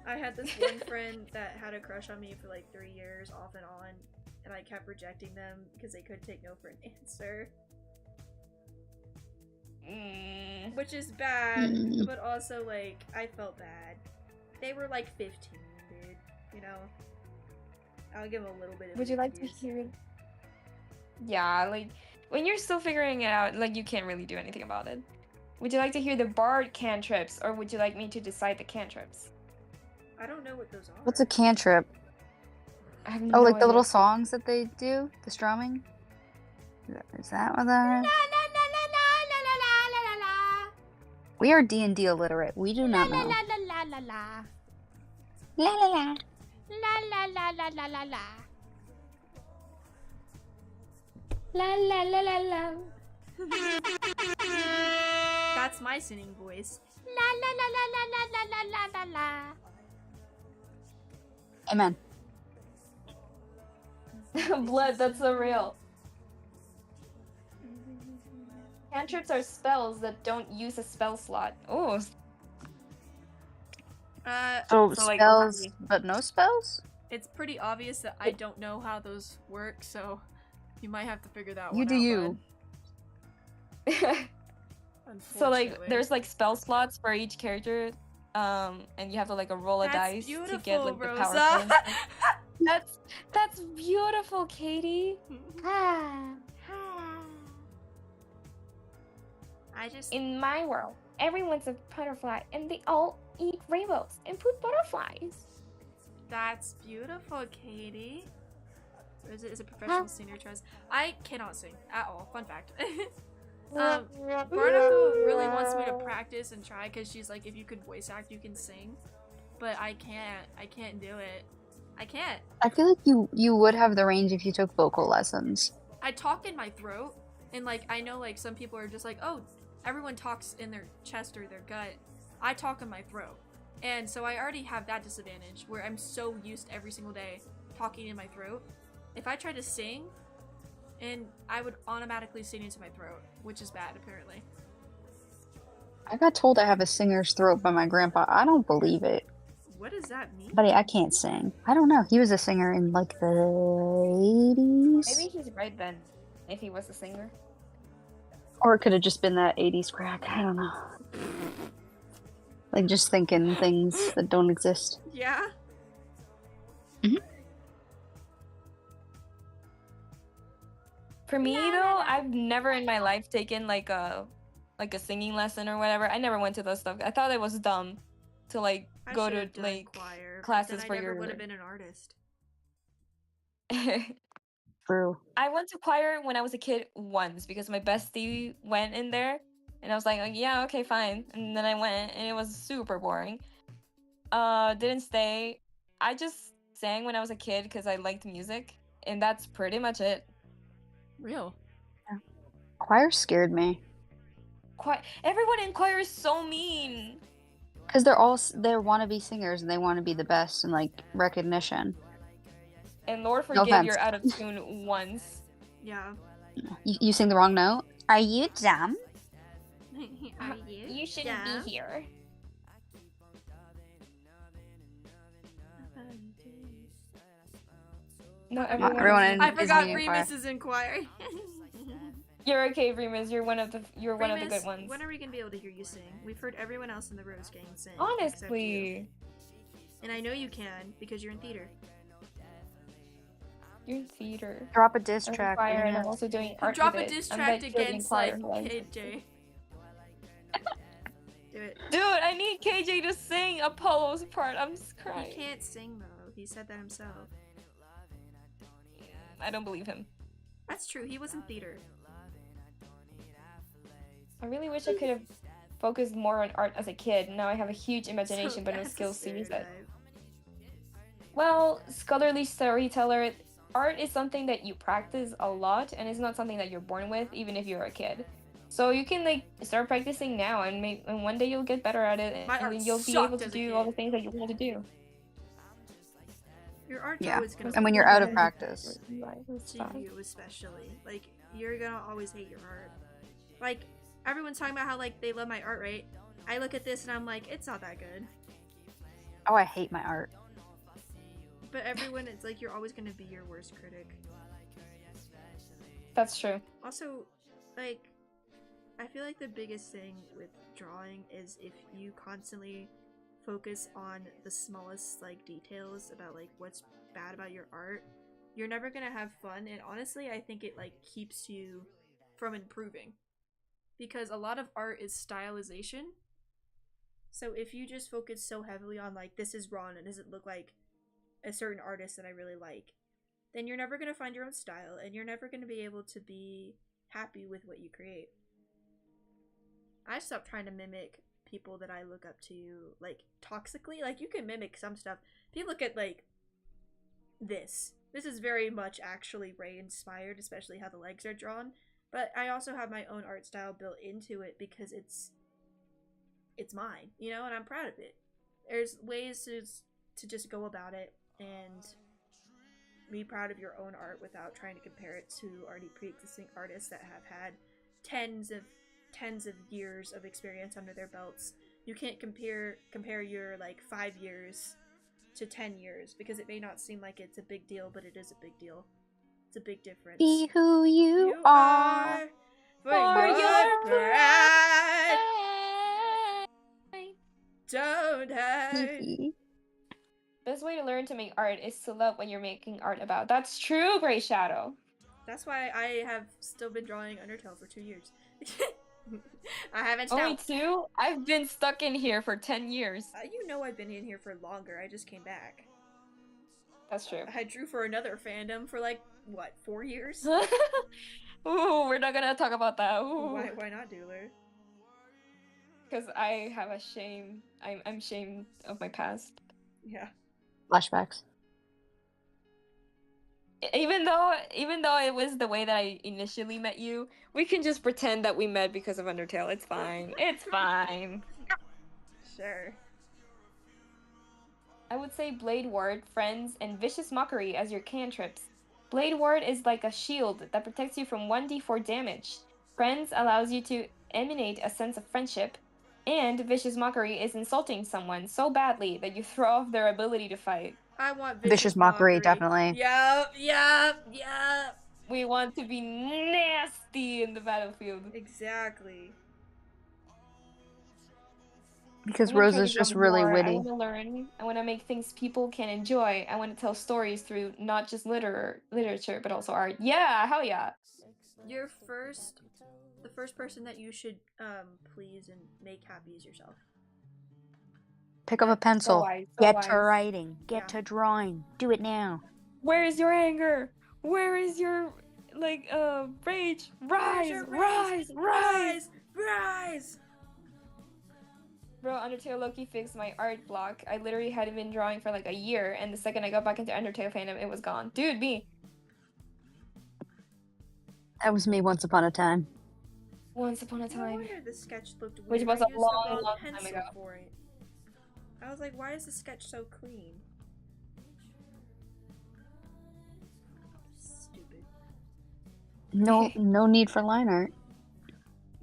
I had this one friend that had a crush on me for like 3 years off and on, and I kept rejecting them because they couldn't take no for an answer. Which is bad, but also like I felt bad. They were like 15, dude. You know, I'll give them a little bit of. Would you like to hear? Yeah, like when you're still figuring it out, like you can't really do anything about it. Would you like to hear the bard cantrips, or would you like me to decide the cantrips? I don't know what those are. What's a cantrip? I have Oh, no like the idea. little songs that they do? The strumming? Is that what that is? We are D&D illiterate. We do not know. La la la la la. La la la. La la la la la la la. La la la la la. That's my singing voice. La la la la la la la la la la. Amen. Blood, that's so real. Cantrips are spells that don't use a spell slot. Oh, So So, like, spells, but no spells? It's pretty obvious that I don't know how those work, so you might have to figure that You one do out. you. Bud. so like Unfortunately. there's like spell slots for each character, and you have to like roll a That's dice to get like the beautiful, power. Rosa. things. That's beautiful, Katie. Ah. I just In my world, everyone's a butterfly, and they all eat rainbows and put butterflies. that's beautiful, Katie. Rosa is a professional singer. Tries. I cannot sing at all. Fun fact. Barnacle really wants me to practice and try because she's like, if you could voice act, you can sing. But I can't. I can't do it. I can't. I feel like you would have the range if you took vocal lessons. I talk in my throat, and like I know like some people are just like, oh, everyone talks in their chest or their gut. I talk in my throat, and so I already have that disadvantage where I'm so used every single day talking in my throat. If I try to sing, and I would automatically sing into my throat, which is bad apparently. I got told I have a singer's throat by my grandpa. I don't believe it. What does that mean? Buddy, I can't sing. I don't know. He was a singer in like the 80s. Maybe he's right then, if he was a singer. Or it could have just been that 80s crack. I don't know. Like just thinking things that don't exist. Yeah. For me though, I've never in my life taken like a singing lesson or whatever. I never went to those stuff. I thought it was dumb to like I go to should've done like choir, but classes then for I never your. would have been an artist. True. I went to choir when I was a kid once because my bestie went in there, and I was like, oh, yeah, okay, fine. And then I went, and it was super boring. Didn't stay. I just sang when I was a kid because I liked music, and that's pretty much it. Real. Choir scared me. Everyone in choir is so mean. Because they want to be singers and they want to be the best and like recognition. And Lord No forgive offense. you're out of tune once. Yeah. You sing the wrong note? Are you dumb? Are you? You shouldn't Yeah. be here. No, Everyone everyone. in I forgot Disney Remus choir. is in choir. You're okay, Remus. You're one of the good ones. When are we gonna be able to hear you sing? We've heard everyone else in the Rose Gang sing. except you. Honestly, And I know you can because you're in theater. you're in theater. Drop a diss I'm in track. choir, and Remus. I'm also doing art Drop with a it. diss I'm track like building against choir like life. KJ. Do it. Dude, I need KJ to sing Apollo's part. I'm just He crying. can't sing though. He said that himself. I don't believe him. That's true. He was in theater. I really wish I could have focused more on art as a kid. Now I have a huge So imagination, but no that's a skills to use it. stereotype. Well, scholarly storyteller, art is something that you practice a lot, and it's not something that you're born with, even if you're a kid. So you can like start practicing now, and one day you'll get better at it, My and art then you'll be sucked able to as a do all the kid. things that you want to do. Your art's Yeah. always gonna And when be you're out of bad practice. to you especially. Like you're gonna always hate your art. Like everyone's talking about how like they love my art, right? I look at this and I'm like, it's not that good. Oh, I hate my art. But everyone, it's like you're always gonna be your worst critic. That's true. Also, like, I feel like the biggest thing with drawing is if you constantly focus on the smallest like details about like what's bad about your art, you're never gonna have fun. And honestly, I think it like keeps you from improving because a lot of art is stylization. So if you just focus so heavily on like this is wrong and does it look like a certain artist that I really like, then you're never gonna find your own style and you're never gonna be able to be happy with what you create. I stopped trying to mimic people that I look up to like toxically. Like you can mimic some stuff. If you look at like this is very much actually Ray inspired, especially how the legs are drawn. But I also have my own art style built into it because it's mine, you know, and I'm proud of it. There's ways to just go about it and be proud of your own art without trying to compare it to already pre-existing artists that have had tens of years of experience under their belts. You can't compare your like 5 years to 10 years because it may not seem like it's a big deal, but it is a big deal. It's a big difference. Be who you are. For your pride. pride. Don't hide. Best way to learn to make art is to love what you're making art about. That's true, Grey Shadow. That's why I have still been drawing Undertale for 2 years. I haven't Only stopped. 2? I've been stuck in here for 10 years. You know I've been in here for longer. I just came back. That's true. I drew for another fandom for like, what, 4 years? Ooh, we're not gonna talk about that. Ooh. Why not, Doodler? Because I have a shame. I'm ashamed of my past. Yeah. Flashbacks. Even though it was the way that I initially met you, we can just pretend that we met because of Undertale. It's fine. It's fine. Sure. I would say Blade Ward, Friends, and Vicious Mockery as your cantrips. Blade Ward is like a shield that protects you from 1d4 damage. Friends allows you to emanate a sense of friendship. And Vicious Mockery is insulting someone so badly that you throw off their ability to fight. I want Vicious vicious mockery, mockery. definitely. Yep. We want to be nasty in the battlefield. Exactly. Because I'm gonna Rose try to is draw just really more. I witty. want to learn. I want to make things people can enjoy. I want to tell stories through not just literature, but also art. Yeah, hell yeah. The first person that you should please and make happy is yourself. Pick up a So pencil. wise, so Get wise. to writing. Get Yeah. to drawing. Do it now. Where is your anger? Where is your rage? Rise! Bro, Undertale Loki fixed my art block. I literally hadn't been drawing for like a year, and the second I got back into Undertale fandom, it was gone. Dude, me. That was me once upon a time. Once upon a No time. wonder the sketch looked weird. Which was I a used the long, wrong long time pencil ago. for it. I was like, why is the sketch so clean? Stupid. No need for line art.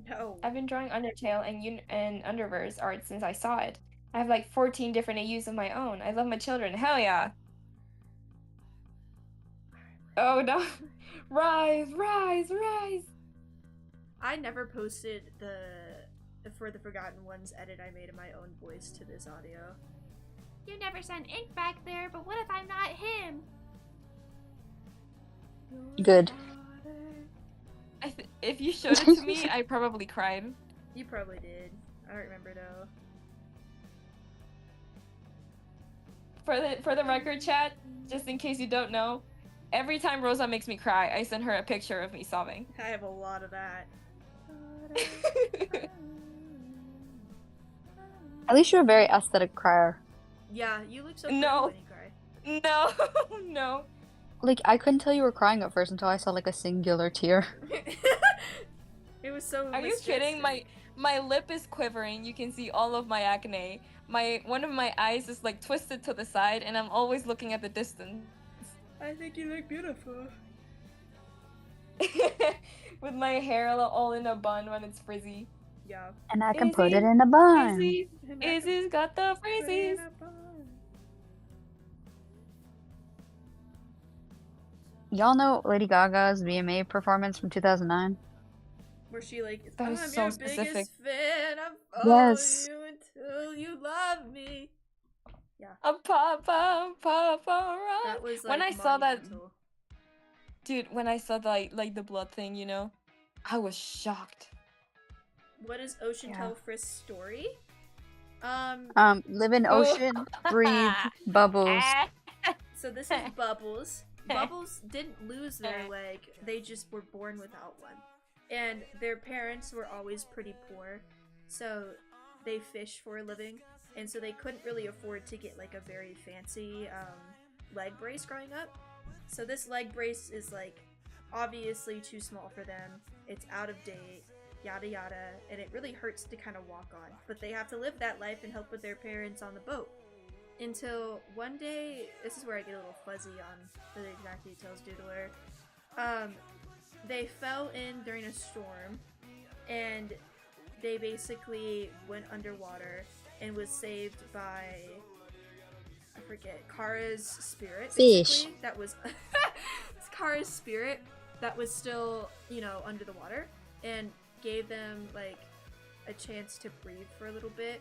No. I've been drawing Undertale and Underverse art since I saw it. I have like 14 different AUs of my own. I love my children. Hell yeah. Oh no. Rise! I never posted the For the Forgotten Ones edit I made in my own voice to this audio. You never sent ink back there, but what if I'm not him? Good. If you showed it to me, I probably cried. You probably did. I don't remember though. For the record, chat, just in case you don't know, every time Rosa makes me cry, I send her a picture of me sobbing. I have a lot of that. At least you're a very aesthetic crier. Yeah, you look so No. pretty when you No, no. Like, I couldn't tell you were crying at first until I saw, like, a singular tear. cry. It was so Are you kidding? My lip is quivering. You can see all of my acne. One of my eyes is like twisted to the side, and I'm always looking at the distance. I think you look beautiful. With my hair all in a bun when it's frizzy. Yeah. And I can Izzy, put it in a bun. Izzy's got the Put it frizzies. in a bun. Y'all know Lady Gaga's VMA performance from 2009? Where she like, That I'm is so your specific. biggest fan. I'll follow Yes. you until you love me. A papa. That was like When I saw that, monumental. dude, when I saw the blood thing, you know, I was shocked. What is Ocean Yeah. Tell Frisk's story? Live in ocean, breathe, bubbles. So this is Bubbles. Bubbles didn't lose their leg, they just were born without one. And their parents were always pretty poor, so they fish for a living, and so they couldn't really afford to get like a very fancy leg brace growing up. So this leg brace is like obviously too small for them, it's out of date, yada yada, and it really hurts to kind of walk on. But they have to live that life and help with their parents on the boat. Until one day, this is where I get a little fuzzy on the exact details due to her. They fell in during a storm, and they basically went underwater and was saved by, I forget, Kara's spirit. Fish. That was it's Kara's spirit that was still, you know, under the water, and gave them like a chance to breathe for a little bit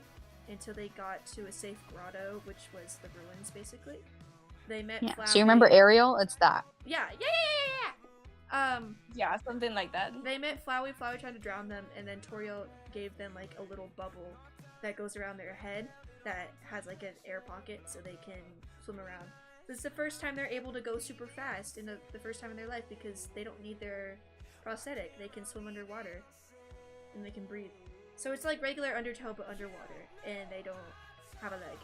until they got to a safe grotto, which was the ruins, basically. They met Yeah. Flowey. So you remember Ariel? It's that. Yeah. Yeah, something like that. They met Flowey. Flowey tried to drown them, and then Toriel gave them like a little bubble that goes around their head that has like an air pocket so they can swim around. This is the first time they're able to go super fast, and the first time in their life, because they don't need their prosthetic. They can swim underwater, and they can breathe. So it's like regular Undertale but underwater, and they don't have a leg.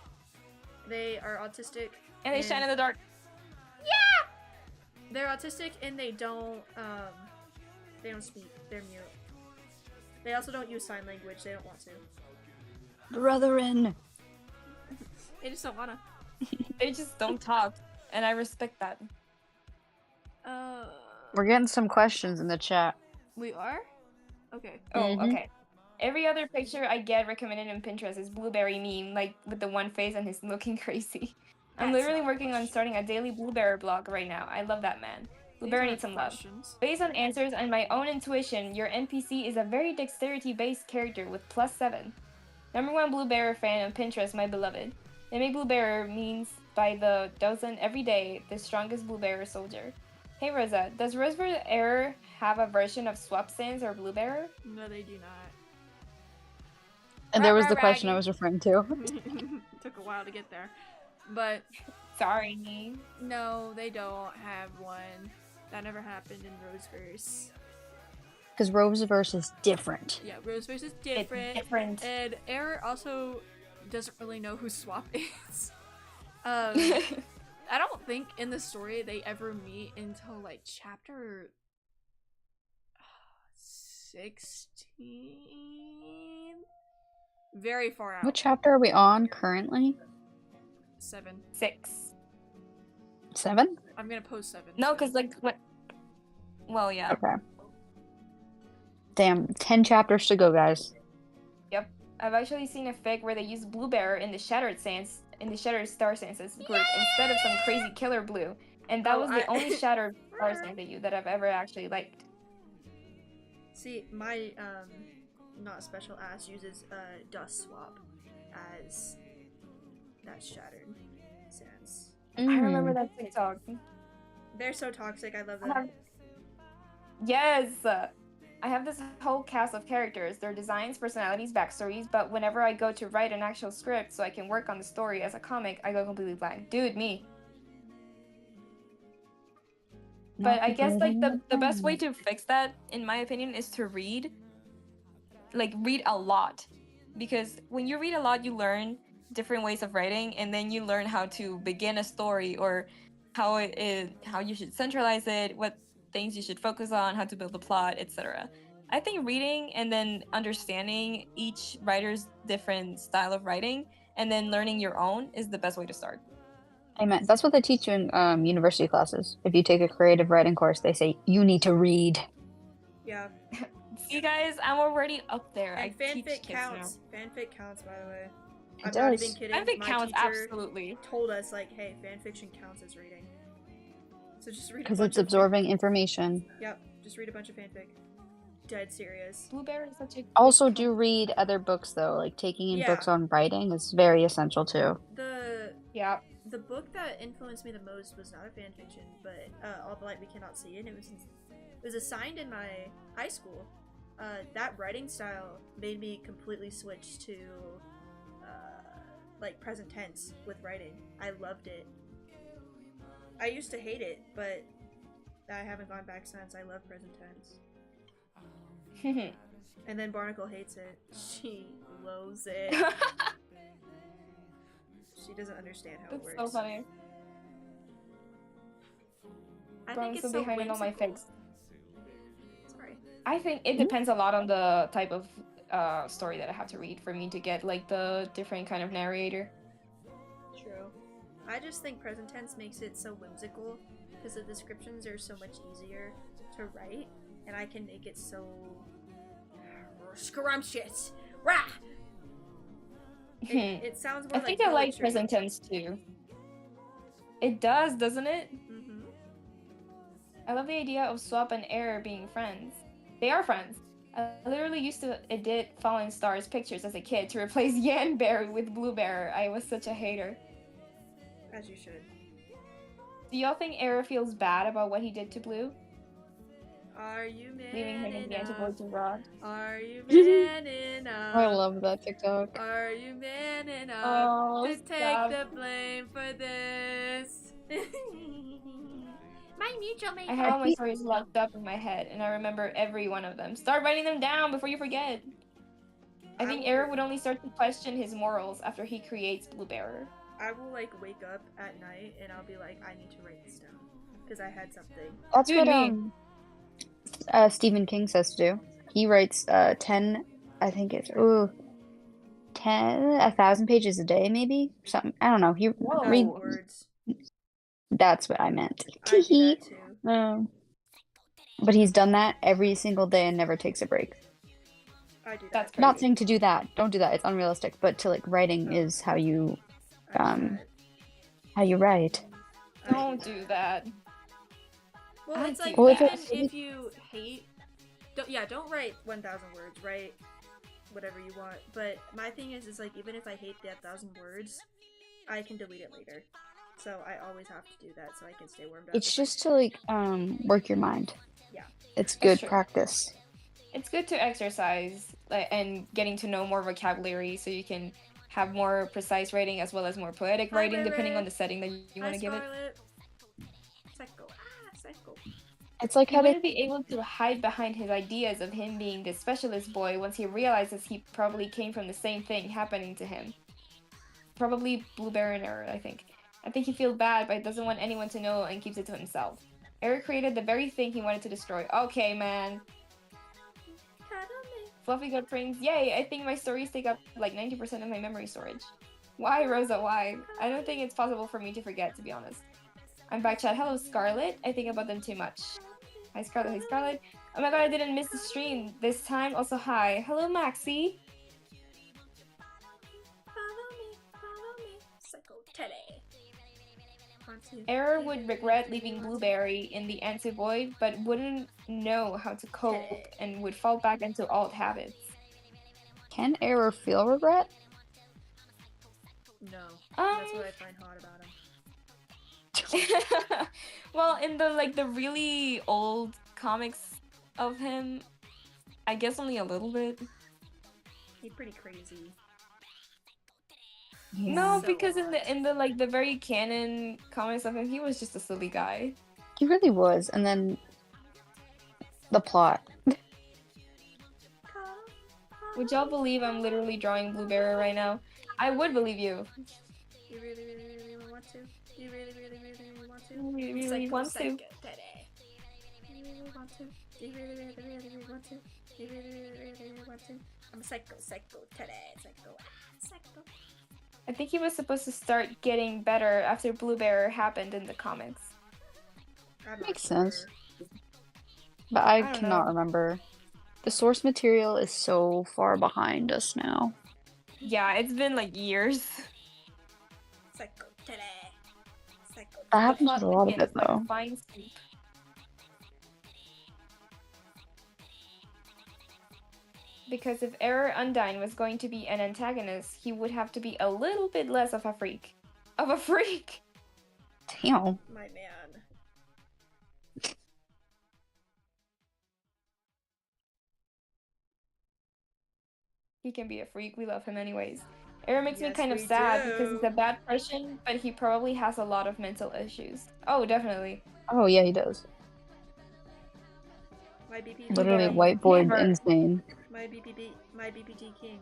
They are autistic. And they shine in the dark. They're autistic and they don't speak. They're mute. They also don't use sign language. They don't want to. Brethren. They just don't wanna. They just don't talk, and I respect that. We're getting some questions in the chat. We are? Okay. Oh, okay. Every other picture I get recommended in Pinterest is blueberry meme, like with the one face and he's looking crazy. I'm That's literally not a working on question. starting a daily blueberry blog right now. I love that man. Blueberry needs some love. Questions. Based on answers and my own intuition, your NPC is a very dexterity-based character with +7. #1 Blueberry fan on Pinterest, my beloved. They make Blueberry memes by the dozen every day, the strongest Blueberry soldier. Hey Rosa, does Roseverse Error have a version of Swap Sans or Blueberry? No, they do not. And there was the question I was referring to. Took a while to get there. But Sorry. no, they don't have one. That never happened in Roseverse. Because Roseverse is different. Yeah, Roseverse is different. It's different. And Error also doesn't really know who Swap is. I don't think in the story they ever meet until like chapter 16. Very far out. What chapter are we on currently? 7. 6. 7? I'm gonna post 7. No, because like what? Well, yeah. Okay. Damn, 10 chapters to go, guys. Yep. I've actually seen a fic where they use Blueberry in the Shattered Star Sances group instead of some crazy killer blue, and that was the only Shattered Star Sansa that I've ever actually liked. See, my not special ass uses Dust Swap as that Shattered Sands. I remember that TikTok. They're so toxic. I love them. Yes. I have this whole cast of characters, their designs, personalities, backstories, but whenever I go to write an actual script so I can work on the story as a comic, I go completely blank. Dude, me. But I guess like the best way to fix that, in my opinion, is to read. Like, read a lot. Because when you read a lot, you learn different ways of writing, and then you learn how to begin a story, or how you should centralize it, what things you should focus on, how to build a plot, etc. I think reading and then understanding each writer's different style of writing and then learning your own is the best way to start. Amen. That's what they teach you in university classes. If you take a creative writing course, they say you need to read. Yeah. See, guys, I'm already up there. And I teach fanfic kids counts. now. Fanfic counts, by the way. It I'm does. not even kidding. Fanfic My counts, teacher absolutely. told us, like, hey, fanfiction counts as reading. So just read a Because bunch it's of absorbing information. Yep, just read a bunch of fanfic. Dead serious. Blueberry is such a Also, do read other books, though. Like, taking in books on writing is very essential, too. The book that influenced me the most was not a fanfiction, but All the Light We Cannot See, and it was assigned in my high school. That writing style made me completely switch to like present tense with writing. I loved it. I used to hate it, but I haven't gone back since. I love present tense. And then Barnacle hates it. She loathes it. She doesn't understand how it works. It's so funny. I think it's so behind all my fics. Sorry. I think it depends a lot on the type of story that I have to read for me to get like the different kind of narrator. True. I just think present tense makes it so whimsical because the descriptions are so much easier to write, and I can make it so scrumptious. Rah! It sounds more I like think I like poetry. present tense too. It does, doesn't it? Mm-hmm. I love the idea of Swap and Error being friends. They are friends. I literally used to edit Fallen Stars pictures as a kid to replace Yanberry with Blueberry. I was such a hater. As you should. Do y'all think Error feels bad about what he did to Blue? Are you man Leaving him in the enough? antidote to Rod? Are you man enough? I love that TikTok. Are you man enough to take the blame for this? My mutual mate. I have all my stories locked up in my head, and I remember every one of them. Start writing them down before you forget. I think Error would only start to question his morals after he creates Blueberry. I will like wake up at night and I'll be like, I need to write this down. because I had something. That's Dude, what me. Stephen King says to do. He writes 10, I think it's 1,000 pages a day, maybe something. I don't know. He 1,000 read. Whoa. words. That's what I meant. I do Teehee. that too. But he's done that every single day and never takes a break. I do that. That's Not crazy. saying to do that. Don't do that. It's unrealistic. But to like writing Oh. is how you I do um that. how you write. I do Don't do that. Well, I it's like, do Well, if even it's- if you hate, don't write 1,000 words, write whatever you want. But my thing is like, even if I hate that 1,000 words, I can delete it later. So I always have to do that so I can stay warmed up. It's just to like work your mind. Yeah. It's That's good true. practice. It's good to exercise and getting to know more vocabulary so you can have more precise writing as well as more poetic Hi, writing depending Riri. on the setting that you want to give it. Scarlet. Psycho. Psycho. It's like He how they wouldn't be able to hide behind his ideas of him being the specialist boy once he realizes he probably came from the same thing happening to him. Probably Blueberry error, I think. I think he feels bad but doesn't want anyone to know and keeps it to himself. Eric created the very thing he wanted to destroy. Okay, man. Fluffy Gut Prince, yay! I think my stories take up like 90% of my memory storage. Why, Rosa, why? I don't think it's possible for me to forget, to be honest. I'm back, chat. Hello, Scarlet. I think about them too much. Hi, Scarlet. Hi, Scarlet. Oh my god, I didn't miss the stream this time. Also, hi. Hello, Maxie. Follow me, Psycho Teddy. Error would regret leaving Blueberry in the anti-void, but wouldn't know how to cope and would fall back into alt habits. can Error feel regret? No. That's what I find hot about him. Well, in the really old comics of him, I guess only a little bit. He's pretty crazy. No, So because odd. in the very canon comics of him, he was just a silly guy. He really was. And then the plot. Would y'all believe I'm literally drawing Blueberry right now? I would believe you. You really, really, really want to? You really, really, really want to? You really Psycho, want to. Psycho Teddy. You really want to? You really, really, really want to? You really, really, really want to? I'm a psycho, Psycho Teddy. Psycho, psycho. I think he was supposed to start getting better after Blueberry happened in the comics. I'm not Makes sure. sense. But I don't cannot know. remember. The source material is so far behind us now. Yeah, it's been like years. Psycho Teddy. Psycho That The happens plot with a lot of thickens it, like though. fine soup. Because if Error Undyne was going to be an antagonist, he would have to be a little bit less of a freak. Of a freak! Damn. My man. He can be a freak, we love him anyways. Error makes me Yes, kind of we sad because he's do. a bad person, but he probably has a lot of mental issues. Oh, definitely. Oh, yeah, he does. My BPG. Literally Never. whiteboard Never. insane. My BPG king.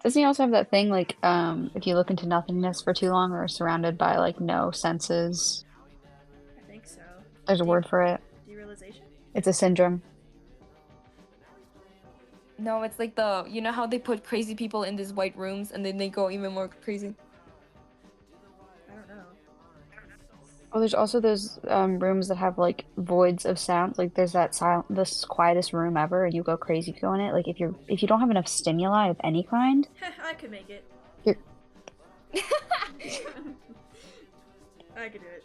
Doesn't he also have that thing, like, if you look into nothingness for too long or are surrounded by, like, no senses? I think so. There's a word for it. Derealization? It's a syndrome. No, it's like you know how they put crazy people in these white rooms and then they go even more crazy? I don't know. Oh, there's also those rooms that have like voids of sound. Like there's that this quietest room ever, and you go crazy if you go in it. Like if you don't have enough stimuli of any kind, I could make it. you're I could do it.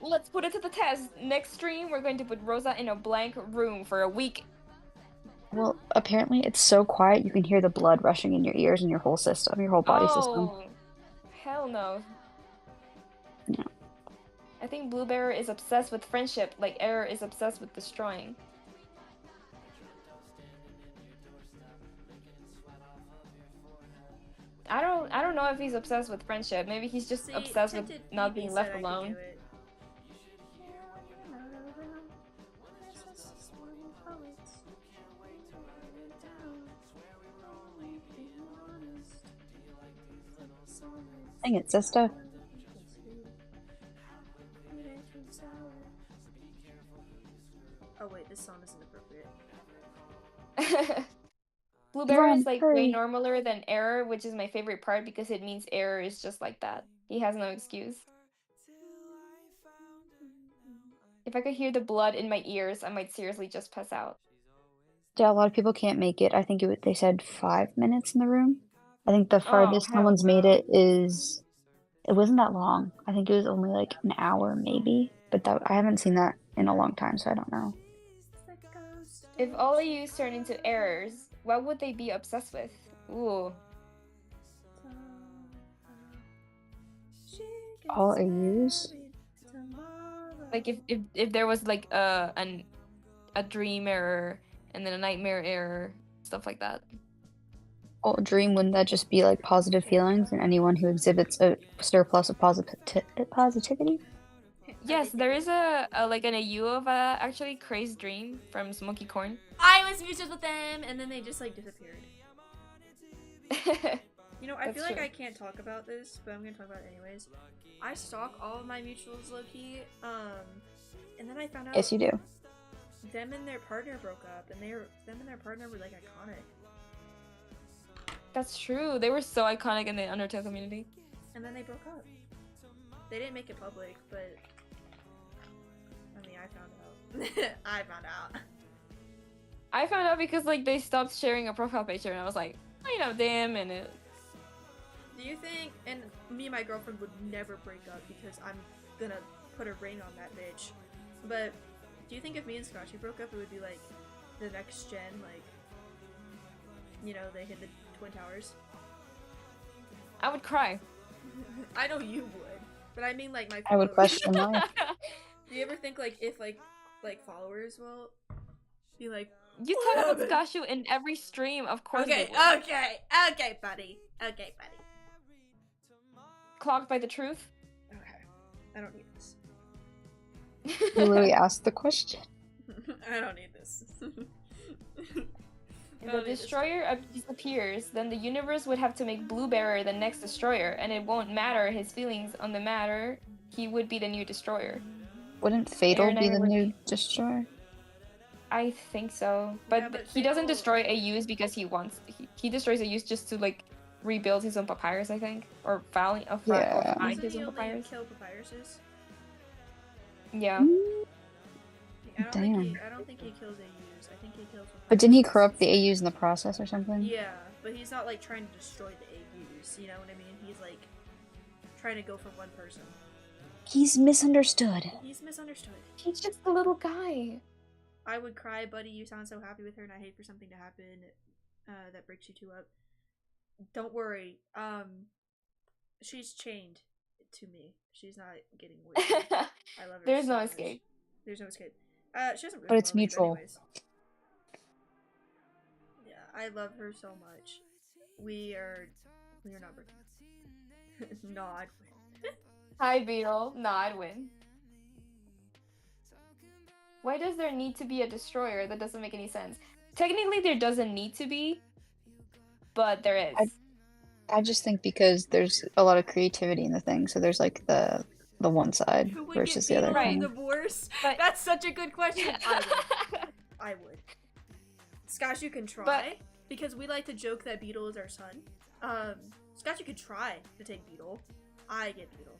Let's put it to the test. Next stream, we're going to put Rosa in a blank room for a week. well. Apparently, it's so quiet you can hear the blood rushing in your ears and your whole system, your whole body system. Oh, hell no. Yeah. I think Blueberry is obsessed with friendship, like Error is obsessed with destroying. I don't know if he's obsessed with friendship. Maybe he's just See, obsessed with Tinted not Phoebe being said left I could alone. do it. Dang it, sister. Oh wait, this song isn't appropriate. Blueberry Run, is like way hurry. normaler than error, which is my favorite part because it means error is just like that. He has no excuse. If I could hear the blood in my ears, I might seriously just pass out. Yeah, a lot of people can't make it. I think they said 5 minutes in the room. I think the Oh, farthest hell someone's made no. it is it wasn't that long. I think it was only like an hour maybe, but that I haven't seen that in a long time, so I don't know. If all I use turn into errors, what would they be obsessed with? Ooh. All AUs? Like if there was like a dream error and then a nightmare error, stuff like that. Well, dream, wouldn't that just be like positive feelings and anyone who exhibits a surplus of positivity? Yes, there is a like an AU of actually Crazed Dream from Smoky Corn. I was mutuals with them, and then they just like disappeared. You know, I feel like true. I can't talk about this, but I'm gonna talk about it anyways. I stalk all of my mutuals low-key, and then I found out Yes, you do. them and their partner broke up, and them and their partner were like iconic. That's true. They were so iconic in the Undertale community. And then they broke up. They didn't make it public, but I mean, I found out. I found out. I found out because like they stopped sharing a profile picture, and I was like, oh, you know, damn, and it. Do you think, and me and my girlfriend would never break up because I'm gonna put a ring on that bitch, but do you think if me and Scotchy broke up, it would be like the next gen, like, you know, they hit the Twin Towers? I would cry. I know you would, but I mean like my I would followers. question life. Do you ever think like if like followers will be like, You talk about Skashu in every stream, of course. okay, they would. okay, buddy, okay, buddy. Clogged by the truth. Okay, I don't need this. You literally asked the question. I don't need this. If the destroyer disappears, then the universe would have to make Blueberry the next destroyer, and it won't matter his feelings on the matter. He would be the new destroyer. Wouldn't Fatal Aaron be and I the would new be- destroyer? I think so, but, Yeah, but he doesn't Fatal- destroy AUs because he wants. He destroys AUs just to like rebuild his own papyrus, I think, or find Yeah. find Doesn't his he own only papyrus. kill papyruses? Yeah. Damn. I don't think he kills AUs. I think he kills papyruses. But didn't he corrupt the AUs in the process or something? Yeah, but he's not like trying to destroy the AUs. You know what I mean? He's like trying to go for one person. He's misunderstood. He's misunderstood. He's just a little guy. I would cry, buddy. You sound so happy with her, and I hate for something to happen that breaks you two up. Don't worry. She's chained to me. She's not getting away. I love her. There's so no much. escape. There's no escape. She doesn't really But it's wanna leave mutual. anyways. Yeah, I love her so much. We are not breaking. No, I'd win. Hi, Beetle. No, I'd win. Why does there need to be a destroyer? That doesn't make any sense. Technically, there doesn't need to be, but there is. I just think because there's a lot of creativity in the thing, so there's like the one side Who would versus get the other Beetle in thing. divorce? But- That's such a good question. I would. Scotch, you can try. Because we like to joke that Beetle is our son. Scotch, you could try to take Beetle. I get Beetle.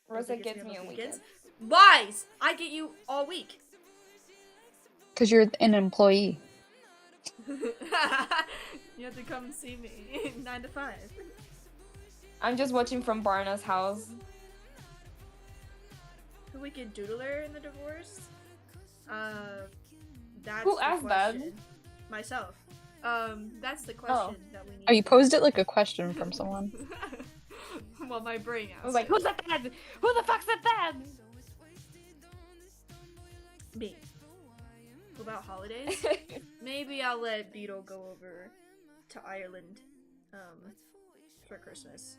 Rosa Rosa gets me on weekends. Lies! I get you all week. Because you're an employee. You have to come see me 9 to 5. I'm just watching from Barna's house. Who we get Doodler in the divorce? That's Who the asked that? question. Myself. That's the question that we need. Oh, you posed it like a question from someone. Well, my brain I was like, who's the dad? Who the fuck's the dad? Me. About holidays? Maybe I'll let Beetle go over to Ireland, for Christmas.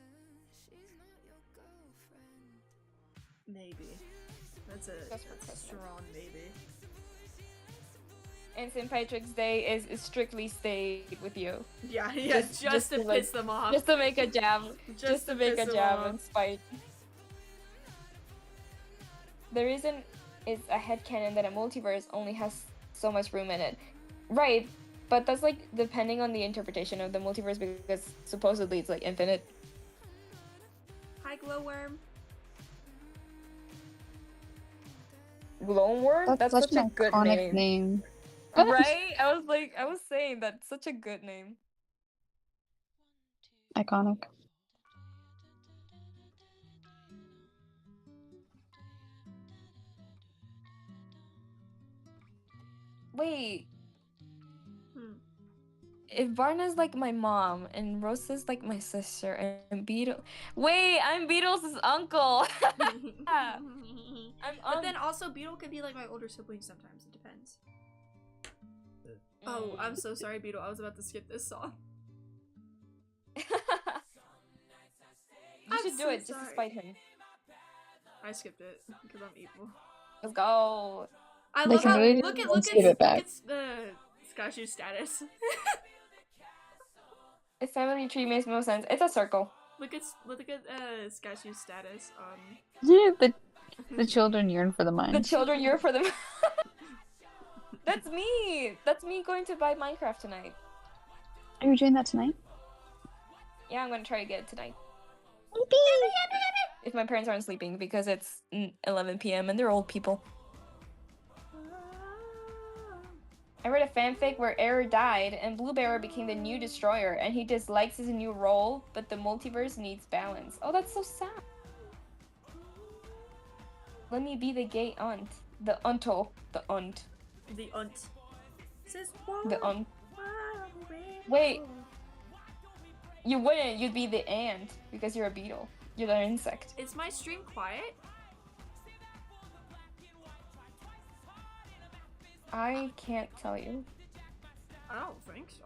Maybe. That's a strong maybe. And St. Patrick's Day is strictly stayed with you. Yeah, just to like- piss them off. Just to make a jab. Just to make piss a them jab off. and spite. There isn't is a headcanon that a multiverse only has so much room in it. Right, but that's like depending on the interpretation of the multiverse because supposedly it's like infinite. Hi, Glowworm. Glowworm? That's That's such a an good iconic name. name. Right? I was saying that's such a good name. Iconic. Wait, Hmm. if Varna's like my mom and Rosa's like my sister and Beetle. Wait, I'm Beetle's uncle. But then also Beetle can be like my older sibling sometimes. It depends. Oh, I'm so sorry, Beetle. I was about to skip this song. You I'm should do so it just to sorry. spite him. I skipped it because I'm evil. Let's go. I They love can how really look just skip it back. at the Skyshu status. A family tree makes no sense. It's a circle. look at Skyshu's status. The children yearn for the The mines. children yearn for them. That's me. That's me going to buy Minecraft tonight. Are you doing that tonight? Yeah, I'm gonna try to get it tonight. If my parents aren't sleeping because it's 11 p.m. and they're old people. I read a fanfic where Error died and Blue Bearer became the new destroyer and he dislikes his new role, but the multiverse needs balance. Oh, that's so sad. Let me be the gay aunt. The unto. The aunt. The aunt. The aunt. Wait. You wouldn't. You'd be the ant because you're a beetle. You're an insect. Is my stream quiet? I can't tell you. I don't think so.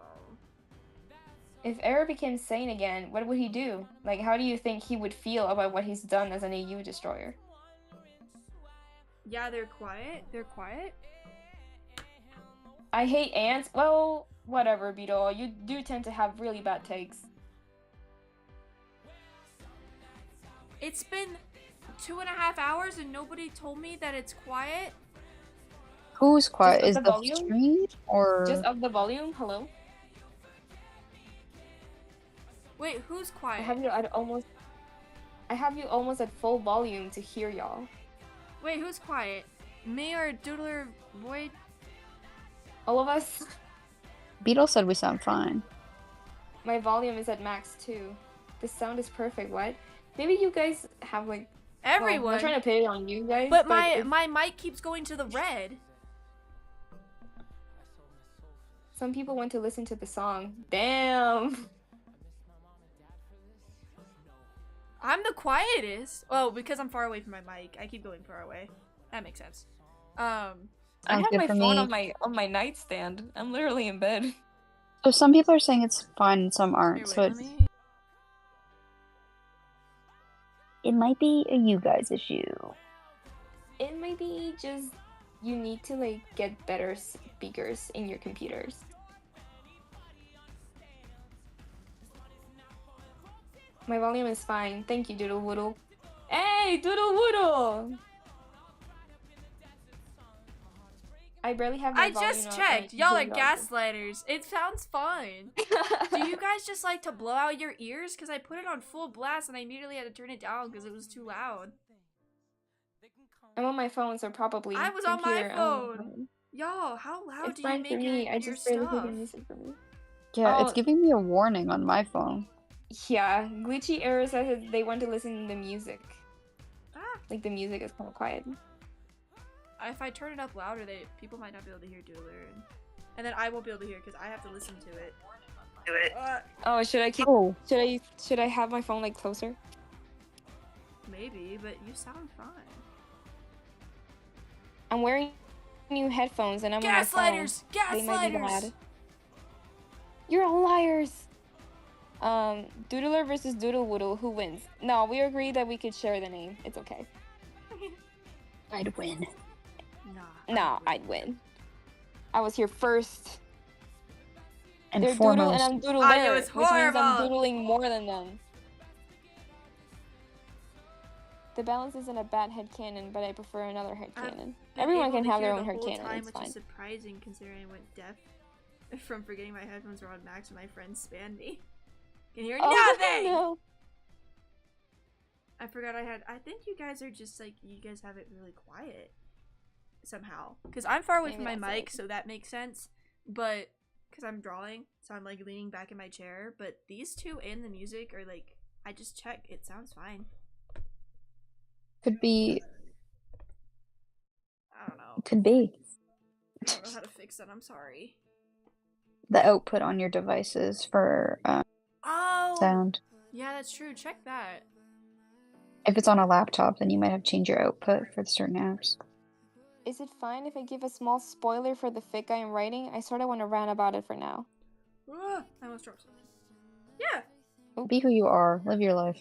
If Error became sane again, what would he do? Like, how do you think he would feel about what he's done as an AU destroyer? Yeah, they're quiet. They're quiet. I hate ants. Well, whatever, Beetle. You do tend to have really bad takes. It's been 2.5 hours and nobody told me that it's quiet. Who's quiet? Just Is the the volume? stream or Just up the volume. Hello. Wait, who's I quiet? have you at almost. I have you almost at full volume to hear y'all. Wait, who's quiet? Me or Doodler Void? All of us. Beetle said we sound fine? My volume is at max too. The sound is perfect. What? Maybe you guys have like. Everyone. Well, I'm not trying to put it on you guys. But if my mic keeps going to the red. some people want to listen to the song. Damn. I'm the quietest. Oh, because I'm far away from my mic. I keep going far away. That makes sense. I Sounds have good my for phone me. on my nightstand. I'm literally in bed. So some people are saying it's fine and some Here, aren't. wait, So let it's, me... it might be a you guys issue. It might be just you need to like get better speakers in your computers. My volume is fine. Thank you, Doodle Woodle. Hey, Doodle Woodle! I barely have my I volume just up, checked. and Y'all are really loud. gaslighters. It sounds fine. Do you guys just like to blow out your ears? Because I put it on full blast and I immediately had to turn it down because it was too loud. I'm on my phone, so probably. I was on my computer, phone. Y'all, how loud It's do you fine for make me. I your just barely hear stuff? the music for me. Yeah, it's Oh. giving me a warning on my phone. Yeah, glitchy error says that they want to listen to the music. Ah. Like the music is kind of quiet. If I turn it up louder, people might not be able to hear Doodler, and then I won't be able to hear because I have to listen to it. Oh, should I keep? Oh, Should I have my phone like closer? Maybe, but you sound fine. I'm wearing new headphones and I'm on my phone. Gaslighters! They might be Gaslighters! loud. You're all liars. Doodler versus Doodle Woodle. Who wins? No, we agree that we could share the name. It's okay. I'd win. Nah, I'd win. I was here first. And They're Doodle and foremost. I'm Doodler, I know, it's which means I'm horrible. doodling more than them. The balance isn't a bad headcanon, but I prefer another headcanon. Been Everyone able can to have hear their own the whole headcanon, time, it's which fine. is surprising considering I went deaf from forgetting my headphones were on max when my friends spanned me. Can hear nothing! No. I forgot I think you guys are just like, you guys have it really quiet somehow. Because I'm far away Maybe from my that's mic, it. so that makes sense. But, because I'm drawing, so I'm like leaning back in my chair. But these two and the music are like, I just check, it sounds fine. Could be. I don't know. Could be. I don't know how to fix that, I'm sorry. The output on your devices for Oh! sound. Yeah, that's true, check that. If it's on a laptop, then you might have to change your output for certain apps. Is it fine if I give a small spoiler for the fic I am writing? I sort of want to rant about it for now. I almost dropped something. Yeah! Be who you are. Live your life.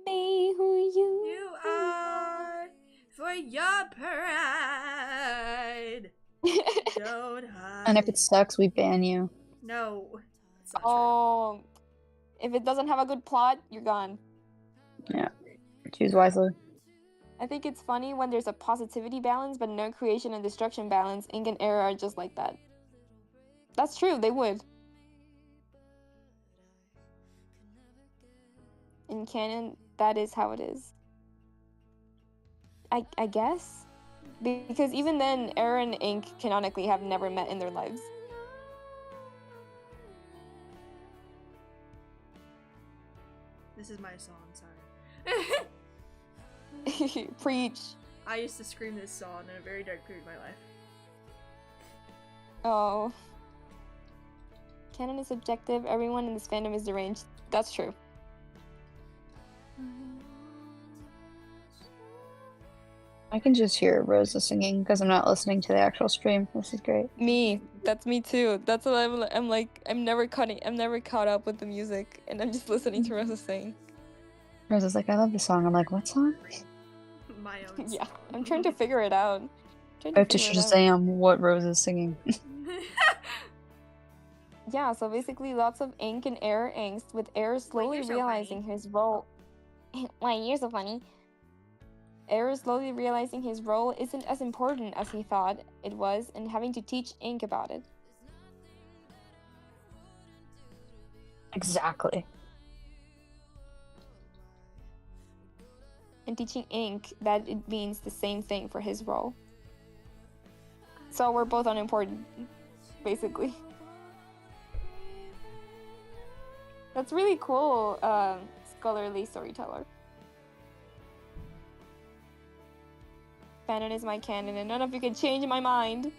Be who you You are for your pride. Don't hide. And if it sucks, we ban you. No, it's not Oh, if it doesn't have a good plot, you're gone. Yeah. Choose wisely. I think it's funny when there's a positivity balance but no creation and destruction balance. Ink and Error are just like that. That's true, they would. In canon, that is how it is. I guess? Because even then, Error and Ink canonically have never met in their lives. This is my song, sorry. Preach. I used to scream this song in a very dark period of my life. Oh. Canon is subjective, everyone in this fandom is deranged. That's true. I can just hear Rosa singing because I'm not listening to the actual stream. This is great. Me. That's me too. That's what I'm like, I'm never caught up with the music, and I'm just listening to Rosa sing. Rosa's like, I love this song. I'm like, what song? My own Yeah, song. I'm trying to figure it out. I have to Shazam what Rosa's singing. Yeah, so basically lots of Ink and Error angst, with Error slowly you're so realizing his role. Why, you're so funny. Error slowly realizing his role isn't as important as he thought it was, and having to teach Ink about it. Exactly. And teaching Ink that it means the same thing for his role. So we're both unimportant, basically. That's really cool, scholarly storyteller. Fandom is my canon, and none of you can change my mind.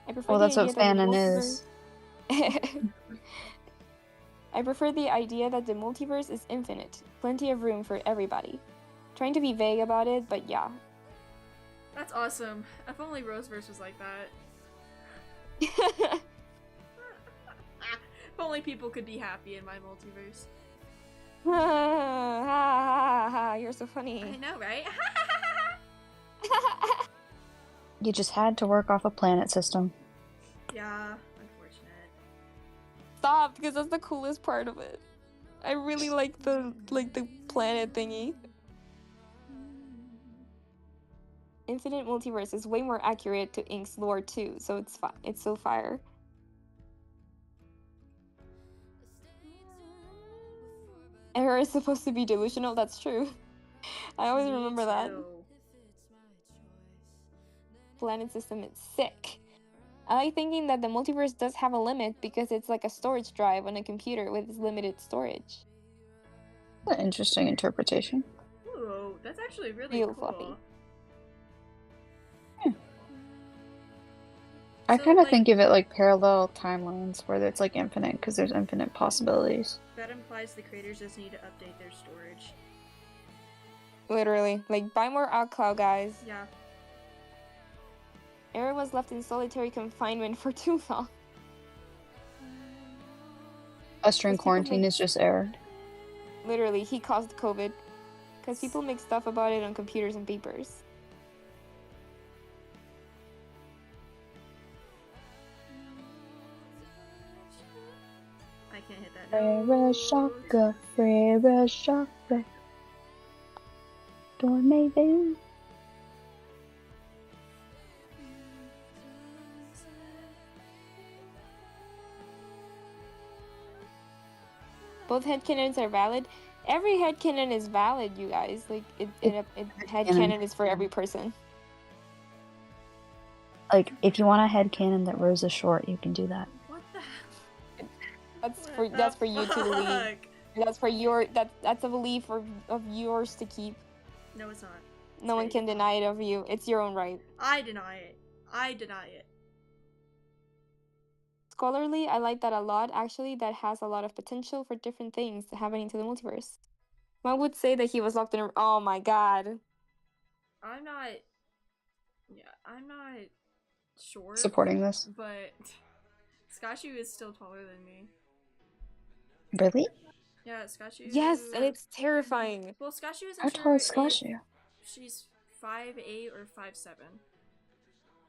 I prefer Well, the that's what idea that the fanon is. I prefer the idea that the multiverse is infinite, plenty of room for everybody. Trying to be vague about it, but yeah. That's awesome. If only Roseverse was like that. If only people could be happy in my multiverse. You're so funny. I know, right? You just had to work off a planet system. Yeah, unfortunate. Stop, because that's the coolest part of it. I really like the planet thingy. Infinite Multiverse is way more accurate to Ink's lore too, so it's so fire. Error is supposed to be delusional, that's true. I always remember that. Planet system is sick. I like thinking that the multiverse does have a limit because it's like a storage drive on a computer with limited storage. An interesting interpretation. Ooh, that's actually really Real cool. fluffy. I So, kind of like, think of it like parallel timelines where it's like infinite because there's infinite possibilities. that implies the creators just need to update their storage. Literally. Like, buy more OutCloud, guys. Yeah. Error was left in solitary confinement for too long. Austrian Because people quarantine make- is just error. Literally, he caused COVID. Because people make stuff about it on computers and papers. I can't hit that. Frere Shaka, Frere Shaka. Dormaven. Both headcanons are valid. Every headcanon is valid, you guys. Like, headcanon is for every person. Like, if you want a headcanon that Rose is short, you can do that. What the hell? That's for you to believe. That's for that's a belief of yours to keep. No, it's not. No one can deny it of you. It's your own right. I deny it. I deny it. Scholarly, I like that a lot. Actually, that has a lot of potential for different things happening to the multiverse. One would say that he was locked in a... Oh my god. I'm not sure. Supporting this. But Skashu is still taller than me. Really? Yeah, Skashu. Yes, and it's terrifying. Well, Skashu isn't How sure tall is if Skashu? she's 5'8" or 5'7".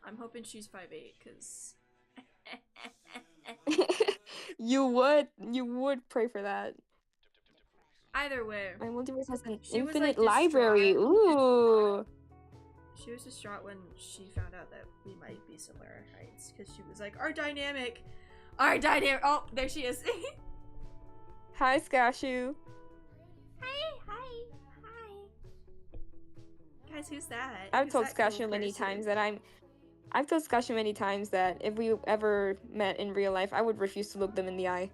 I'm hoping she's 5'8", because... You would pray for that. Either way. My multiverse has an She was, infinite like, library. distraught. Ooh. She was distraught when she found out that we might be similar heights, because she was like, our dynamic! Oh, there she is. Hi, Skashu. Hi. Guys, who's that? I've told Skashu many times that if we ever met in real life, I would refuse to look them in the eye.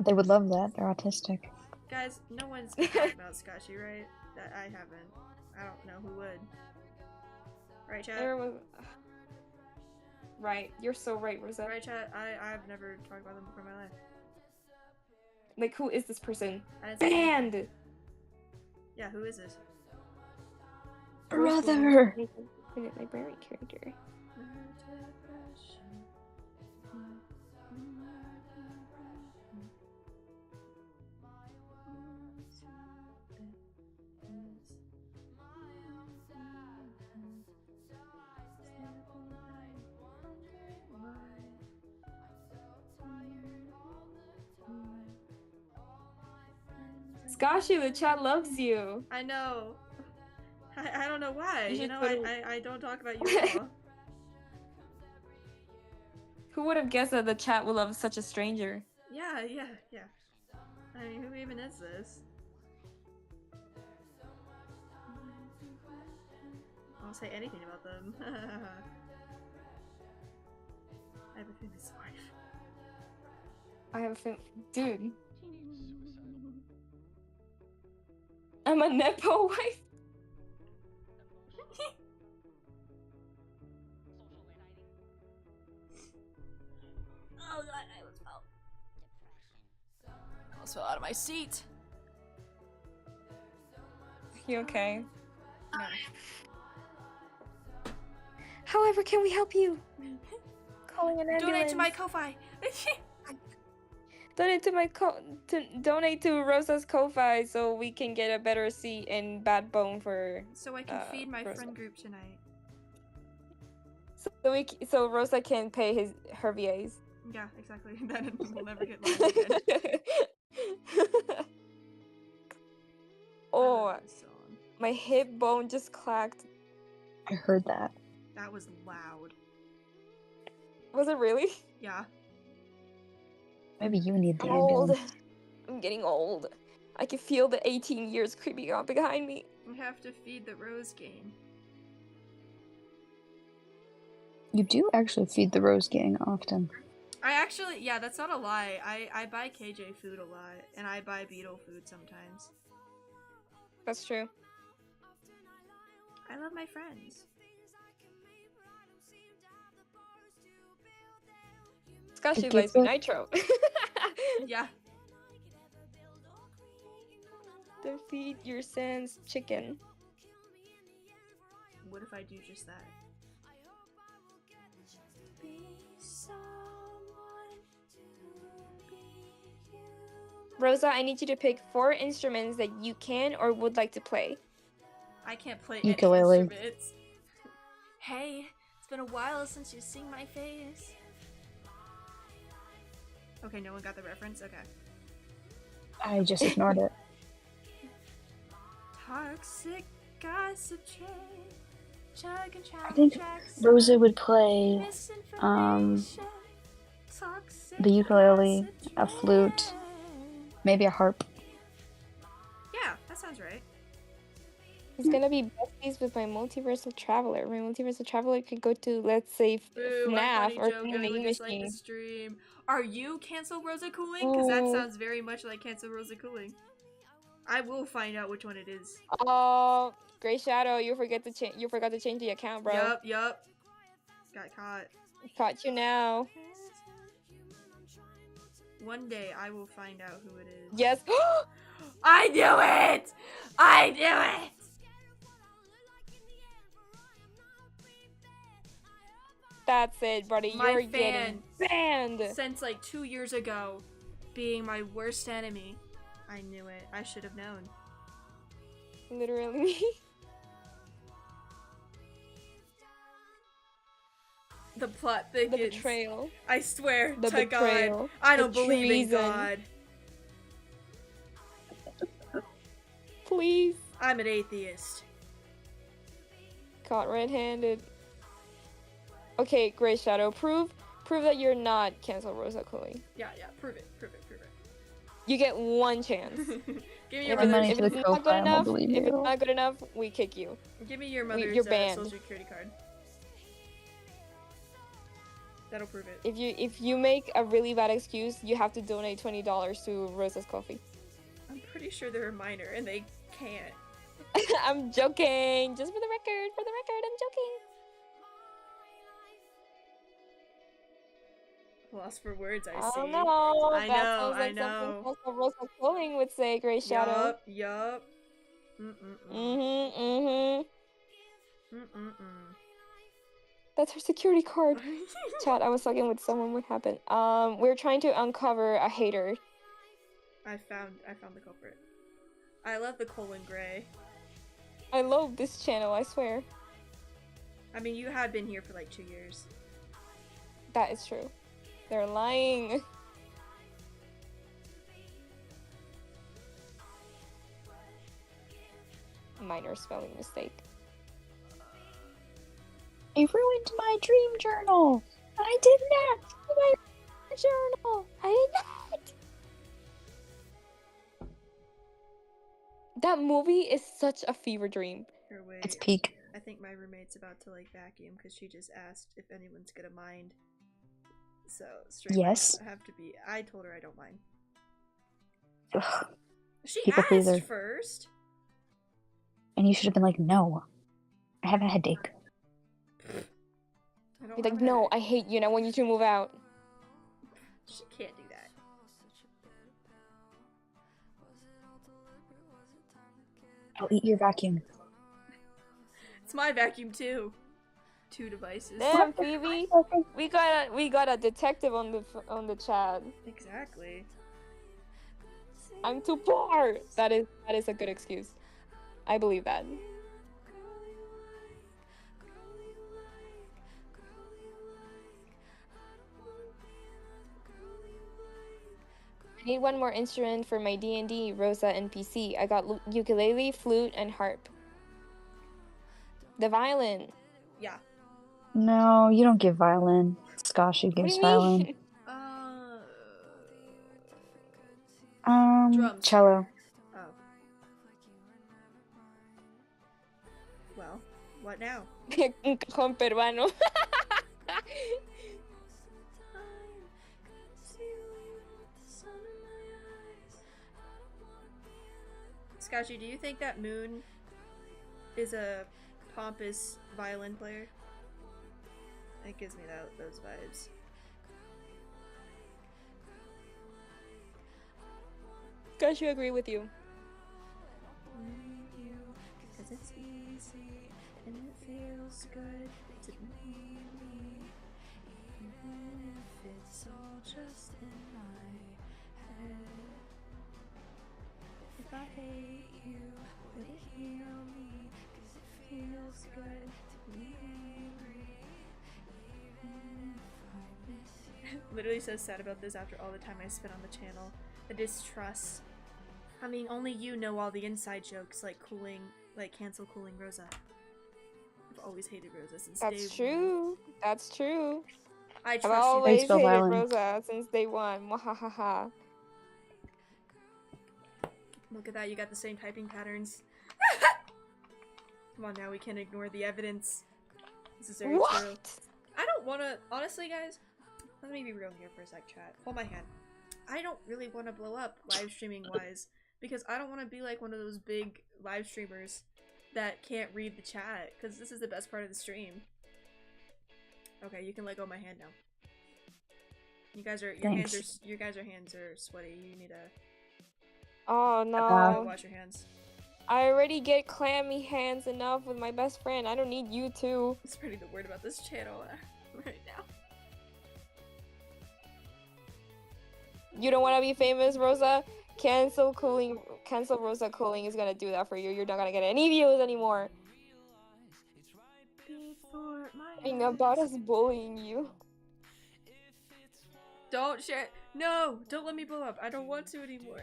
They would love that. They're autistic. Guys, no one's been talking about Skashu, right? That I haven't. I don't know who would. Right, chat? Right, you're so right, Rosa. Right, chat? I've never talked about them before in my life. Like, who is this person? I didn't say anything. Banned! Yeah, who is this? Brother! Infinite librarian character. Skashu, the chat loves you. I know. I don't know why. You You should know, put I don't talk about you at all. Who would have guessed that the chat would love such a stranger? Yeah. I mean, who even is this? I won't say anything about them. I have a famous wife. I have a dude. I'm a Nepo wife. Oh god, I almost fell out of my seat. You okay? No. However, can we help you? Calling an ambulance. Donate to my Kofi. Donate to Rosa's Kofi so we can get a better seat and bad bone for. So I can feed my Rosa. friend group tonight. So Rosa can pay her VAs. Yeah, exactly. Then we'll never get lost again. Oh, my hip bone just clacked. I heard that. That was loud. Was it really? Yeah. Maybe you need the I'm old. ambulance. I'm getting old. I can feel the 18 years creeping up behind me. We have to feed the Rose gang. You do actually feed the Rose Gang often. I actually, yeah, that's not a lie. I buy KJ food a lot, and I buy Beetle food sometimes. That's true. I love my friends. Skashu likes Nitro. Yeah. Defeat your sans chicken. What if I do just that? Rosa, I need you to pick 4 instruments that you can or would like to play. I can't play Ukulele. any instruments. Hey, it's been a while since you've seen my face. Okay, no one got the reference? Okay. I just ignored it. Toxic gossip chain. Chug and I chug think tracks. Rosa would play Misinformation. Toxic the ukulele, gossip a flute, train. maybe a harp. Yeah, that sounds right. He's gonna be besties with my multiversal traveler. My multiversal traveler could go to, let's say, Boo, what a FNAF funny or joke. Vending Everyone disliked the Machine. stream. Are you Cancel Rosa Cooling? Because that sounds very much like Cancel Rosa Cooling. I will find out which one it is. Oh, Gray Shadow, you forgot to change the account, bro. Yup. Got caught. Caught you now. One day I will find out who it is. Yes. I knew it! I knew it! That's it, buddy. My You're getting banned. Since like 2 years ago, being my worst enemy. I knew it. I should have known. Literally. The plot The thickens. betrayal. I swear The to betrayal. God, I don't The believe in treason. God. Please. I'm an atheist. Caught red-handed. Okay, Gray Shadow, prove that you're not Cancel Rosa Cooling. Yeah, prove it. You get one chance. Give me If your Put money mother's, to the it's not good Kofi, I'll enough, believe if it's you. not good enough, we kick you. give me your mother's you're banned. social security card. That'll prove it. If you make a really bad excuse, you have to donate $20 to Rosa's Coffee. I'm pretty sure they're a minor and they can't. I'm joking. Just for the record, I'm joking. Lost for words, I see. Oh no, I that know, sounds like I know. something Cancel Rosa Cooling would say, Gray Shadow. Yup. Mm-hmm. Mm-mm-mm. That's her security card. Chat, I was talking with someone. What happened? We're trying to uncover a hater. I found the culprit. I love the Colin Gray. I love this channel, I swear. I mean, you had been here for like 2 years. That is true. They're lying. Minor spelling mistake. You ruined my dream journal. I did not. My journal. I did not. That movie is such a fever dream. Here, wait. It's peak. I think my roommate's about to like vacuum because she just asked if anyone's gonna mind. So straight Yes. I have to be. I told her I don't mind. Ugh. She People asked pleaser. first. And you should have been like, no. I have a headache. I don't Be have like, a no, headache. I hate you and I want you to move out. She can't do that. I'll eat your vacuum. It's my vacuum too. 2 devices. Damn, Phoebe, we got a detective on the chat. Exactly. I'm too poor. That is a good excuse. I believe that. I need one more instrument for my D&D, Rosa, and PC. I got ukulele, flute, and harp. The violin. Yeah. No, you don't give violin. Skashi What do gives you violin. mean? Drums. Cello. Oh. Well, what now? Un cajón peruano. Skashi, do you think that Moon is a pompous violin player? It gives me those vibes. Gosh, you agree with you. Cause it's easy and it feels good to be me, even if it's all just in my head. If I hate you, will it heal me? Cause it feels good to be angry, even if I miss you. literally so sad about this after all the time I spent on the channel. The distrust. I mean, only you know all the inside jokes, like cancel cooling Rosa. I've always hated Rosa since day one. That's true. That's true. I I've trust you. always Thanks, Bill hated Violin. Rosa since day one. Mwahaha. Look at that, you got the same typing patterns. Come on now, we can't ignore the evidence. This is very true. I don't wanna, honestly guys, let me be real here for a sec, chat. Hold my hand. I don't really want to blow up live streaming wise because I don't want to be like one of those big live streamers that can't read the chat because this is the best part of the stream. Okay, you can let go of my hand now. You guys are your guys' hands are sweaty. You need to Oh no. wash your hands. I already get clammy hands enough with my best friend. I don't need you too. I'm spreading the word about this channel right now. You don't want to be famous, Rosa? Cancel Rosa Cooling is gonna do that for you. You're not gonna get any views anymore. Think about us bullying you. Don't share. No, don't let me blow up. I don't want to anymore.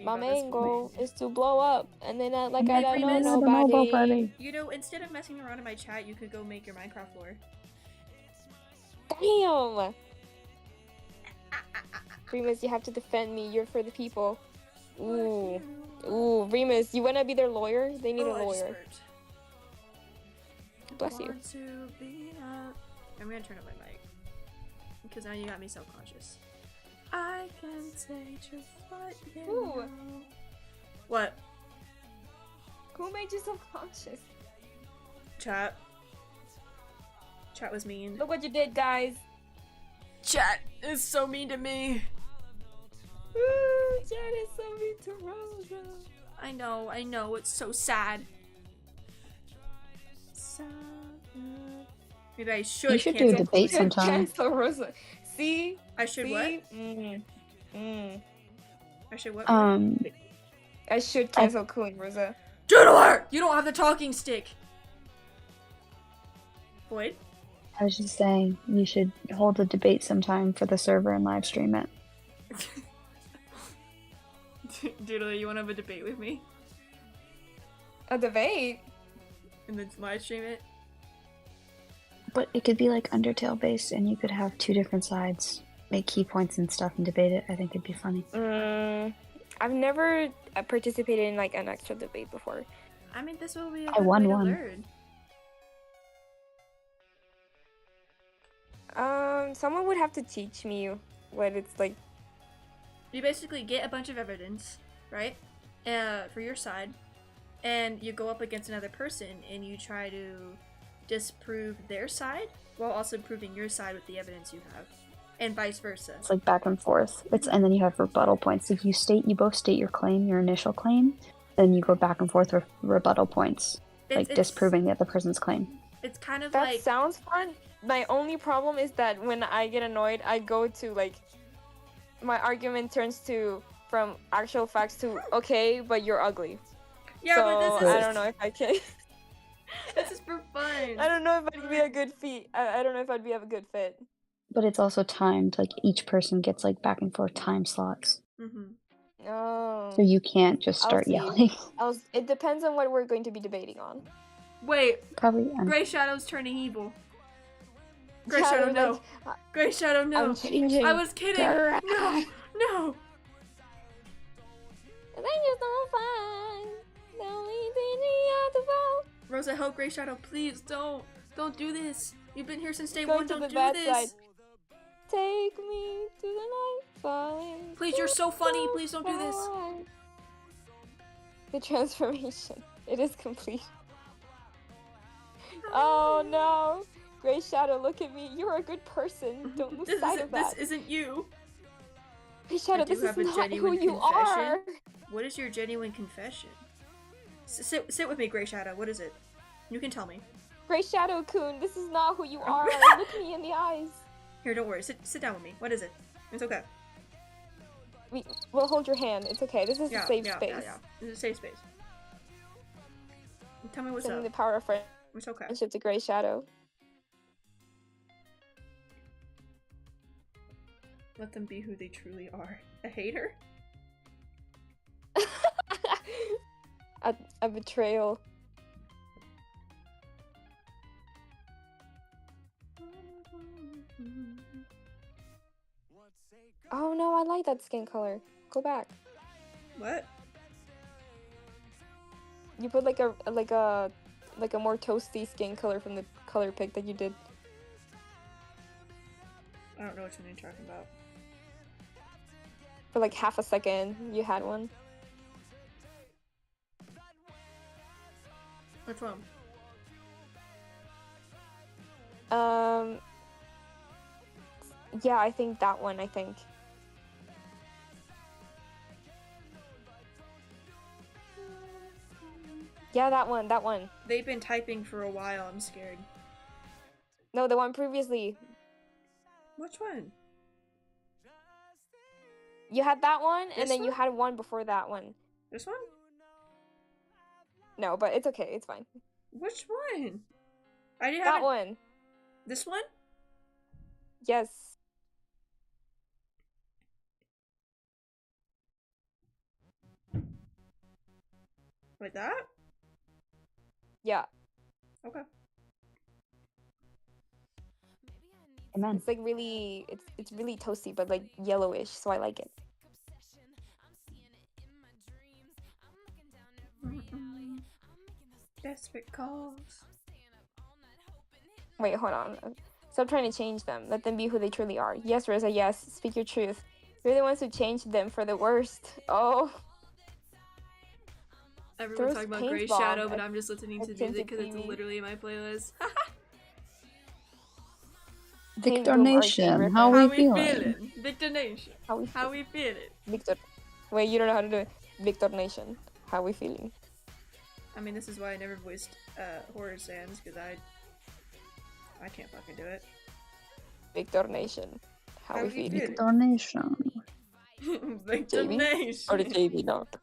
My main goal is to blow up, and then like I don't know Remus, nobody. You know, instead of messing around in my chat, you could go make your Minecraft lore. Damn. Remus, you have to defend me. You're for the people. Ooh. Ooh, Remus, you wanna be their lawyer? They need a lawyer. Bless you. I'm gonna turn up my mic. Because now you got me self-conscious. I can say just what you know. What? Who made you self-conscious? Chat. Chat was mean. Look what you did, guys. Chat is so mean to me. Ooh, Chat is so mean to Rosa. I know, it's so sad. Maybe I should. You should do a debate sometime. Cancel Rosa. See? I should See? what? I should what? I should cancel cooling Rosa. Doodler! You don't have the talking stick. Void? I was just saying, you should hold a debate sometime for the server and live stream it. Doodler, you want to have a debate with me? A debate? And then live stream it? But it could be like Undertale based, and you could have two different sides, make key points and stuff, and debate it. I think it'd be funny. I've never participated in like an actual debate before. I mean, this will be a I good won way to one. learn. Someone would have to teach me what it's like. You basically get a bunch of evidence, right? For your side, and you go up against another person, and you try to disprove their side while also proving your side with the evidence you have, and vice versa. It's like back and forth. And then you have rebuttal points. If you both state your claim, your initial claim, then you go back and forth with rebuttal points, like disproving the other person's claim. It's kind of that like sounds fun. My only problem is that when I get annoyed, I go to like my argument turns to from actual facts to okay, but you're ugly. Yeah, so but this is I don't know if I can. This is for fun. I don't know if I'd be a good fit. I don't know if I'd be a good fit. But it's also timed. Like each person gets like back and forth time slots. Oh. So you can't just start yelling. It depends on what we're going to be debating on. Wait. Probably. Gray Shadow's turning evil. Gray Shadow, no. Gray Shadow, no. I'm changing. I was kidding. No. No. I think it's not fun. The only thing you have to vote. Rosa, help Gray Shadow, please don't do this. You've been here since day Going one. to Don't the do bad this. side. Take me to the night falling. Please, you're so funny. Please don't do this. The transformation. It is complete. Oh no. Gray Shadow, look at me. You're a good person. Don't lose sight of that. This isn't you. Gray Shadow, this is not who you are. What is your genuine confession? Sit with me, Gray Shadow. What is it? You can tell me. Gray Shadow-kun, this is not who you are. Look me in the eyes. Here, don't worry. Sit down with me. What is it? It's okay. We'll hold your hand. It's okay. This is a safe space. Yeah. This is a safe space. Tell me what's Sending up. the power of friendship It's okay. to Gray Shadow. Let them be who they truly are. A hater? a betrayal. Oh no, I like that skin color. Go back. What? You put like a more toasty skin color from the color pick that you did. I don't know which one you're talking about. For like half a second, you had one. Which one? Yeah, I think that one, Yeah, that one. They've been typing for a while, I'm scared. No, the one previously. Which one? You had that one, This and then you one? had one before that one. This one? No, but it's okay, it's fine. Which one? I didn't That have one. This one? Yes. Like that? Yeah. Okay. Amen. It's like really, it's really toasty, but like yellowish, so I like it. Desperate calls. Wait, hold on. Stop trying to change them. Let them be who they truly are. Yes, Rosa, yes. Speak your truth. You're the ones who changed them for the worst. Oh. Everyone's talking about Grey Shadow, but I'm just listening to music Tinted because it's TV. literally in my playlist. Victor Boom, Nation, arcade how How we we feeling? feeling? Victor Nation. How we How we feeling? Victor. Wait, you don't know how to do it. Victor Nation. How we feeling? I mean, this is why I never voiced horror sans, because I can't fucking do it. Victor Nation. How How we we feeling? feeling? Victor Nation. Victor JB? Nation. Or the JB not?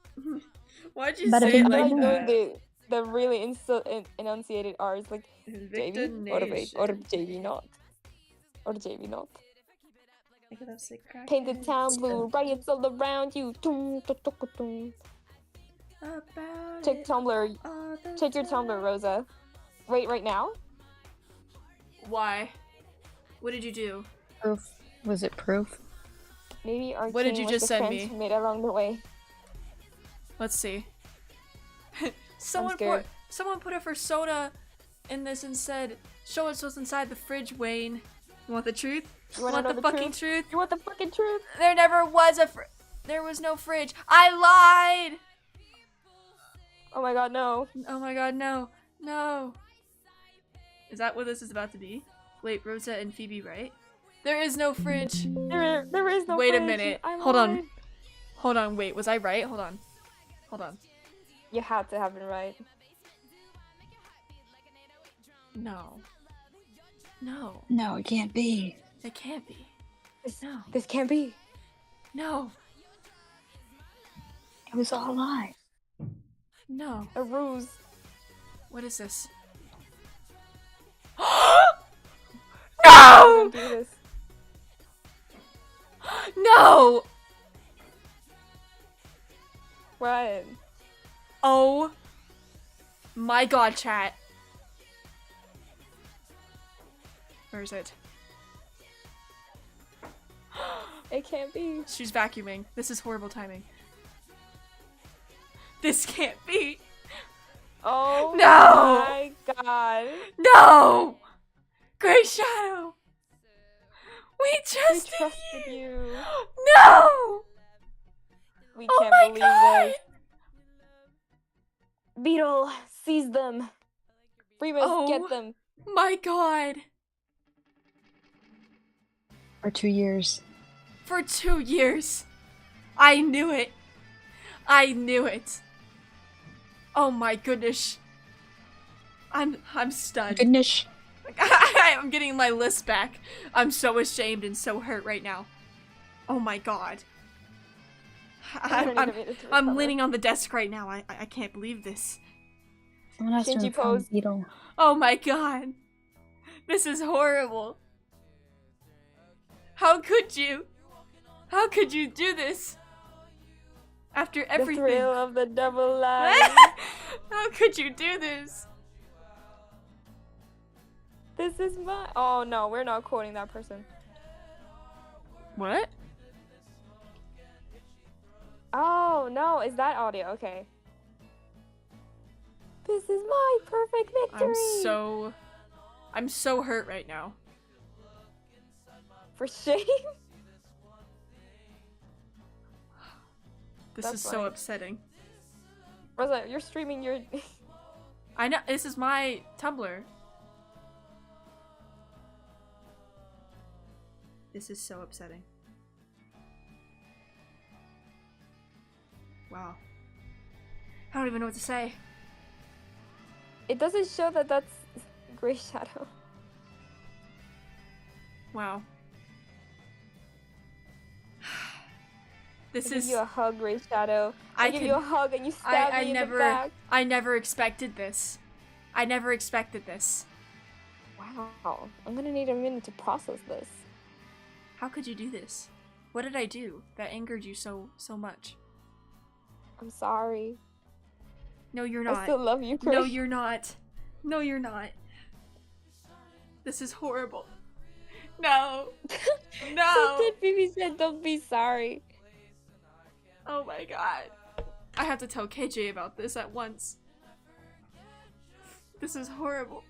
Why'd you Bada say bing, it bada like boom. that? The really enunciated R's like Victor JB or Nation. JB not. Or JB not. Look at those sick crackers. Paint the town blue, riots all around you. About Check it Tumblr. all the Check your time. Tumblr, Rosa. Wait, right now? Why? What did you do? Proof. Was it proof? Maybe our What did king you was just the send friends me? who made along the way. Let's see. scared. Someone put a persona in this and said, "Show us what's inside the fridge, Wayne. You want the truth? You wanna know the the fucking truth? truth? You want the fucking truth? There never was there was no fridge. I lied. Oh my god, no. Oh my god, no, no. Is that what this is about to be? Wait, Rosa and Phoebe, right? There is no fridge. There is no Wait a fridge. minute. I Hold on. lied. Hold on. Wait, was I right? Hold on. Hold on. You had to have been right. No. No. No, it can't be. It can't be. No. This can't be. No. It was all a lie. No. A ruse. What is this? Don't No! do this. No! What? Oh my god, chat. Where is it? It can't be. She's vacuuming. This is horrible timing. This can't be. Oh No! my god. No! Grey Shadow! We We trusted trusted you. No! We Oh can't my believe god! this. Beetle, seize them. Remus, Oh. get them. My god! For 2 years. For 2 years. I knew it. I knew it. Oh my goodness. I'm stunned. Goodness. I'm getting my list back. I'm so ashamed and so hurt right now. Oh my god. I'm leaning on the desk right now. I can't believe this. Someone has to Shinji inform pose. Beetle. Oh my god. This is horrible. How could you? How could you do this? After everything. The thrill of the double life. How could you do this? This is my. Oh no, we're not quoting that person. What? Oh no, is that audio? Okay. This is my perfect victory. I'm so hurt right now. For shame. This That's is so funny. upsetting. Rosa, you're streaming your. I know, this is my Tumblr. This is so upsetting. Wow. I don't even know what to say. It doesn't show that that's Gray Shadow. Wow. This I give is. you a hug, Gray Shadow. I I give can- you a hug and you stab me in the back. I never expected this. I never expected this. Wow, I'm gonna need a minute to process this. How could you do this? What did I do that angered you so much? I'm sorry. No, you're I not. still love you, Gray. No, you're not. No, you're not. This is horrible. No. No. So good, Phoebe said, "Don't be sorry." Oh my god. I have to tell KJ about this at once. This is horrible.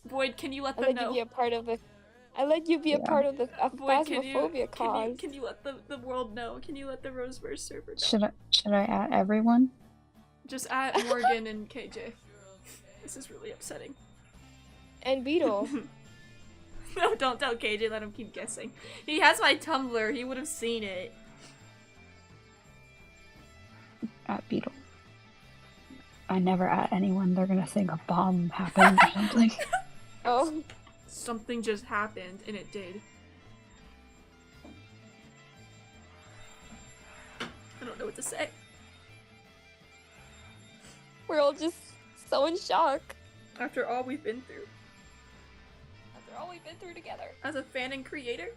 Void, can you let I them let know? you be a part of the. I let you be a Yeah. part of the Void, phasmophobia cause. can you let the world know? Can you let the Roseverse server know? Should I add everyone? Just add Morgan and KJ. This is really upsetting. And Beetle. No, don't tell KJ, let him keep guessing. He has my Tumblr, he would have seen it. At Beetle. I never at anyone. They're gonna think a bomb happened or something. Oh, Something just happened, and it did. I don't know what to say. we're all just so in shock After all we've been through. after all we've been through together. As a fan and creator.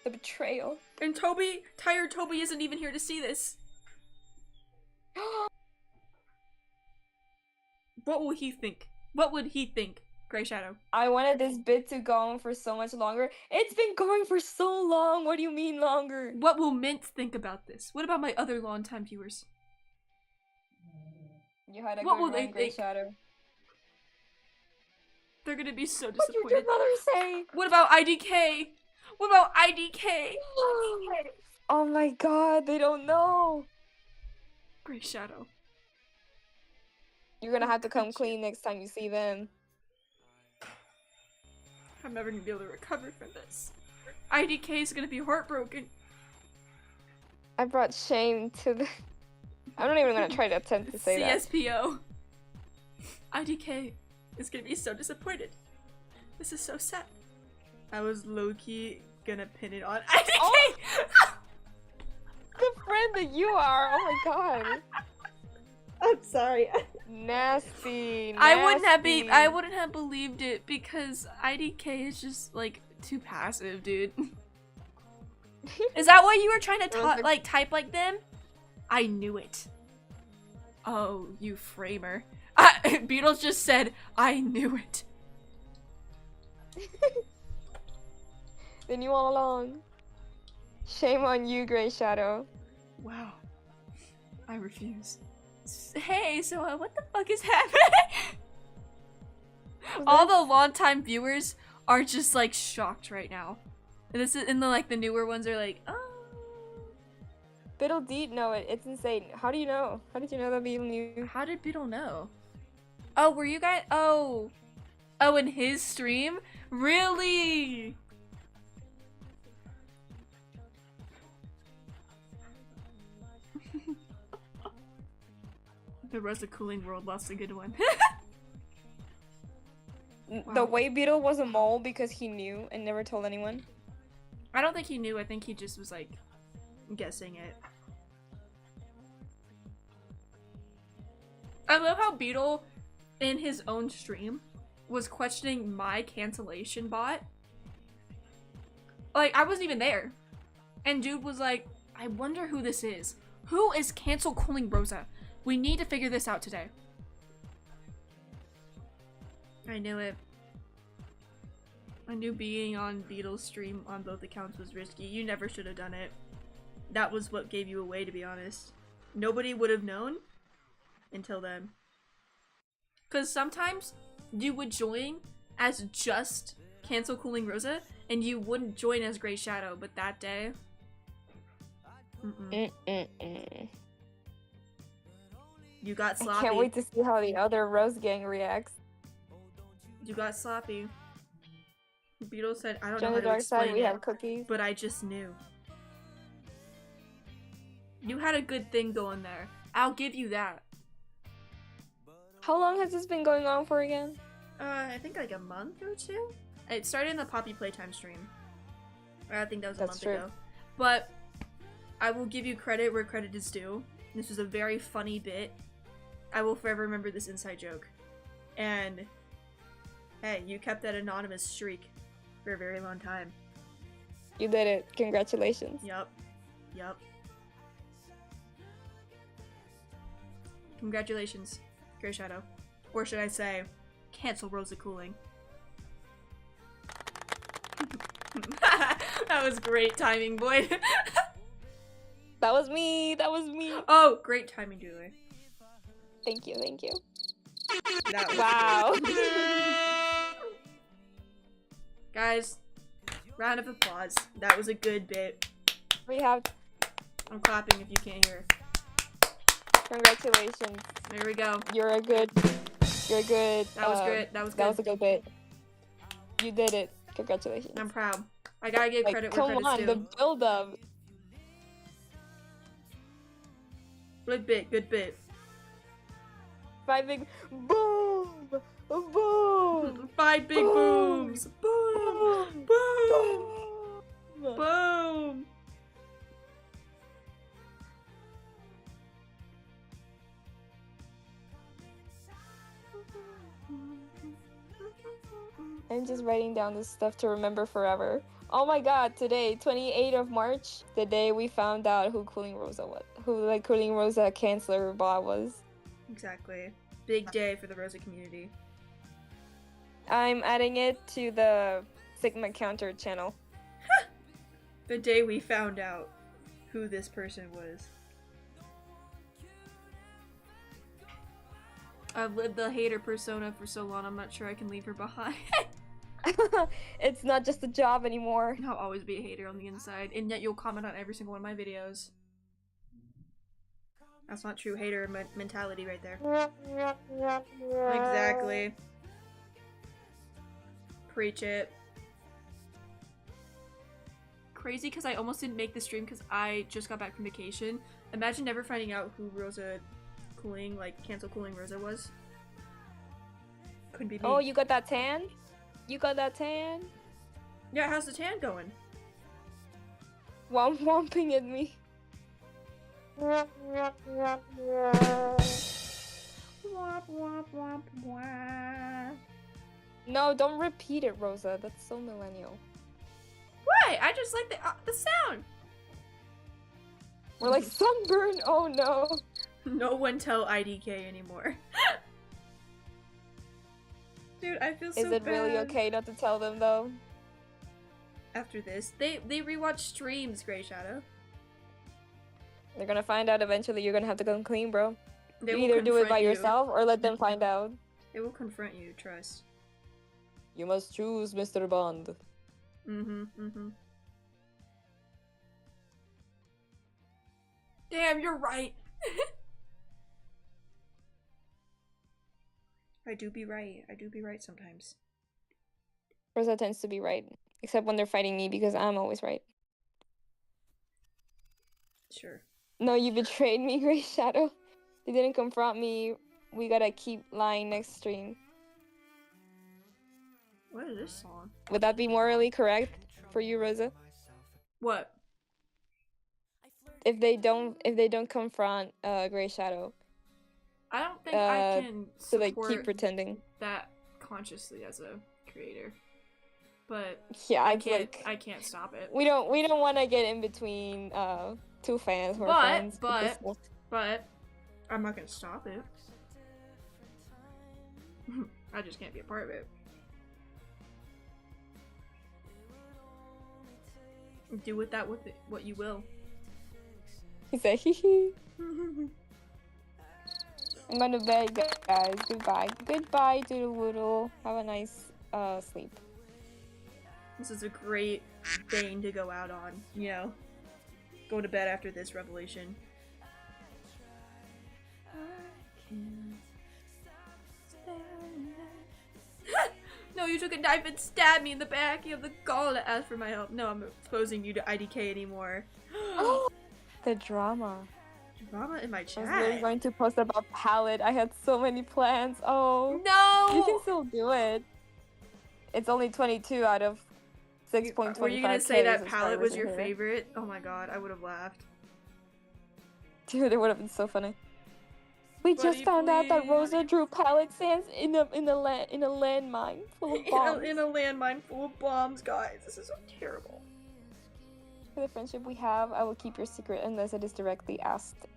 The betrayal. And Toby, tired Toby isn't even here to see this. What will he think? What would he think, Gray Shadow? I wanted this bit to go on for so much longer. It's been going for so long. What do you mean longer? What will Mint think about this? What about my other long-time viewers? You had a What good will run, they Gray think? Shadow. They're gonna be so What did your disappointed. mother say? What about IDK? What about IDK? Oh my god, they don't know. Gray Shadow. You're gonna have to come clean next time you see them. I'm never gonna be able to recover from this. IDK is gonna be heartbroken. I brought shame to the. I'm not even gonna try to attempt to say that. CSPO. IDK is gonna be so disappointed. This is so sad. I was low-key gonna pin it on IDK! Oh! The friend that you are! Oh my god. I'm sorry. Nasty. I wouldn't have believed it because IDK is just like too passive, dude. Is that why you were trying to type like them? I knew it. Oh, you framer. Beatles just said, I knew it. They knew all along. Shame on you, Gray Shadow. Wow. I refuse. Hey, so what the fuck is happening? All the longtime viewers are just like shocked right now. And this is in the like the newer ones are like, oh. Biddle did know it. It's insane. How do you know? How did you know that Beetle knew? How did Beetle know? Oh, were you guys? Oh, in his stream? Really? The Rosa Cooling World lost a good one. The way Beetle was a mole because he knew and never told anyone. I don't think he knew. I think he just was like guessing it. I love how Beetle, in his own stream, was questioning my cancellation bot Like, I wasn't even there. And dude was like, I wonder who this is. Who is cancel cooling Rosa? We need to figure this out today. I knew it. I knew being on Beetle's stream on both accounts was risky. You never should have done it. That was what gave you away, to be honest. Nobody would have known until then. Because sometimes you would join as just cancel cooling Rosa, and you wouldn't join as Grey Shadow, but that day... You got sloppy. I can't wait to see how the other Rose gang reacts. You got sloppy. Beetle said, I don't On know the how to dark side, explain we it, have cookies. but I just knew. You had a good thing going there. I'll give you that. How long has this been going on for again? I think like a month or two? It started in the Poppy Playtime stream. I think that was a month ago. But I will give you credit where credit is due. This was a very funny bit. I will forever remember this inside joke. And hey, you kept that anonymous streak for a very long time. You did it. Congratulations. Yup. Yup. Congratulations, Grey Shadow. Or should I say, cancel Rosa Cooling. That was great timing, boy. That was me. That was me. Oh, great timing, Julie. Thank you. Thank you. That was Wow. Guys, round of applause. That was a good bit. We have. I'm clapping if you can't hear. Congratulations. There we go. You're a good. That was great. That was good. That was a good bit. You did it. Congratulations. I'm proud. I gotta give credit where come credit's on, due. the build up. Good bit. Good bit. 5 big boom, boom, 5 big boom, booms. Boom. Boom. Boom. I'm just writing down this stuff to remember forever. Oh my god, today, 28th of March, the day we found out who Cooling Rosa was. Who, like, Cooling Rosa Canceller bot was. Exactly. Big day for the Rosa community. I'm adding it to the Sigma Counter channel. The day we found out who this person was. I've lived the hater persona for so long, I'm not sure I can leave her behind. It's not just a job anymore. I'll always be a hater on the inside, and yet you'll comment on every single one of my videos. That's not true hater mentality right there. Exactly. Preach it. Crazy because I almost didn't make the stream because I just got back from vacation. Imagine never finding out who Rosa Cooling, like cancel Cooling Rosa was. Couldn't be me. Oh, you got that tan? You got that tan? Yeah, how's the tan going? Womping at me. Womp, womp, womp, womp. No, don't repeat it, Rosa. That's so millennial. Why? I just like the sound. We're like sunburn. Oh no. No one tell IDK anymore. Dude, I feel so bad. Is it really okay not to tell them though? After this, they rewatch streams, Grey Shadow. They're gonna find out eventually. You're gonna have to come clean, bro. They You will either do it confront by you. yourself or let them find out. They will confront you, trust. You must choose, Mr. Bond. Mm-hmm. Damn, you're right. I do be right. I do be right sometimes. Rosa tends to be right. Except when they're fighting me because I'm always right. Sure. No, you betrayed me, Grey Shadow. You didn't confront me. We gotta keep lying next stream. What is this song? Would that be morally correct for you, Rosa? What? If they don't confront Grey Shadow. I don't think I can So they support keep pretending. that consciously as a creator. but Yeah, I it's can't. like I can't stop it. we don't want to get in between two fans who are friends. But I'm not gonna stop it. I just can't be a part of it. Do with that what you will. He said, hee hee. I'm going to bed, guys. Goodbye. Goodbye, Doodle-Woodle. Have a nice sleep. This is a great bane to go out on, you know. Go to bed after this revelation. No, you took a knife and stabbed me in the back. You have the gall to ask for my help. No, I'm not exposing you to IDK anymore. The drama. Drama in my chat. I was really going to post about palette. I had so many plans. Oh. No! You can still do it. It's only 22 out of 6.25. Were you gonna say that palette was your favorite? Oh my god, I would have laughed. Dude, it would have been so funny. We just found out that Rosa drew palette stands in a landmine full of bombs. In a landmine full of bombs, guys. This is so terrible. For the friendship we have, I will keep your secret unless it is directly asked.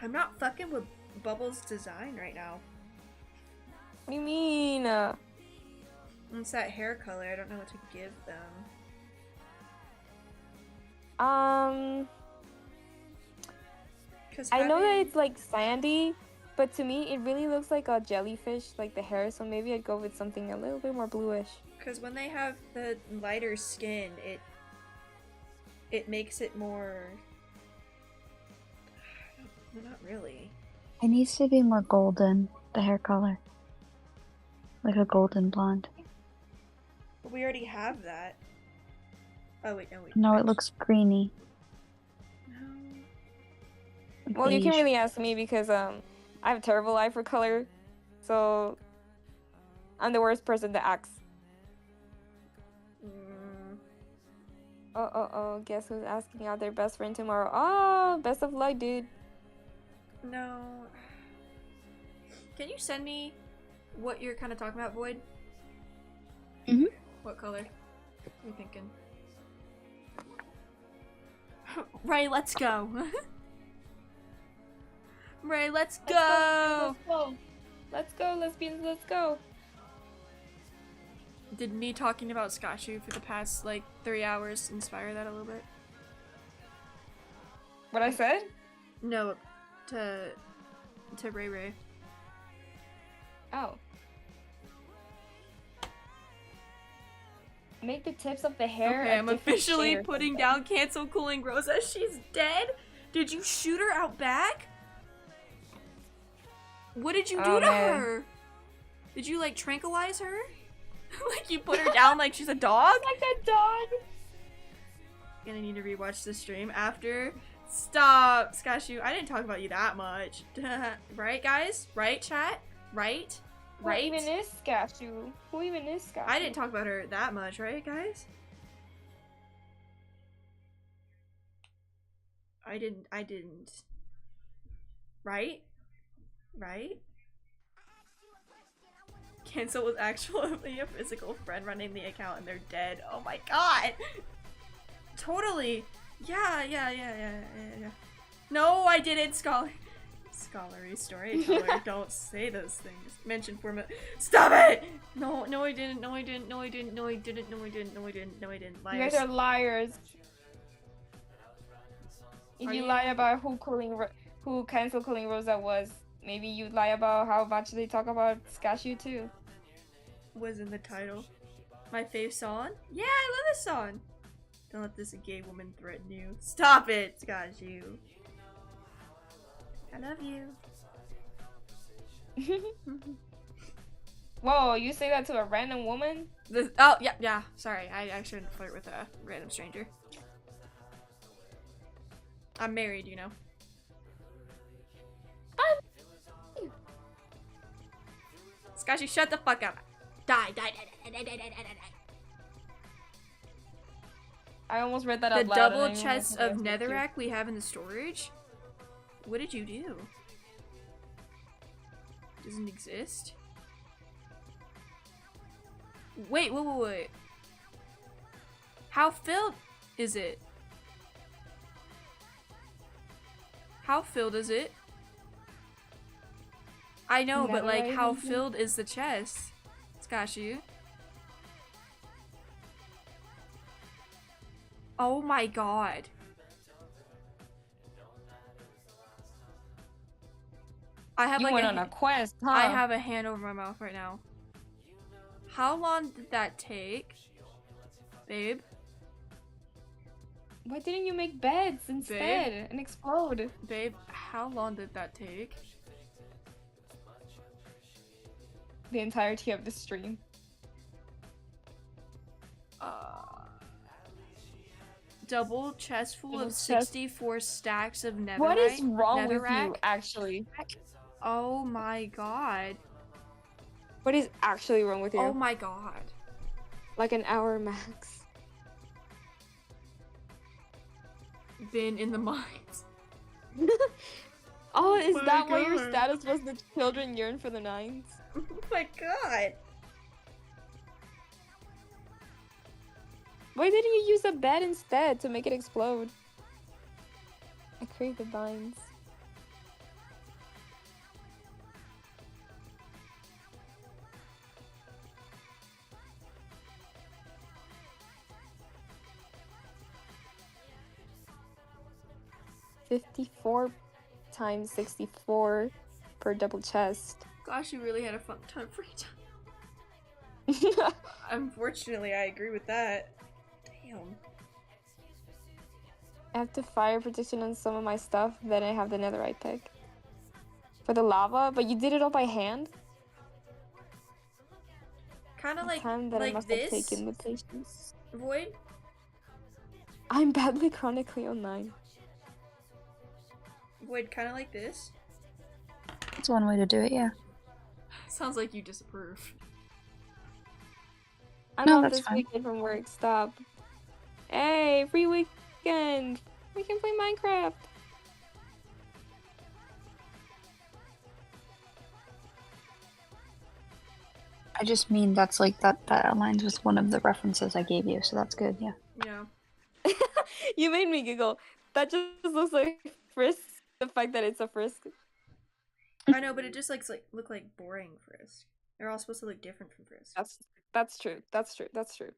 I'm not fucking with Bubbles' design right now. What do you mean? It's that hair color. I don't know what to give them. I know that it's like sandy, but to me it really looks like a jellyfish, like the hair, so maybe I'd go with something a little bit more bluish. Because when they have the lighter skin, it makes it more... Not really. It needs to be more golden, the hair color. Like a golden blonde. But we already have that. Oh wait, no wait. No, it looks greeny. No. Well, you can really ask me because I have a terrible eye for color, so I'm the worst person to ask. Oh, guess who's asking out their best friend tomorrow? Oh, best of luck, dude. No. Can you send me what you're kind of talking about, Void? Mm-hmm. What color are you thinking? Ray, let's go. Ray, let's go. Let's go, lesbians, let's go. Did me talking about Scotchu for the past, like, 3 hours inspire that a little bit? What I said? No, to Ray Ray. Oh. Make the tips of the hair. Okay, I'm officially putting down cancel cooling Rosa. She's dead? Did you shoot her out back? What did you do to her? Did you, like, tranquilize her? Like, you put her down like she's a dog? Like a dog? Gonna need to rewatch the stream after. Stop, Scotchu. I didn't talk about you that much. Right, guys? Right, chat? Right? Right? Who even is Scotchu? Who even is Scotchu? I didn't talk about her that much, right, guys? I didn't. Right? Right? Cancel was actually a physical friend running the account and they're dead. Oh my god! Totally! Yeah. No, I didn't, Scholarly storyteller. Don't say those things. Mention format. Stop it! No, I didn't. No, I didn't. No, I didn't. No, I didn't. No, I didn't. No, I didn't. No, I didn't. Liars. You guys are liars. If you lie about who cancel cooling Rosa was, maybe you'd lie about how much they talk about Scotchu too. Was in the title. My fave song? Yeah, I love this song. Don't let this gay woman threaten you. Stop it, Scotchu. I love you. Whoa, you say that to a random woman? Oh, yeah. Sorry, I shouldn't flirt with a random stranger. I'm married, you know. Scotchu, shut the fuck up. Die. I almost read that out loud. The double chests of netherrack we have in the storage? What did you do? Doesn't exist? Wait. How filled is it? How filled is it? I know, but like, how filled is the chest? Scotchy. Oh my god. I have You went on a quest, huh? I have a hand over my mouth right now. How long did that take? Babe? Why didn't you make beds instead and explode? Babe, how long did that take? The entirety of the stream. Double chest full of chest. 64 stacks of netherite. What is wrong with netherrack? you, actually? Oh my god. What is actually wrong with you? Oh my god. Like an hour max. Been in the mines. Oh, is my that why your God. status was the children yearn for the nines? Oh my god. Why didn't you use a bed instead to make it explode? I crave the vines. $54 times 64 per double chest. Gosh, you really had a fun ton of free time. Unfortunately, I agree with that. Damn. I have the fire protection on some of my stuff, then I have the netherite pick. For the lava, but you did it all by hand? Kind of like Time that I must this. have taken the patience. Void. I'm badly chronically online. Void, kind of like this. That's one way to do it, yeah. Sounds like you disapprove. I'm No, off that's this fine. weekend from work. Stop. Hey, free weekend. We can play Minecraft. I just mean that's like that aligns with one of the references I gave you, so that's good, yeah. Yeah. You made me giggle. That just looks like Frisk. The fact that it's a Frisk. I know, but it just like look like boring Frisk. They're all supposed to look different from Frisk. That's true. That's true. That's true.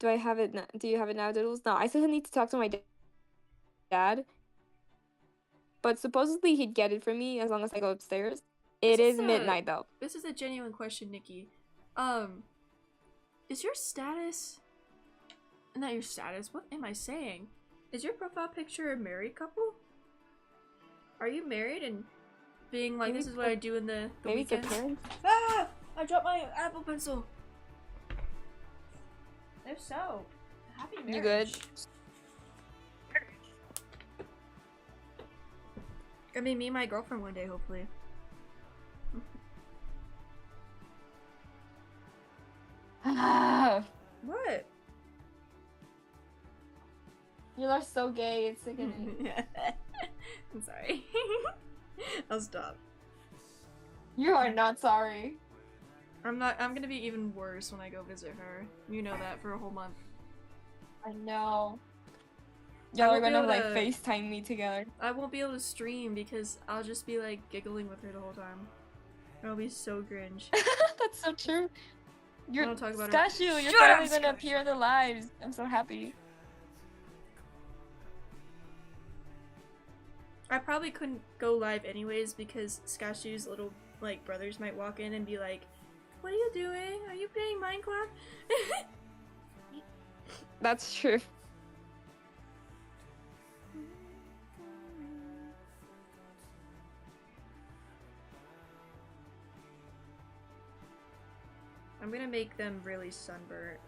Do I have it now? Do you have it now, Diddles? No, I still need to talk to my dad. But supposedly he'd get it for me as long as I go upstairs. It is midnight though. This is a genuine question, Nikki. Is your status? Not your status. What am I saying? Is your profile picture a married couple? Are you married and being like, Maybe this is what I do in the Maybe weekend? it's a parent. Ah! I dropped my Apple Pencil. If so, happy marriage. You good? I mean, me and my girlfriend one day, hopefully. What? You are so gay, it's sickening. I'm sorry. I'll stop. You are not sorry. I'm gonna be even worse when I go visit her. You know that for a whole month. I know. I Y'all are won't be gonna able like to- FaceTime me together. I won't be able to stream because I'll just be like giggling with her the whole time. It'll be so cringe. That's so true. You're don't talk about her. Cashew, you're Shut finally up, gonna Scotch. appear in the lives. I'm so happy. I probably couldn't go live anyways because Skashu's little like brothers might walk in and be like, "What are you doing? Are you playing Minecraft?" That's true. I'm gonna make them really sunburnt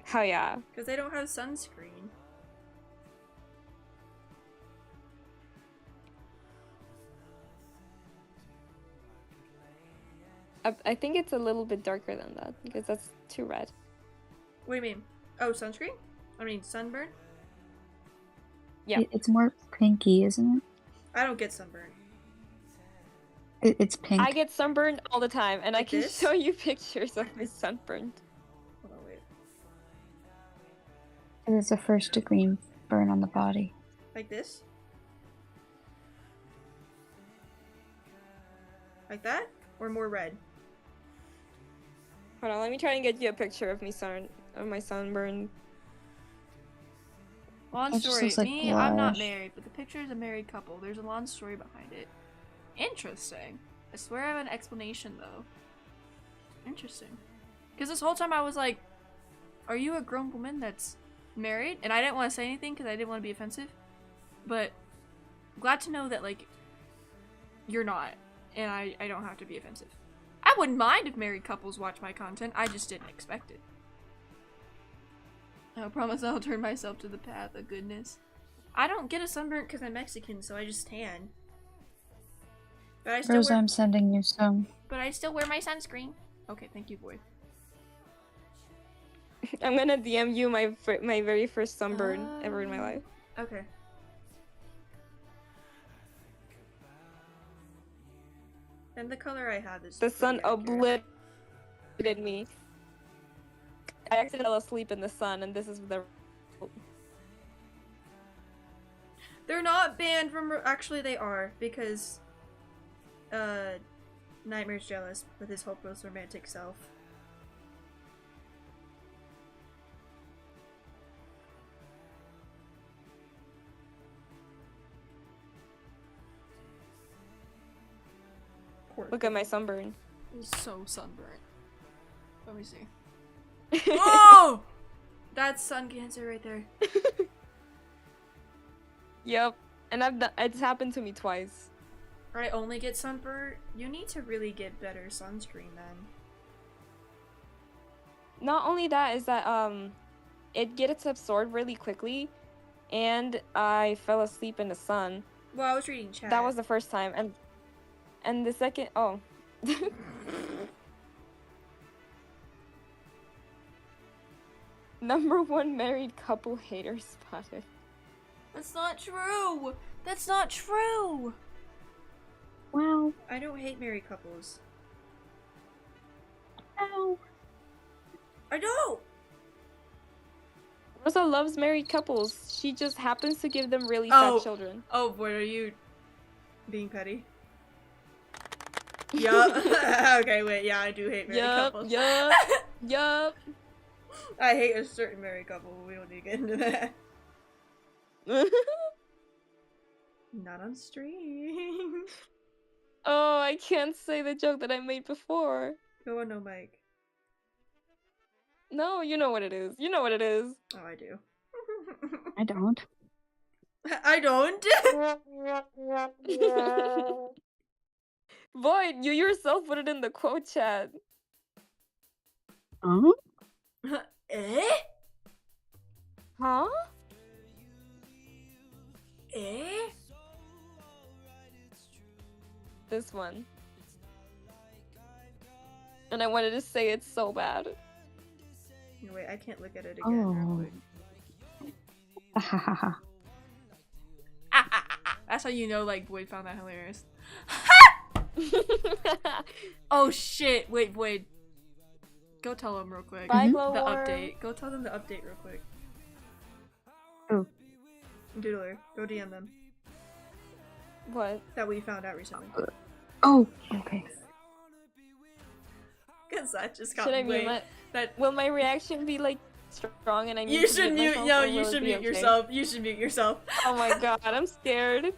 Hell yeah. because they don't have sunscreen. I think it's a little bit darker than that because that's too red. What do you mean? Oh, sunscreen? I mean sunburn? Yeah. It's more pinky, isn't it? I don't get sunburn. It's I pink. get sunburned all the time, and I Like can this? show you pictures of my sunburned. Hold on, wait. It's a first degree burn on the body. Like this? Like that? Or more red? Hold on, let me try and get you a picture of my sunburn. Long It just story. looks like Me, I'm not blush. married, but the picture is a married couple. There's a long story behind it. Interesting. I swear I have an explanation though. Interesting. Because this whole time I was like, are you a grown woman that's married? And I didn't want to say anything because I didn't want to be offensive. But glad to know that, like, you're not. And I don't have to be offensive. I wouldn't mind if married couples watch my content. I just didn't expect it. I promise I'll turn myself to the path of goodness. I don't get a sunburn because I'm Mexican, so I just tan. But I still Rose, wear. I'm sending you some. But I still wear my sunscreen. Okay, thank you, boy. I'm gonna DM you my very first sunburn ever in my life. Okay. And the color I have is The sun pretty accurate. obliterated me. I accidentally fell asleep in the sun, and this is the. They're not banned from. Actually, they are because. Nightmare's jealous with his hopeless romantic self. Poor Look at my sunburn. He's so sunburnt. Let me see. Oh! That's sun cancer right there. Yep, and it's happened to me twice. I only get sunburnt. You need to really get better sunscreen then. Not only that is that it gets absorbed really quickly, and I fell asleep in the sun. Well, I was reading chat. That was the first time, and the second #1 married couple hater spotted. That's not true! That's not true! Wow. I don't hate married couples. Ow. I don't! Rosa loves married couples. She just happens to give them really Oh. fat children. Oh boy, are you being petty? Yup. Okay, wait, yeah, I do hate married couples. Yup. I hate a certain married couple, we don't need to get into that. Not on stream. Oh, I can't say the joke that I made before. Go on, no mic. No, you know what it is. You know what it is. Oh, I do. I don't. I don't. Boy, you yourself put it in the quote chat. Huh? Eh? Huh? Eh? This one. And I wanted to say it so bad. Wait, I can't look at it again real quick. Hahaha. That's how you know, like, Boyd found that hilarious. Oh shit! Wait, Boyd. Go tell them real quick. Bye, Mhm. Glowworm. The update. Go tell them the update real quick. Oh. Doodler, go DM them. What? That we found out recently. Oh. Okay. Cause that just got Should I mute that. Will my reaction be like strong and I need You to should mute. myself, No, or you will it should be mute okay? yourself. You should mute yourself. Oh my god, I'm scared.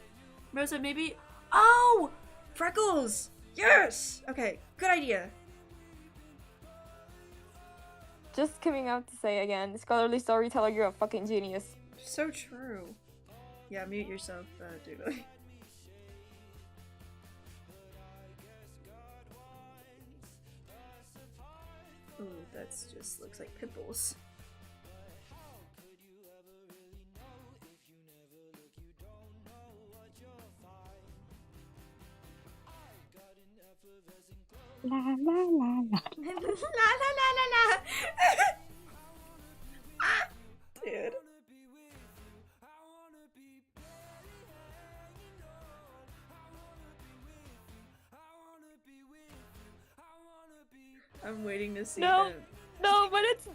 Rosa, maybe. Oh, freckles. Yes. Okay, good idea. Just coming out to say again, scholarly storyteller, you're a fucking genius. So true. Yeah, mute yourself, Doodler. Ooh, that's just looks like pimples. La la la la. La la la la la. Ah, dude. I'm waiting to see No. them. No, but it's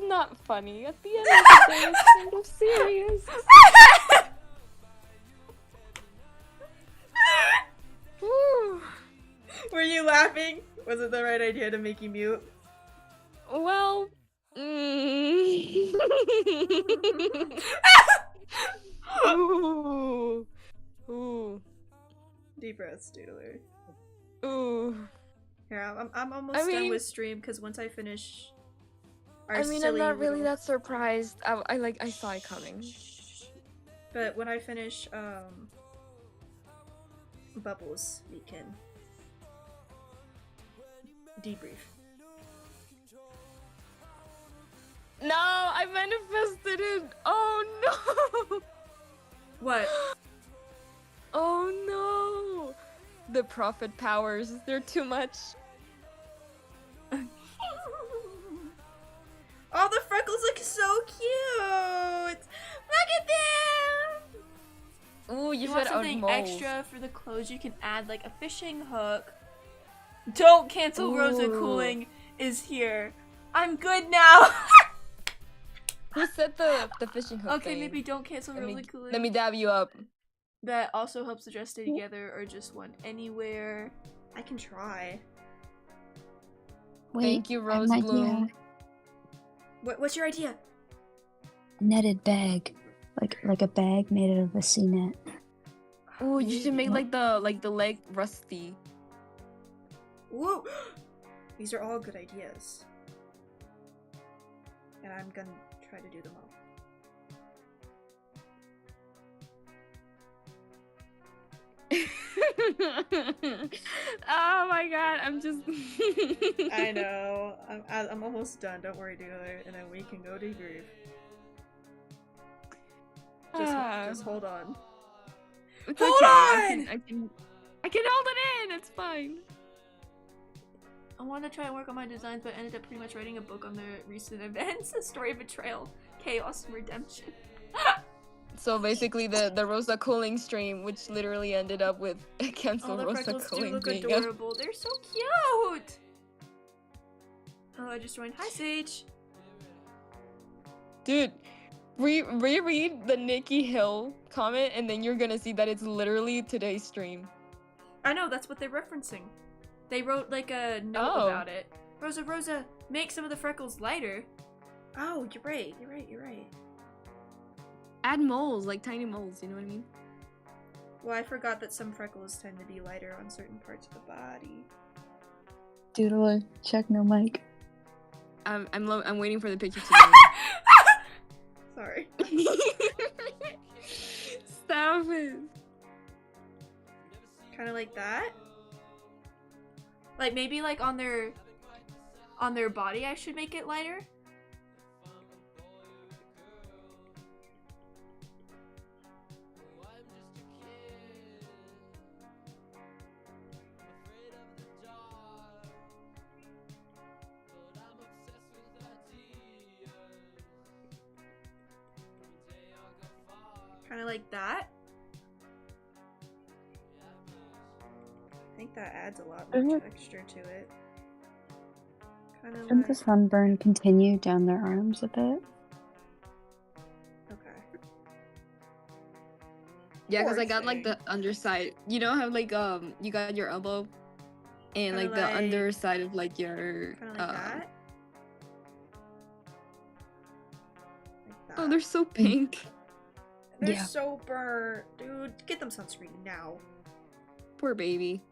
not funny. At the end of the day, it's kind of serious. Woo. Were you laughing? Was it the right idea to make you mute? Well, Ooh. Ooh. Deep breaths, Doodler. Ooh. Here, I'm almost done with stream because once I finish our I'm silly not really little- that surprised. I saw it coming. But when I finish Bubbles, we can debrief. No, I manifested it. Oh no. What? Oh no. The prophet powers, they're too much. All the freckles look so cute! Look at them! Ooh, you You should want add something moles. extra for the clothes? You can add like a fishing hook. Don't cancel Rosa Ooh. Cooling is here. I'm good now! Who said the fishing hook Okay, thing? maybe don't cancel Let Rosa me, Cooling. let me dab you up. That also helps the dress stay together or just one anywhere. I can try. Wait, Thank you, I have Rose an Bloom. idea. What's your idea? Netted bag, like a bag made out of a sea net. Ooh, you should make like the leg rusty. Whoa! These are all good ideas. And I'm gonna try to do them all. Oh my god, I'm just. I know. I'm almost done. Don't worry, dealer. And then we can go debrief. Just hold on. It's Hold okay. on! I can hold it in. It's fine. I wanted to try and work on my designs, but ended up pretty much writing a book on the recent events, a story of betrayal, chaos, and redemption. So basically, the Rosa Cooling stream, which literally ended up with All cancel the Rosa freckles do Cooling look being adorable. They're so cute! Oh, I just joined. Hi, Sage! Dude, reread the Nikki Hill comment, and then you're gonna see that it's literally today's stream. I know, that's what they're referencing. They wrote like a note about it. Rosa, make some of the freckles lighter. Oh, you're right. Add moles, like tiny moles, you know what I mean? Well, I forgot that some freckles tend to be lighter on certain parts of the body. Doodler, check no mic. I'm waiting for the picture to load. Sorry. Stop it. Kind of like that. Like maybe like on their body I should make it lighter. Kind of like that. I think that adds a lot more texture to it. Kind of Shouldn't the like... sunburn continue down their arms a bit? Okay. Yeah, because Poor I got like thing. the underside. You know how like you got your elbow, and Kinda like the like- underside of like your Kind of like that. Like that. Oh, they're so pink. They're Yeah. so burnt. Dude, get them sunscreen now. Poor baby.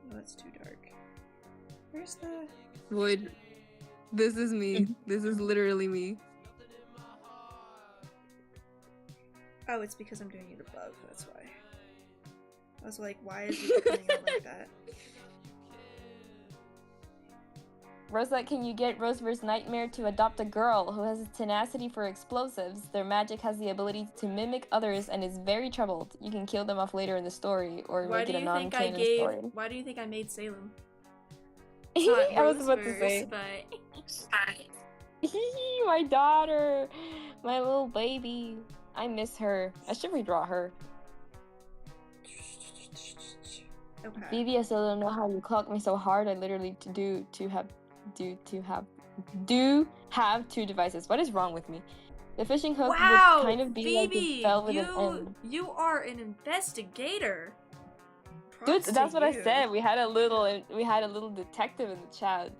Oh, that's too dark. Where's the... Would. This is me. This is literally me. Oh, it's because I'm doing it above, that's why. I was like, why is it coming out like that? Rosa, can you get Roseverse Nightmare to adopt a girl who has a tenacity for explosives? Their magic has the ability to mimic others and is very troubled. You can kill them off later in the story or Why make do it a you think I non-canon gave... story. Why do you think I made Salem? It's not I was about to Roseverse, say. but... My daughter, my little baby. I miss her. I should redraw her. I Okay. Phoebe, I still don't know how you clocked me so hard. I literally have 2 devices. What is wrong with me? The fishing hook would Wow, kind of be like it Phoebe, fell with an end. you are an investigator. Dude, Props that's to what I you. said. We had a little detective in the chat.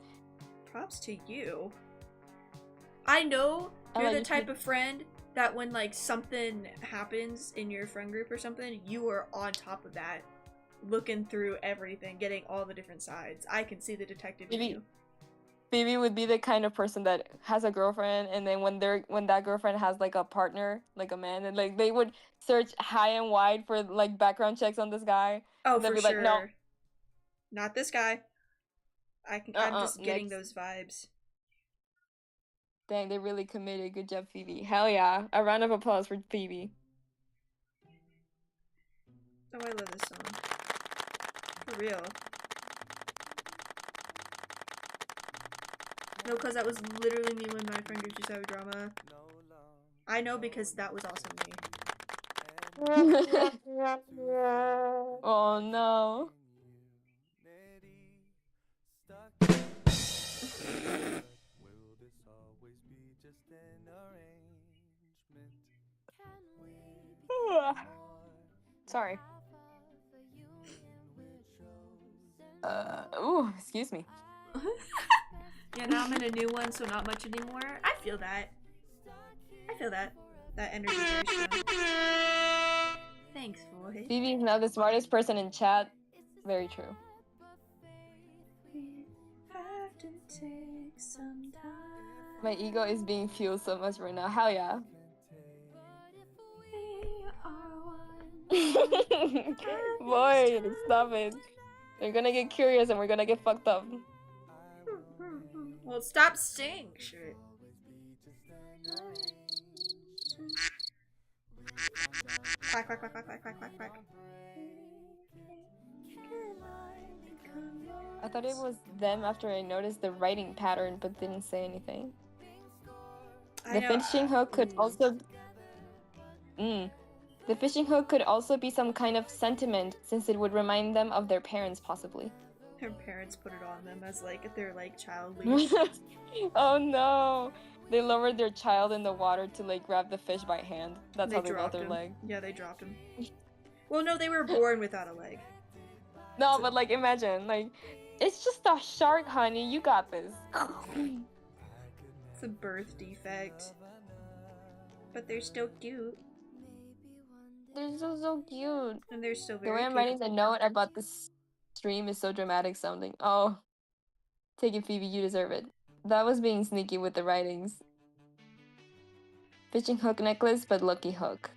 Props to you. I know you're the You type of friend that when like something happens in your friend group or something, you are on top of that, looking through everything, getting all the different sides. I can see the detective in you. Phoebe would be the kind of person that has a girlfriend, and then when that girlfriend has like a partner, like a man, and like they would search high and wide for like background checks on this guy. Oh, and they'd for be sure. like, no, Not this guy. I'm just getting those vibes. Dang, they really committed. Good job, Phoebe. Hell yeah. A round of applause for Phoebe. Oh, I love this song. For real. No, because that was literally me when my friend group used to have drama. I know because that was also me. Oh no. Sorry. Ooh, excuse me. Yeah, now I'm in a new one, so not much anymore. I feel that. That energy very strong. Thanks, boy. Phoebe's now the smartest person in chat. Very true. We have to take some time. My ego is being fueled so much right now. Hell yeah. Boy, stop it. They're gonna get curious and we're gonna get fucked up. Well, stop saying shit. Quack, quack, quack, quack, quack, quack, quack, quack. I thought it was them after I noticed the writing pattern but didn't say anything. The fishing hook could also... The fishing hook could also be some kind of sentiment since it would remind them of their parents, possibly. Their parents put it on them as like their like child leash. Oh no! They lowered their child in the water to like grab the fish by hand. That's how they got their leg. Yeah, they dropped him. Well, no, they were born without a leg. No, but like imagine, like, it's just a shark, honey. You got this. It's a birth defect. But they're still cute. They're so cute. And they're still very The way I'm cute. writing the note about this stream is so dramatic sounding. Oh. Take it, Phoebe, you deserve it. That was being sneaky with the writings. Fishing hook necklace, but lucky hook.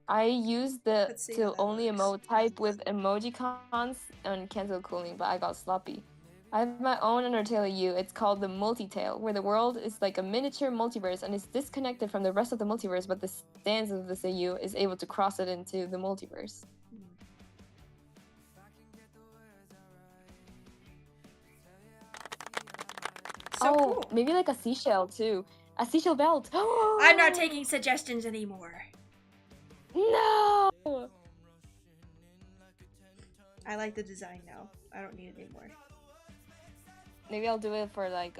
I used the till only emote type with emoji cons and cancel cooling, but I got sloppy. I have my own Undertale EU. It's called the Multi-Tale, where the world is like a miniature multiverse and is disconnected from the rest of the multiverse, but the stance of this EU is able to cross it into the multiverse. So cool. Maybe like a seashell too. A seashell belt. I'm not taking suggestions anymore. No! I like the design now. I don't need it anymore. Maybe I'll do it for like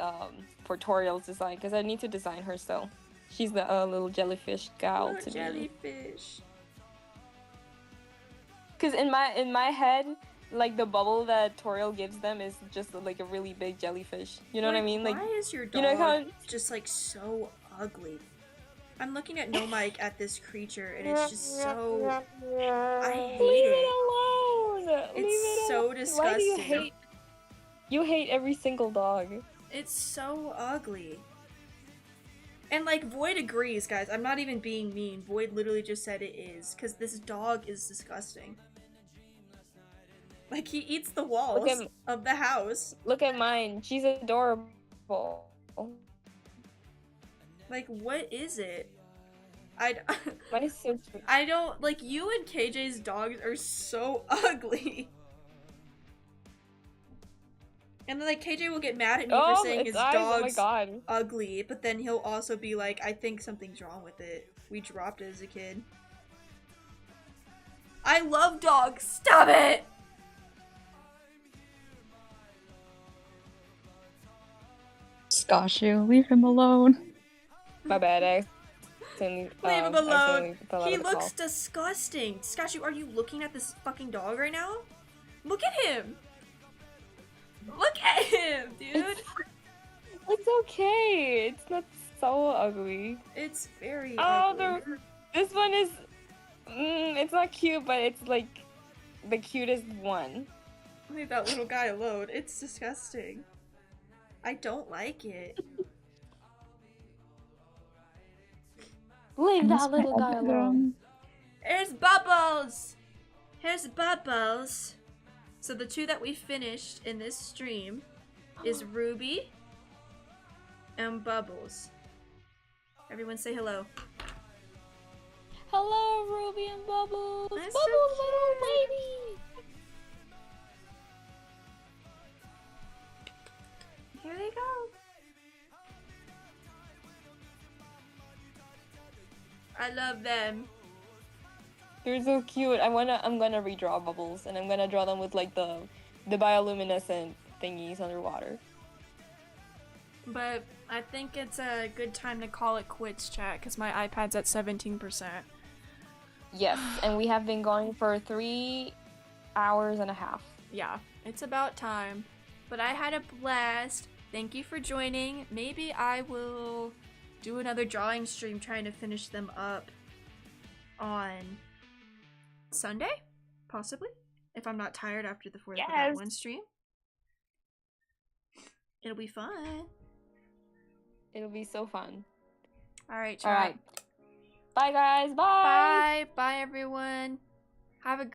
for Toriel's design because I need to design her still. She's the little jellyfish gal to jellyfish. me. Because in my head, like the bubble that Toriel gives them is just like a really big jellyfish. You know what I mean? Like, why is your dog you know how just like so ugly? I'm looking at No Mic at this creature and it's just so... I hate Leave it. Alone. It's so disgusting. Why do you hate? You hate every single dog. It's so ugly. And like Void agrees, guys. I'm not even being mean. Void literally just said it is because this dog is disgusting. Like he eats the walls of the house. Look at mine. She's adorable. Like what is it? Mine is so cute. I don't like you and KJ's dogs are so ugly. And then like KJ will get mad at me for saying his dog's ugly, but then he'll also be like, I think something's wrong with it. We dropped it as a kid. I love dogs. Stop it! Scoshu, leave him alone. My bad. Leave him I alone. accidentally fell out He of the looks call. disgusting. Scotchy, are you looking at this fucking dog right now? Look at him. Look at him, dude. It's okay. It's not so ugly. It's very Oh, ugly. this one is. It's not cute, but it's like the cutest one. Leave that little guy alone. It's disgusting. I don't like it. Leave And that that's my little guy other alone. room. Here's Bubbles! Here's Bubbles! So the two that we finished in this stream is Ruby and Bubbles. Everyone say hello. Hello, Ruby and Bubbles. That's Bubbles, so little cute. baby. Here they go. I love them. They're so cute. I'm gonna redraw Bubbles, and I'm gonna draw them with like the bioluminescent thingies underwater. But I think it's a good time to call it quits, chat, because my iPad's at 17%. Yes, and we have been going for 3 hours and a half. Yeah, it's about time. But I had a blast. Thank you for joining. Maybe I will do another drawing stream trying to finish them up on Sunday? Possibly? If I'm not tired after the 4th of that one stream. It'll be fun. It'll be so fun. Alright, chat. Alright. Bye, guys. Bye. Bye. Bye, everyone. Have a